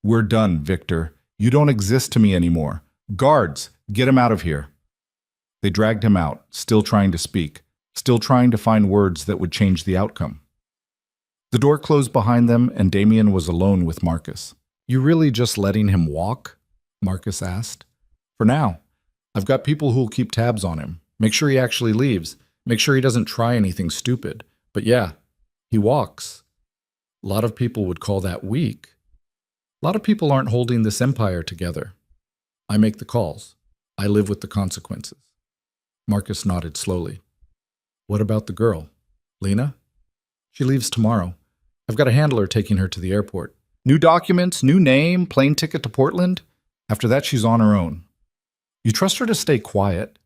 we're done, Victor. You don't exist to me anymore. Guards, get him out of here. They dragged him out, still trying to speak, still trying to find words that would change the outcome. The door closed behind them, and Damien was alone with Marcus. You really just letting him walk? Marcus asked. For now. I've got people who'll keep tabs on him. Make sure he actually leaves. Make sure he doesn't try anything stupid. But yeah, he walks. A lot of people would call that weak. A lot of people aren't holding this empire together. I make the calls. I live with the consequences. Marcus nodded slowly. What about the girl? Lena? She leaves tomorrow. I've got a handler taking her to the airport. New documents, new name, plane ticket to Portland. After that, she's on her own. You trust her to stay quiet.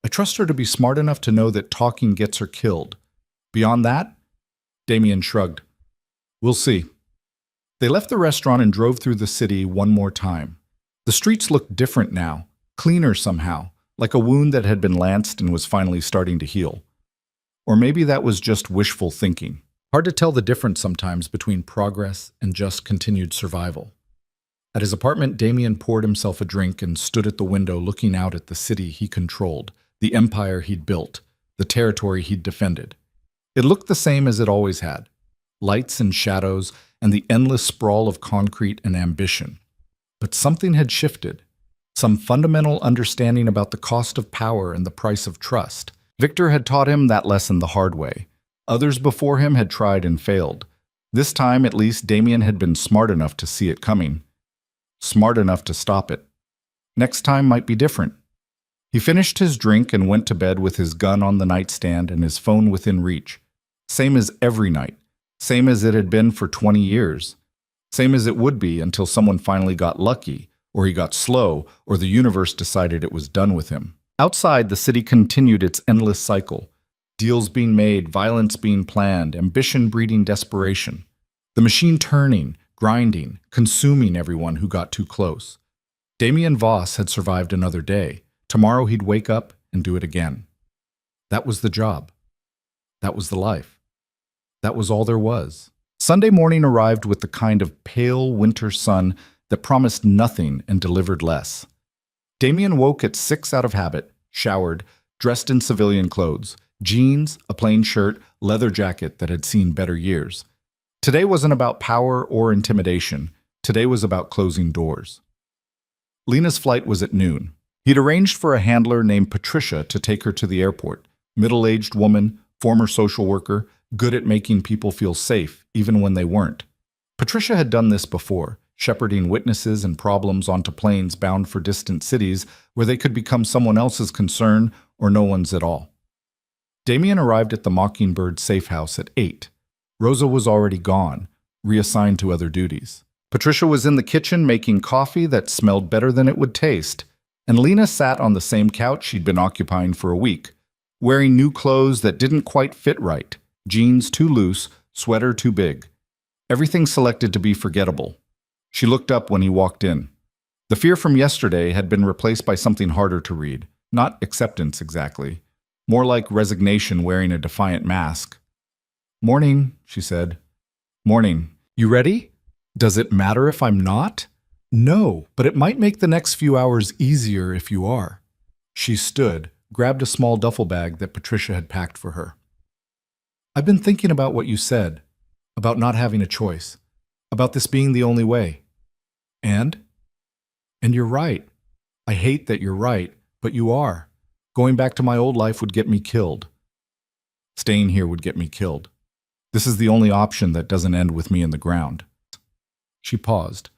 I trust her to be smart enough to know that talking gets her killed. Beyond that, Damien shrugged. We'll see. They left the restaurant and drove through the city one more time. The streets looked different now, cleaner somehow, like a wound that had been lanced and was finally starting to heal. Or maybe that was just wishful thinking. Hard to tell the difference sometimes between progress and just continued survival. At his apartment, Damien poured himself a drink and stood at the window looking out at the city he controlled, the empire he'd built, the territory he'd defended. It looked the same as it always had. Lights and shadows, and the endless sprawl of concrete and ambition. But something had shifted. Some fundamental understanding about the cost of power and the price of trust. Victor had taught him that lesson the hard way. Others before him had tried and failed. This time, at least, Damien had been smart enough to see it coming. Smart enough to stop it. Next time might be different. He finished his drink and went to bed with his gun on the nightstand and his phone within reach. Same as every night. Same as it had been for 20 years. Same as it would be until someone finally got lucky, or he got slow, or the universe decided it was done with him. Outside, the city continued its endless cycle. Deals being made, violence being planned, ambition breeding desperation. The machine turning, grinding, consuming everyone who got too close. Damien Voss had survived another day. Tomorrow he'd wake up and do it again. That was the job. That was the life. That was all there was. Sunday morning arrived with the kind of pale winter sun that promised nothing and delivered less. Damien woke at 6 out of habit, showered, dressed in civilian clothes, jeans, a plain shirt, leather jacket that had seen better years. Today wasn't about power or intimidation. Today was about closing doors. Lena's flight was at noon. He'd arranged for a handler named Patricia to take her to the airport. Middle-aged woman, former social worker, good at making people feel safe, even when they weren't. Patricia had done this before, shepherding witnesses and problems onto planes bound for distant cities where they could become someone else's concern or no one's at all. Damien arrived at the Mockingbird safe house at 8. Rosa was already gone, reassigned to other duties. Patricia was in the kitchen making coffee that smelled better than it would taste, and Lena sat on the same couch she'd been occupying for a week, wearing new clothes that didn't quite fit right. Jeans too loose, sweater too big. Everything selected to be forgettable. She looked up when he walked in. The fear from yesterday had been replaced by something harder to read. Not acceptance exactly. More like resignation wearing a defiant mask. "Morning," she said. "Morning. You ready? Does it matter if I'm not?" "No, but it might make the next few hours easier if you are." She stood, grabbed a small duffel bag that Patricia had packed for her. "I've been thinking about what you said, about not having a choice, about this being the only way. And you're right. I hate that you're right, but you are. Going back to my old life would get me killed. Staying here would get me killed. This is the only option that doesn't end with me in the ground." She paused.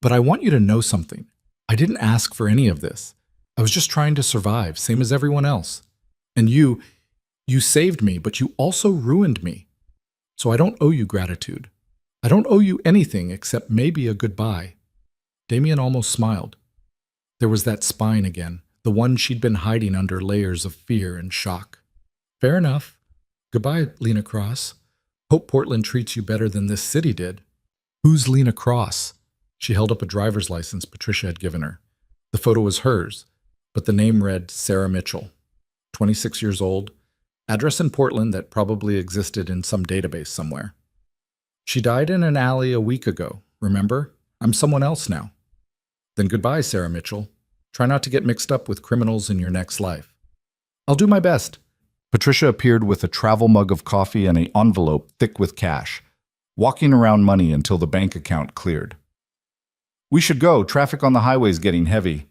"But I want you to know something. I didn't ask for any of this. I was just trying to survive, same as everyone else. And you saved me, but you also ruined me. So I don't owe you gratitude. I don't owe you anything except maybe a goodbye." Damien almost smiled. There was that spine again, the one she'd been hiding under layers of fear and shock. "Fair enough. Goodbye, Lena Cross. Hope Portland treats you better than this city did." "Who's Lena Cross?" She held up a driver's license Patricia had given her. The photo was hers, but the name read Sarah Mitchell. 26 years old. Address in Portland that probably existed in some database somewhere. "She died in an alley a week ago, remember? I'm someone else now." "Then goodbye, Sarah Mitchell. Try not to get mixed up with criminals in your next life." "I'll do my best." Patricia appeared with a travel mug of coffee and an envelope thick with cash, walking around money until the bank account cleared. "We should go. Traffic on the highway's getting heavy."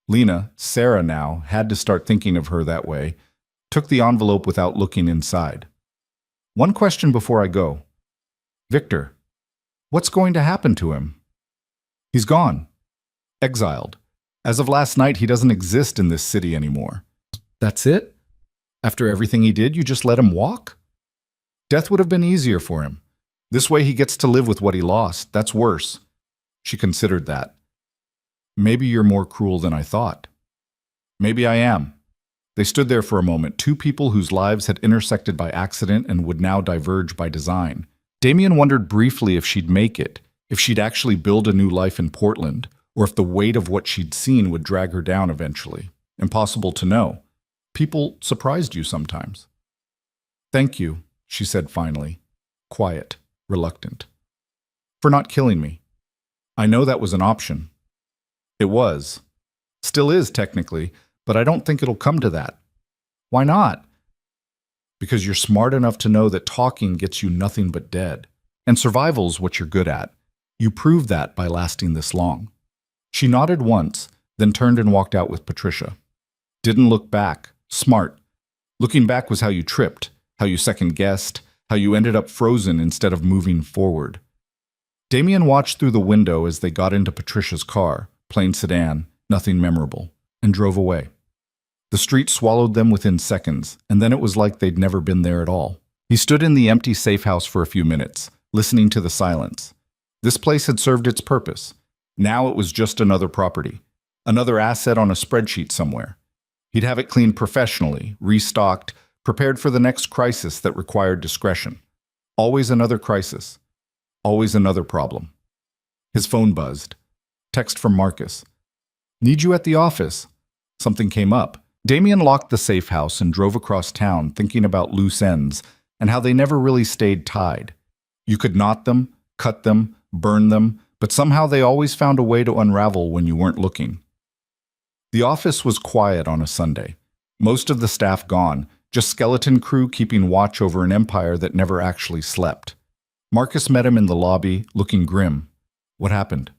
Lena, Sarah now, had to start thinking of her that way, took the envelope without looking inside. "One question before I go. Victor, what's going to happen to him?" "He's gone. Exiled. As of last night, he doesn't exist in this city anymore." "That's it? After everything he did, you just let him walk?" "Death would have been easier for him. This way he gets to live with what he lost. That's worse." She considered that. "Maybe you're more cruel than I thought." "Maybe I am." They stood there for a moment, two people whose lives had intersected by accident and would now diverge by design. Damien wondered briefly if she'd make it, if she'd actually build a new life in Portland, or if the weight of what she'd seen would drag her down eventually. Impossible to know. People surprised you sometimes. "Thank you," she said finally, quiet, reluctant. "For not killing me." I know that was an option. It was. Still is, technically, but I don't think it'll come to that. Why not? Because you're smart enough to know that talking gets you nothing but dead. And survival's what you're good at. You proved that by lasting this long. She nodded once, then turned and walked out with Patricia. Didn't look back. Smart. Looking back was how you tripped, how you second-guessed, how you ended up frozen instead of moving forward. Damien watched through the window as they got into Patricia's car, plain sedan, nothing memorable, and drove away. The street swallowed them within seconds, and then it was like they'd never been there at all. He stood in the empty safe house for a few minutes, listening to the silence. This place had served its purpose. Now it was just another property, another asset on a spreadsheet somewhere. He'd have it cleaned professionally, restocked, prepared for the next crisis that required discretion. Always another crisis. Always another problem. His phone buzzed. Text from Marcus. Need you at the office. Something came up. Damien locked the safe house and drove across town thinking about loose ends and how they never really stayed tied. You could knot them, cut them, burn them, but somehow they always found a way to unravel when you weren't looking. The office was quiet on a Sunday. Most of the staff gone, just skeleton crew keeping watch over an empire that never actually slept. Marcus met him in the lobby, looking grim. What happened?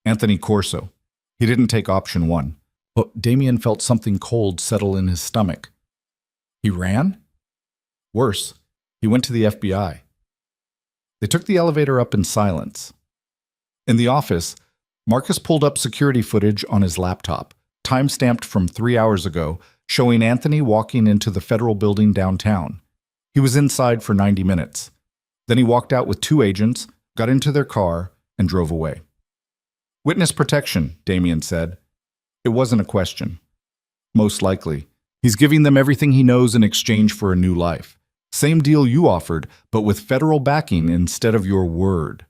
Anthony Corso. He didn't take option one. But Damien felt something cold settle in his stomach. He ran? Worse, he went to the FBI. They took the elevator up in silence. In the office, Marcus pulled up security footage on his laptop, time-stamped from 3 hours ago, showing Anthony walking into the federal building downtown. He was inside for 90 minutes. Then he walked out with 2 agents, got into their car, and drove away. Witness protection, Damien said. It wasn't a question. Most likely. He's giving them everything he knows in exchange for a new life. Same deal you offered, but with federal backing instead of your word.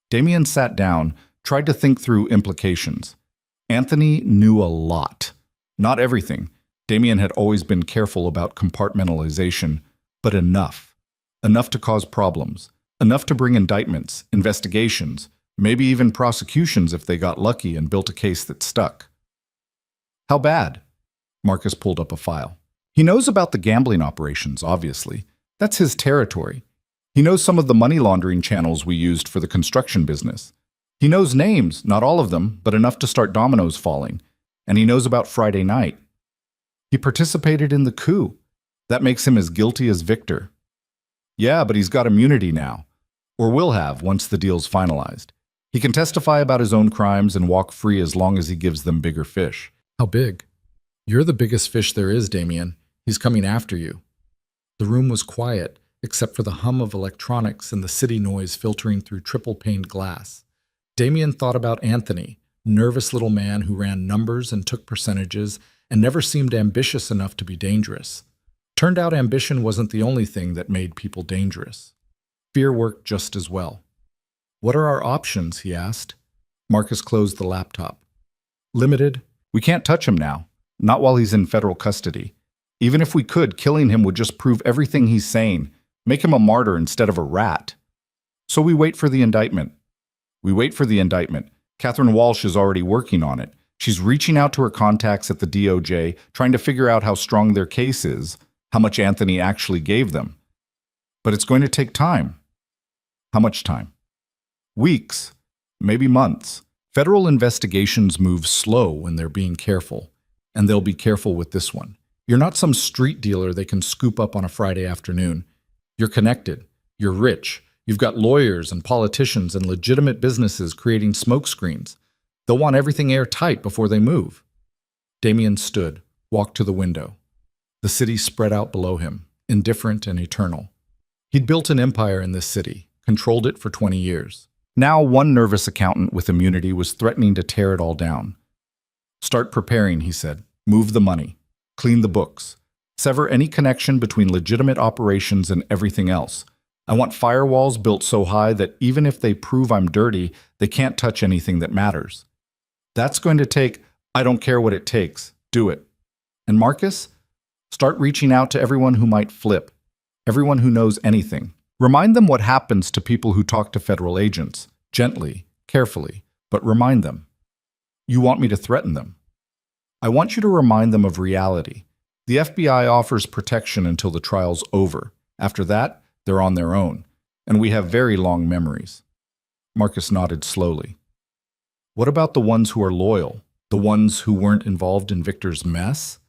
Damien sat down, tried to think through implications. Anthony knew a lot. Not everything. Damien had always been careful about compartmentalization, but enough. Enough to cause problems. Enough to bring indictments, investigations, maybe even prosecutions if they got lucky and built a case that stuck. How bad? Marcus pulled up a file. He knows about the gambling operations, obviously. That's his territory. He knows some of the money laundering channels we used for the construction business. He knows names, not all of them, but enough to start dominoes falling. And he knows about Friday night. He participated in the coup. That makes him as guilty as Victor. Yeah, but he's got immunity now. Or will have once the deal's finalized. He can testify about his own crimes and walk free as long as he gives them bigger fish. How big? You're the biggest fish there is, Damien. He's coming after you. The room was quiet, except for the hum of electronics and the city noise filtering through triple-paned glass. Damien thought about Anthony, nervous little man who ran numbers and took percentages and never seemed ambitious enough to be dangerous. Turned out ambition wasn't the only thing that made people dangerous. Fear worked just as well. What are our options, he asked. Marcus closed the laptop. Limited. We can't touch him now, not while he's in federal custody. Even if we could, killing him would just prove everything he's saying, make him a martyr instead of a rat. So we wait for the indictment. We wait for the indictment. Catherine Walsh is already working on it. She's reaching out to her contacts at the DOJ, trying to figure out how strong their case is, how much Anthony actually gave them. But it's going to take time. How much time? Weeks, maybe months. Federal investigations move slow when they're being careful, and they'll be careful with this one. You're not some street dealer they can scoop up on a Friday afternoon. You're connected. You're rich. You've got lawyers and politicians and legitimate businesses creating smokescreens. They'll want everything airtight before they move. Damien stood, walked to the window. The city spread out below him, indifferent and eternal. He'd built an empire in this city, controlled it for 20 years. Now one nervous accountant with immunity was threatening to tear it all down. Start preparing, he said. Move the money. Clean the books. Sever any connection between legitimate operations and everything else. I want firewalls built so high that even if they prove I'm dirty, they can't touch anything that matters. That's going to take, I don't care what it takes. Do it. And Marcus? Start reaching out to everyone who might flip. Everyone who knows anything. Remind them what happens to people who talk to federal agents. Gently, carefully, but remind them. You want me to threaten them? I want you to remind them of reality. The FBI offers protection until the trial's over. After that, they're on their own, and we have very long memories. Marcus nodded slowly. What about the ones who are loyal? The ones who weren't involved in Victor's mess?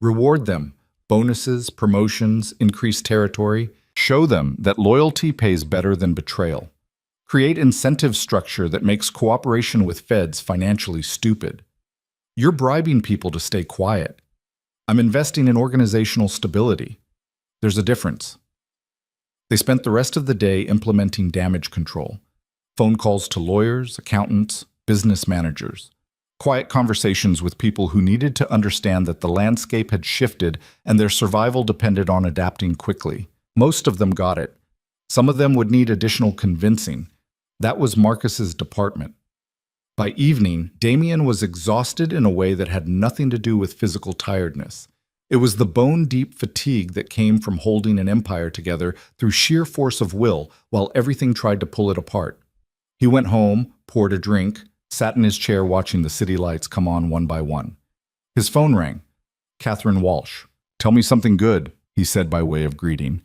Reward them. Bonuses, promotions, increased territory. Show them that loyalty pays better than betrayal. Create incentive structure that makes cooperation with feds financially stupid. You're bribing people to stay quiet. I'm investing in organizational stability. There's a difference. They spent the rest of the day implementing damage control. Phone calls to lawyers, accountants, business managers. Quiet conversations with people who needed to understand that the landscape had shifted and their survival depended on adapting quickly. Most of them got it. Some of them would need additional convincing. That was Marcus's department. By evening, Damien was exhausted in a way that had nothing to do with physical tiredness. It was the bone-deep fatigue that came from holding an empire together through sheer force of will while everything tried to pull it apart. He went home, poured a drink, sat in his chair watching the city lights come on one by one. His phone rang. Catherine Walsh. "Tell me something good," he said by way of greeting.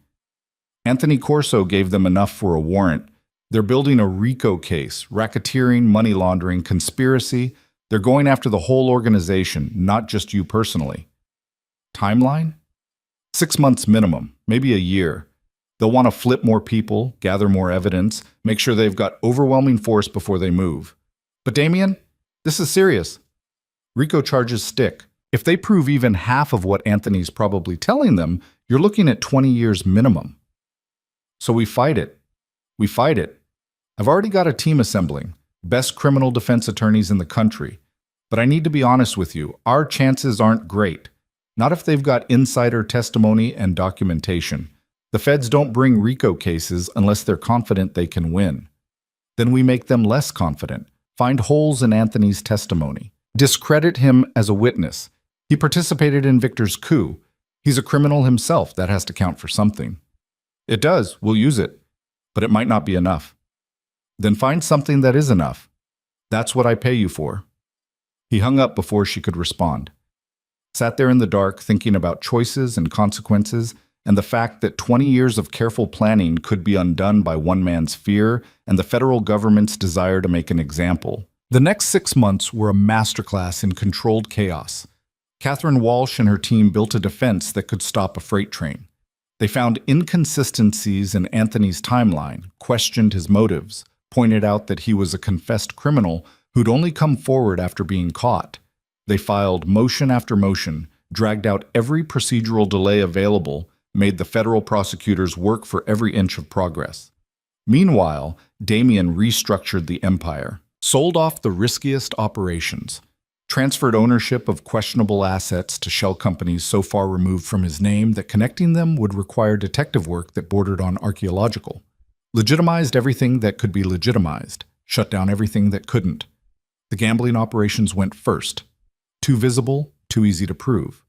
Anthony Corso gave them enough for a warrant. They're building a RICO case, racketeering, money laundering, conspiracy. They're going after the whole organization, not just you personally. Timeline? 6 months minimum, maybe a year. They'll want to flip more people, gather more evidence, make sure they've got overwhelming force before they move. But Damien, this is serious. RICO charges stick. If they prove even half of what Anthony's probably telling them, you're looking at 20 years minimum. So we fight it. We fight it. I've already got a team assembling, best criminal defense attorneys in the country. But I need to be honest with you, our chances aren't great. Not if they've got insider testimony and documentation. The feds don't bring RICO cases unless they're confident they can win. Then we make them less confident. Find holes in Anthony's testimony. Discredit him as a witness. He participated in Victor's coup. He's a criminal himself. That has to count for something. It does. We'll use it. But it might not be enough. Then find something that is enough. That's what I pay you for. He hung up before she could respond. Sat there in the dark thinking about choices and consequences and the fact that 20 years of careful planning could be undone by one man's fear and the federal government's desire to make an example. The next 6 months were a masterclass in controlled chaos. Catherine Walsh and her team built a defense that could stop a freight train. They found inconsistencies in Anthony's timeline, questioned his motives, pointed out that he was a confessed criminal who'd only come forward after being caught. They filed motion after motion, dragged out every procedural delay available, made the federal prosecutors work for every inch of progress. Meanwhile, Damien restructured the empire, sold off the riskiest operations, transferred ownership of questionable assets to shell companies so far removed from his name that connecting them would require detective work that bordered on archaeological, legitimized everything that could be legitimized, shut down everything that couldn't. The gambling operations went first. Too visible, too easy to prove.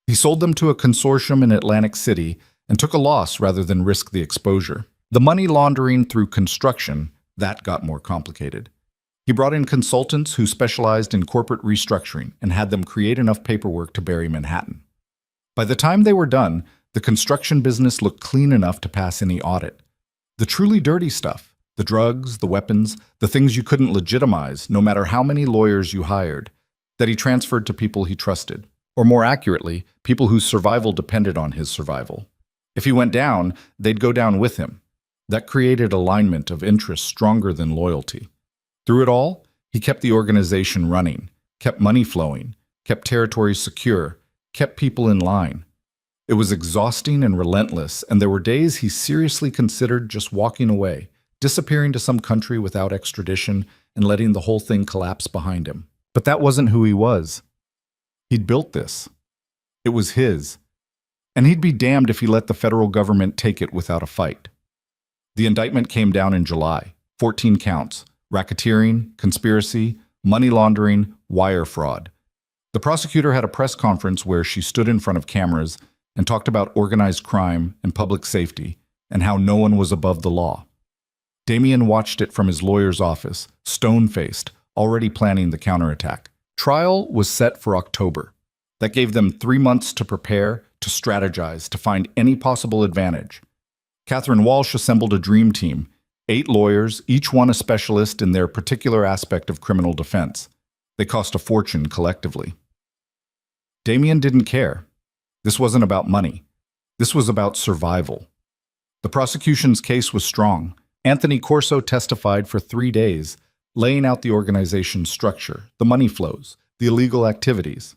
He sold them to a consortium in Atlantic City and took a loss rather than risk the exposure. The money laundering through construction, that got more complicated. He brought in consultants who specialized in corporate restructuring and had them create enough paperwork to bury Manhattan. By the time they were done, the construction business looked clean enough to pass any audit. The truly dirty stuff, the drugs, the weapons, the things you couldn't legitimize, no matter how many lawyers you hired, that he transferred to people he trusted, or more accurately, people whose survival depended on his survival. If he went down, they'd go down with him. That created alignment of interests stronger than loyalty. Through it all, he kept the organization running, kept money flowing, kept territories secure, kept people in line. It was exhausting and relentless, and there were days he seriously considered just walking away, disappearing to some country without extradition, and letting the whole thing collapse behind him. But that wasn't who he was. He'd built this. It was his. And he'd be damned if he let the federal government take it without a fight. The indictment came down in July, 14 counts. Racketeering, conspiracy, money laundering, wire fraud. The prosecutor had a press conference where she stood in front of cameras and talked about organized crime and public safety and how no one was above the law. Damien watched it from his lawyer's office, stone-faced, already planning the counterattack. Trial was set for October. That gave them 3 months to prepare, to strategize, to find any possible advantage. Catherine Walsh assembled a dream team, 8 lawyers, each one a specialist in their particular aspect of criminal defense. They cost a fortune collectively. Damien didn't care. This wasn't about money. This was about survival. The prosecution's case was strong. Anthony Corso testified for 3 days, laying out the organization's structure, the money flows, the illegal activities.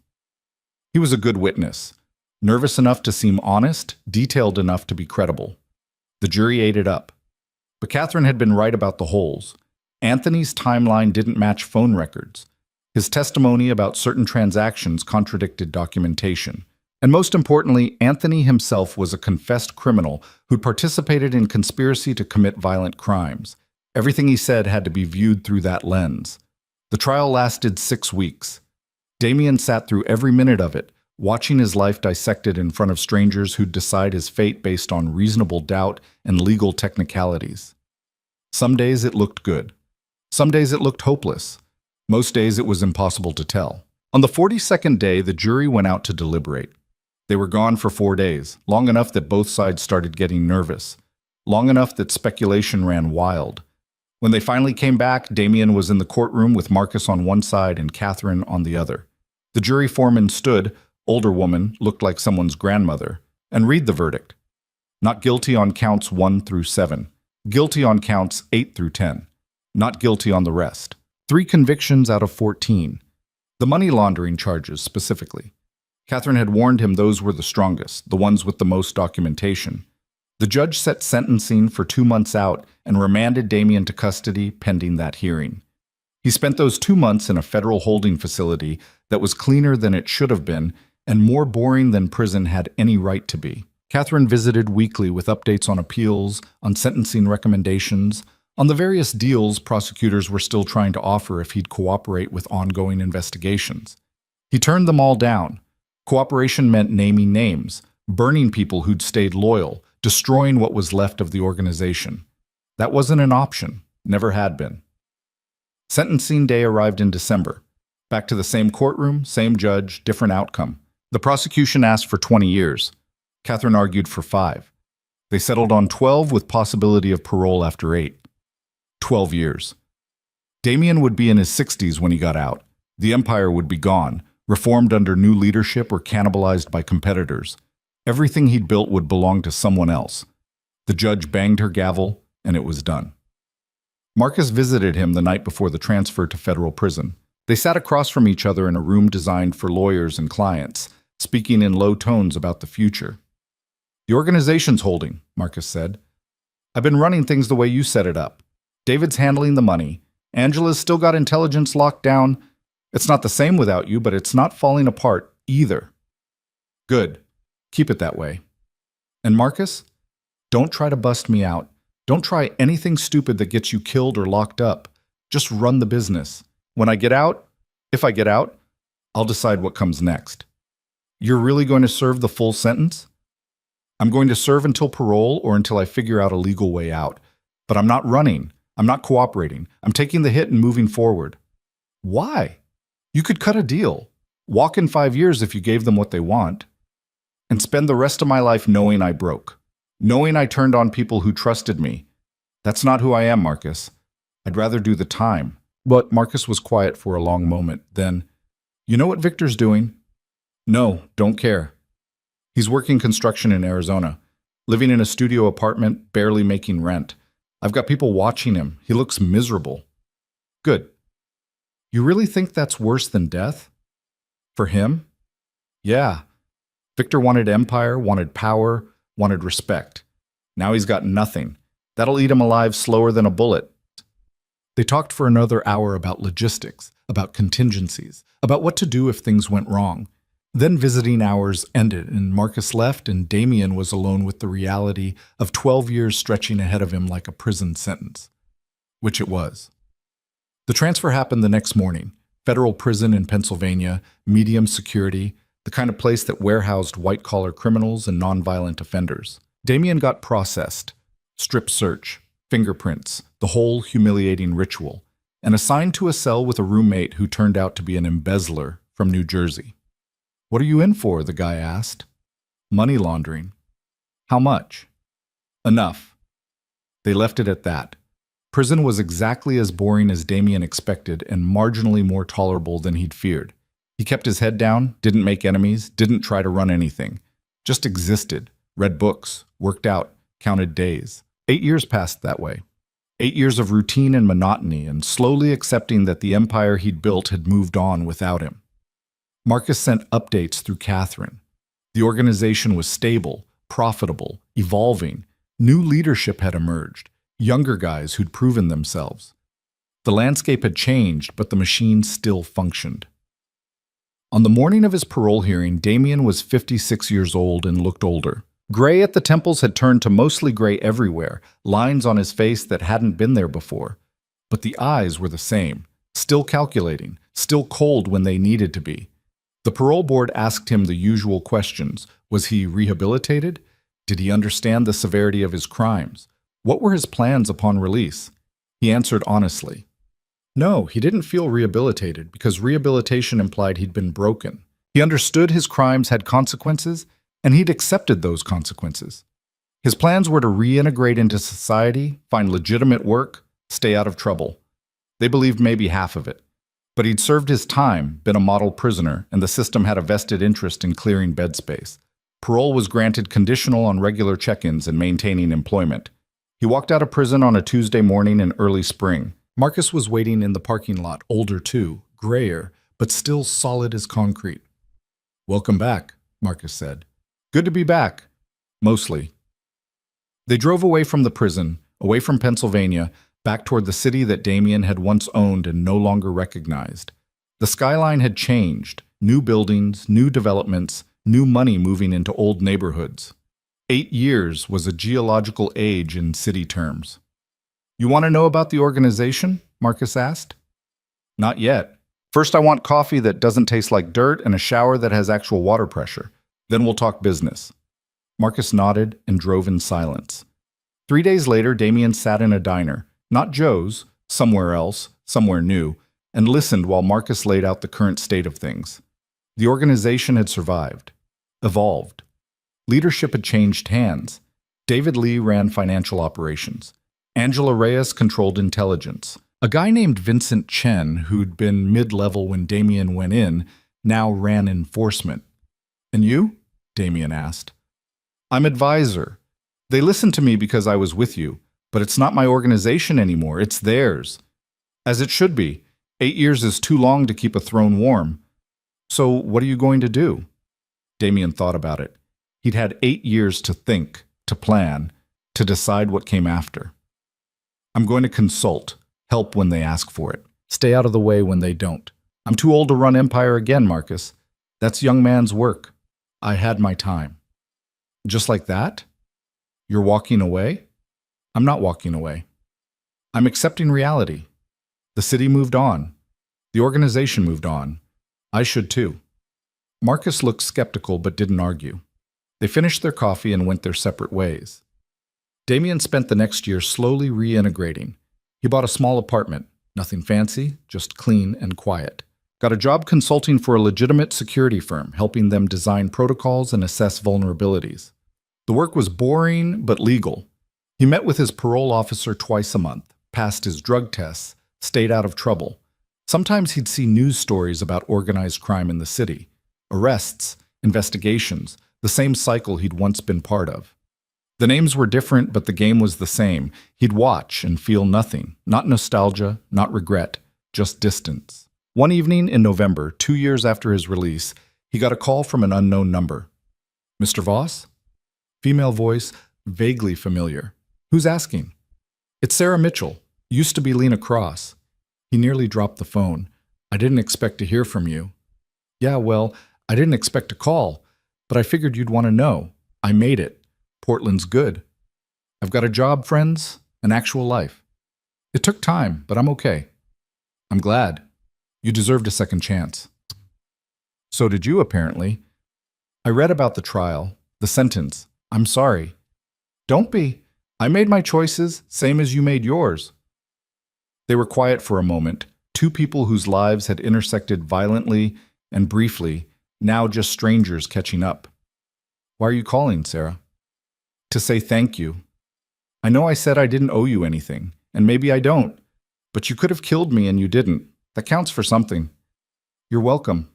He was a good witness, nervous enough to seem honest, detailed enough to be credible. The jury ate it up. But Catherine had been right about the holes. Anthony's timeline didn't match phone records. His testimony about certain transactions contradicted documentation. And most importantly, Anthony himself was a confessed criminal who'd participated in conspiracy to commit violent crimes. Everything he said had to be viewed through that lens. The trial lasted 6 weeks. Damien sat through every minute of it, watching his life dissected in front of strangers who'd decide his fate based on reasonable doubt and legal technicalities. Some days it looked good. Some days it looked hopeless. Most days it was impossible to tell. On the 42nd day, the jury went out to deliberate. They were gone for 4 days, long enough that both sides started getting nervous, long enough that speculation ran wild. When they finally came back, Damien was in the courtroom with Marcus on one side and Catherine on the other. The jury foreman stood, older woman, looked like someone's grandmother, and read the verdict. Not guilty on counts 1 through 7. Guilty on counts 8 through 10. Not guilty on the rest. 3 convictions out of 14. The money laundering charges specifically. Catherine had warned him those were the strongest, the ones with the most documentation. The judge set sentencing for 2 months out and remanded Damien to custody pending that hearing. He spent those 2 months in a federal holding facility that was cleaner than it should have been and more boring than prison had any right to be. Catherine visited weekly with updates on appeals, on sentencing recommendations, on the various deals prosecutors were still trying to offer if he'd cooperate with ongoing investigations. He turned them all down. Cooperation meant naming names, burning people who'd stayed loyal, destroying what was left of the organization. That wasn't an option, never had been. Sentencing day arrived in December. Back to the same courtroom, same judge, different outcome. The prosecution asked for 20 years. Catherine argued for 5. They settled on 12 with possibility of parole after 8. 12 years. Damien would be in his 60s when he got out. The empire would be gone, reformed under new leadership or cannibalized by competitors. Everything he'd built would belong to someone else. The judge banged her gavel, and it was done. Marcus visited him the night before the transfer to federal prison. They sat across from each other in a room designed for lawyers and clients, speaking in low tones about the future. "The organization's holding," Marcus said. "I've been running things the way you set it up. David's handling the money. Angela's still got intelligence locked down. It's not the same without you, but it's not falling apart either." "Good. Keep it that way. And Marcus, don't try to bust me out. Don't try anything stupid that gets you killed or locked up. Just run the business. When I get out, if I get out, I'll decide what comes next." "You're really going to serve the full sentence?" "I'm going to serve until parole or until I figure out a legal way out. But I'm not running. I'm not cooperating. I'm taking the hit and moving forward." "Why? You could cut a deal. Walk in 5 years if you gave them what they want. And spend the rest of my life knowing I broke. Knowing I turned on people who trusted me. That's not who I am, Marcus. I'd rather do the time." But Marcus was quiet for a long moment. Then, "You know what Victor's doing?" "No, don't care. He's working construction in Arizona. Living in a studio apartment, barely making rent. I've got people watching him. He looks miserable." "Good. You really think that's worse than death? For him?" "Yeah. Victor wanted empire, wanted power, wanted respect. Now he's got nothing. That'll eat him alive slower than a bullet." They talked for another hour about logistics, about contingencies, about what to do if things went wrong. Then visiting hours ended and Marcus left and Damien was alone with the reality of 12 years stretching ahead of him like a prison sentence. Which it was. The transfer happened the next morning. Federal prison in Pennsylvania, medium security, the kind of place that warehoused white-collar criminals and nonviolent offenders. Damien got processed. Strip search. fingerprints, the whole humiliating ritual, and assigned to a cell with a roommate who turned out to be an embezzler from New Jersey. "What are you in for?" the guy asked. "Money laundering." "How much?" "Enough." They left it at that. Prison was exactly as boring as Damien expected and marginally more tolerable than he'd feared. He kept his head down, didn't make enemies, didn't try to run anything. Just existed, read books, worked out, counted days. 8 years passed that way. 8 years of routine and monotony, and slowly accepting that the empire he'd built had moved on without him. Marcus sent updates through Catherine. The organization was stable, profitable, evolving. New leadership had emerged, younger guys who'd proven themselves. The landscape had changed, but the machine still functioned. On the morning of his parole hearing, Damien was 56 years old and looked older. Gray at the temples had turned to mostly gray everywhere, lines on his face that hadn't been there before. But the eyes were the same, still calculating, still cold when they needed to be. The parole board asked him the usual questions. Was he rehabilitated? Did he understand the severity of his crimes? What were his plans upon release? He answered honestly. No, he didn't feel rehabilitated because rehabilitation implied he'd been broken. He understood his crimes had consequences, and he'd accepted those consequences. His plans were to reintegrate into society, find legitimate work, stay out of trouble. They believed maybe half of it. But he'd served his time, been a model prisoner, and the system had a vested interest in clearing bed space. Parole was granted conditional on regular check-ins and maintaining employment. He walked out of prison on a Tuesday morning in early spring. Marcus was waiting in the parking lot, older too, grayer, but still solid as concrete. "Welcome back," Marcus said. "Good to be back." Mostly. They drove away from the prison, away from Pennsylvania, back toward the city that Damien had once owned and no longer recognized. The skyline had changed. New buildings, new developments, new money moving into old neighborhoods. 8 years was a geological age in city terms. "You want to know about the organization?" Marcus asked. "Not yet. First, I want coffee that doesn't taste like dirt and a shower that has actual water pressure. Then we'll talk business." Marcus nodded and drove in silence. 3 days later, Damien sat in a diner, not Joe's, somewhere else, somewhere new, and listened while Marcus laid out the current state of things. The organization had survived, evolved. Leadership had changed hands. David Lee ran financial operations. Angela Reyes controlled intelligence. A guy named Vincent Chen, who'd been mid-level when Damien went in, now ran enforcement. "And you?" Damien asked. "I'm advisor. They listened to me because I was with you, but it's not my organization anymore, it's theirs. As it should be. 8 years is too long to keep a throne warm. So what are you going to do?" Damien thought about it. He'd had 8 years to think, to plan, to decide what came after. "I'm going to consult, help when they ask for it, stay out of the way when they don't. I'm too old to run Empire again, Marcus. That's young man's work. I had my time." "Just like that? You're walking away?" "I'm not walking away. I'm accepting reality. The city moved on. The organization moved on. I should too." Marcus looked skeptical but didn't argue. They finished their coffee and went their separate ways. Damien spent the next year slowly reintegrating. He bought a small apartment, nothing fancy, just clean and quiet. Got a job consulting for a legitimate security firm, helping them design protocols and assess vulnerabilities. The work was boring but legal. He met with his parole officer twice a month, passed his drug tests, stayed out of trouble. Sometimes he'd see news stories about organized crime in the city. Arrests, investigations, the same cycle he'd once been part of. The names were different, but the game was the same. He'd watch and feel nothing. Not nostalgia, not regret, just distance. One evening in November, 2 years after his release, he got a call from an unknown number. "Mr. Voss?" Female voice, vaguely familiar. "Who's asking?" "It's Sarah Mitchell. Used to be Lena Cross." He nearly dropped the phone. "I didn't expect to hear from you." "Yeah, well, I didn't expect a call, but I figured you'd want to know. I made it. Portland's good. I've got a job, friends, an actual life. It took time, but I'm okay." "I'm glad. You deserved a second chance." "So did you, apparently. I read about the trial, the sentence. I'm sorry." "Don't be. I made my choices, same as you made yours. They were quiet for a moment, two people whose lives had intersected violently and briefly, now just strangers catching up. Why are you calling, Sarah? To say thank you. I know I said I didn't owe you anything, and maybe I don't, but you could have killed me and you didn't. That counts for something. You're welcome.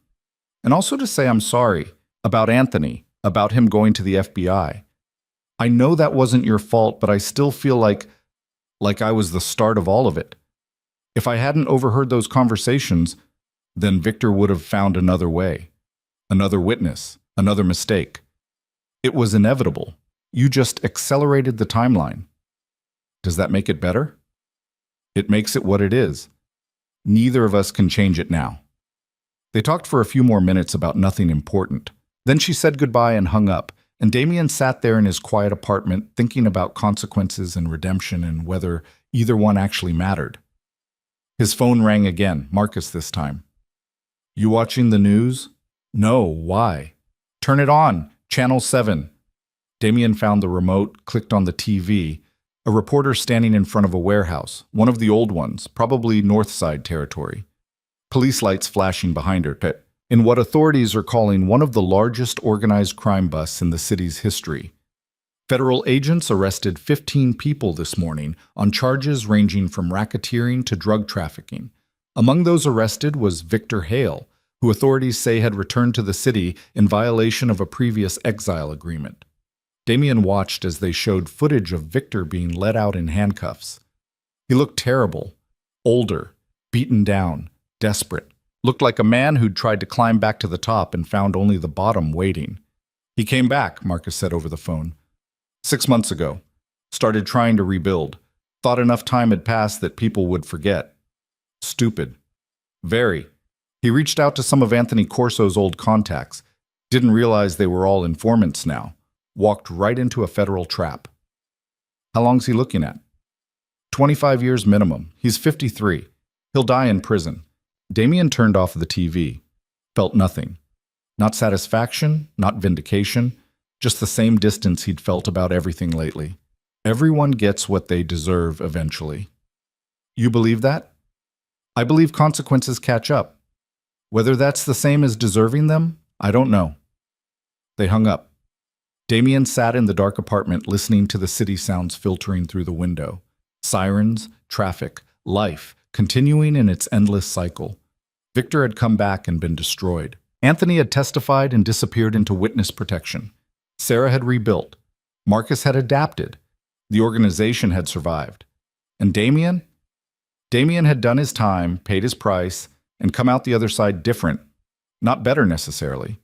And also to say I'm sorry about Anthony, about him going to the FBI. I know that wasn't your fault, but I still feel like I was the start of all of it. If I hadn't overheard those conversations, then Victor would have found another way, another witness, another mistake. It was inevitable. You just accelerated the timeline. Does that make it better? It makes it what it is. Neither of us can change it now. They talked for a few more minutes about nothing important. Then she said goodbye and hung up, and Damien sat there in his quiet apartment thinking about consequences and redemption and whether either one actually mattered. His phone rang again, Marcus this time. You watching the news? No, why? Turn it on, Channel 7. Damien found the remote, clicked on the TV. A reporter standing in front of a warehouse, one of the old ones, probably North Side territory. Police lights flashing behind her, in what authorities are calling one of the largest organized crime busts in the city's history. Federal agents arrested 15 people this morning on charges ranging from racketeering to drug trafficking. Among those arrested was Victor Hale, who authorities say had returned to the city in violation of a previous exile agreement. Damien watched as they showed footage of Victor being let out in handcuffs. He looked terrible, older, beaten down, desperate. Looked like a man who'd tried to climb back to the top and found only the bottom waiting. He came back, Marcus said over the phone. 6 months ago. Started trying to rebuild. Thought enough time had passed that people would forget. Stupid. Very. He reached out to some of Anthony Corso's old contacts. Didn't realize they were all informants now. Walked right into a federal trap. How long's he looking at? 25 years minimum. He's 53. He'll die in prison. Damien turned off the TV. Felt nothing. Not satisfaction, not vindication, just the same distance he'd felt about everything lately. Everyone gets what they deserve eventually. You believe that? I believe consequences catch up. Whether that's the same as deserving them, I don't know. They hung up. Damien sat in the dark apartment listening to the city sounds filtering through the window. Sirens, traffic, life, continuing in its endless cycle. Victor had come back and been destroyed. Anthony had testified and disappeared into witness protection. Sarah had rebuilt. Marcus had adapted. The organization had survived. And Damien? Damien had done his time, paid his price, and come out the other side different. Not better necessarily.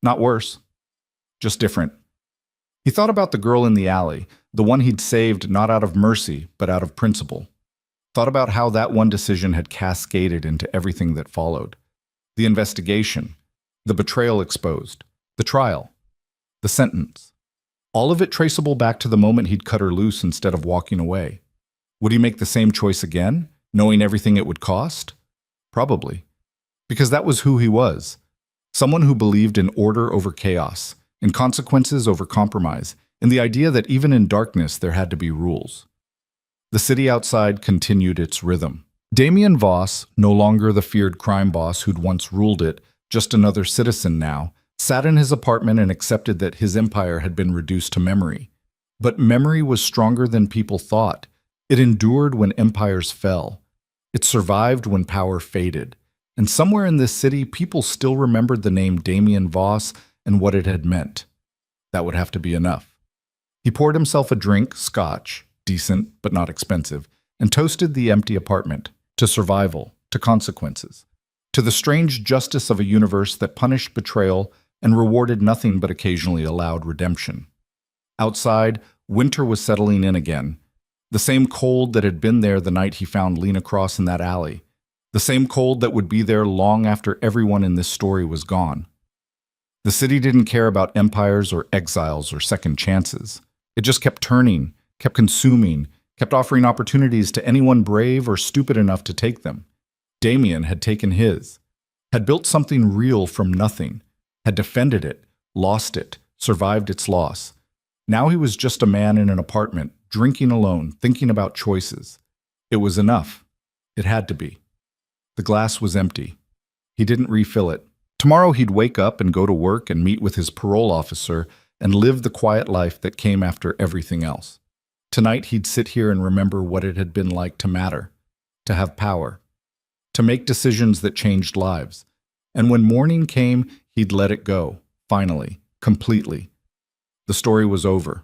Not worse. Just different. He thought about the girl in the alley, the one he'd saved not out of mercy, but out of principle. Thought about how that one decision had cascaded into everything that followed. The investigation, the betrayal exposed, the trial, the sentence. All of it traceable back to the moment he'd cut her loose instead of walking away. Would he make the same choice again, knowing everything it would cost? Probably. Because that was who he was. Someone who believed in order over chaos, in consequences over compromise, in the idea that even in darkness there had to be rules. The city outside continued its rhythm. Damien Voss, no longer the feared crime boss who'd once ruled it, just another citizen now, sat in his apartment and accepted that his empire had been reduced to memory. But memory was stronger than people thought. It endured when empires fell. It survived when power faded. And somewhere in this city, people still remembered the name Damien Voss and what it had meant. That would have to be enough. He poured himself a drink, scotch, decent but not expensive, and toasted the empty apartment, to survival, to consequences, to the strange justice of a universe that punished betrayal and rewarded nothing but occasionally allowed redemption. Outside, winter was settling in again, the same cold that had been there the night he found Lena Cross in that alley, the same cold that would be there long after everyone in this story was gone. The city didn't care about empires or exiles or second chances. It just kept turning, kept consuming, kept offering opportunities to anyone brave or stupid enough to take them. Damien had taken his, had built something real from nothing, had defended it, lost it, survived its loss. Now he was just a man in an apartment, drinking alone, thinking about choices. It was enough. It had to be. The glass was empty. He didn't refill it. Tomorrow he'd wake up and go to work and meet with his parole officer and live the quiet life that came after everything else. Tonight he'd sit here and remember what it had been like to matter, to have power, to make decisions that changed lives. And when morning came, he'd let it go, finally, completely. The story was over.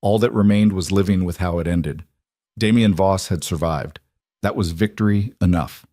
All that remained was living with how it ended. Damien Voss had survived. That was victory enough.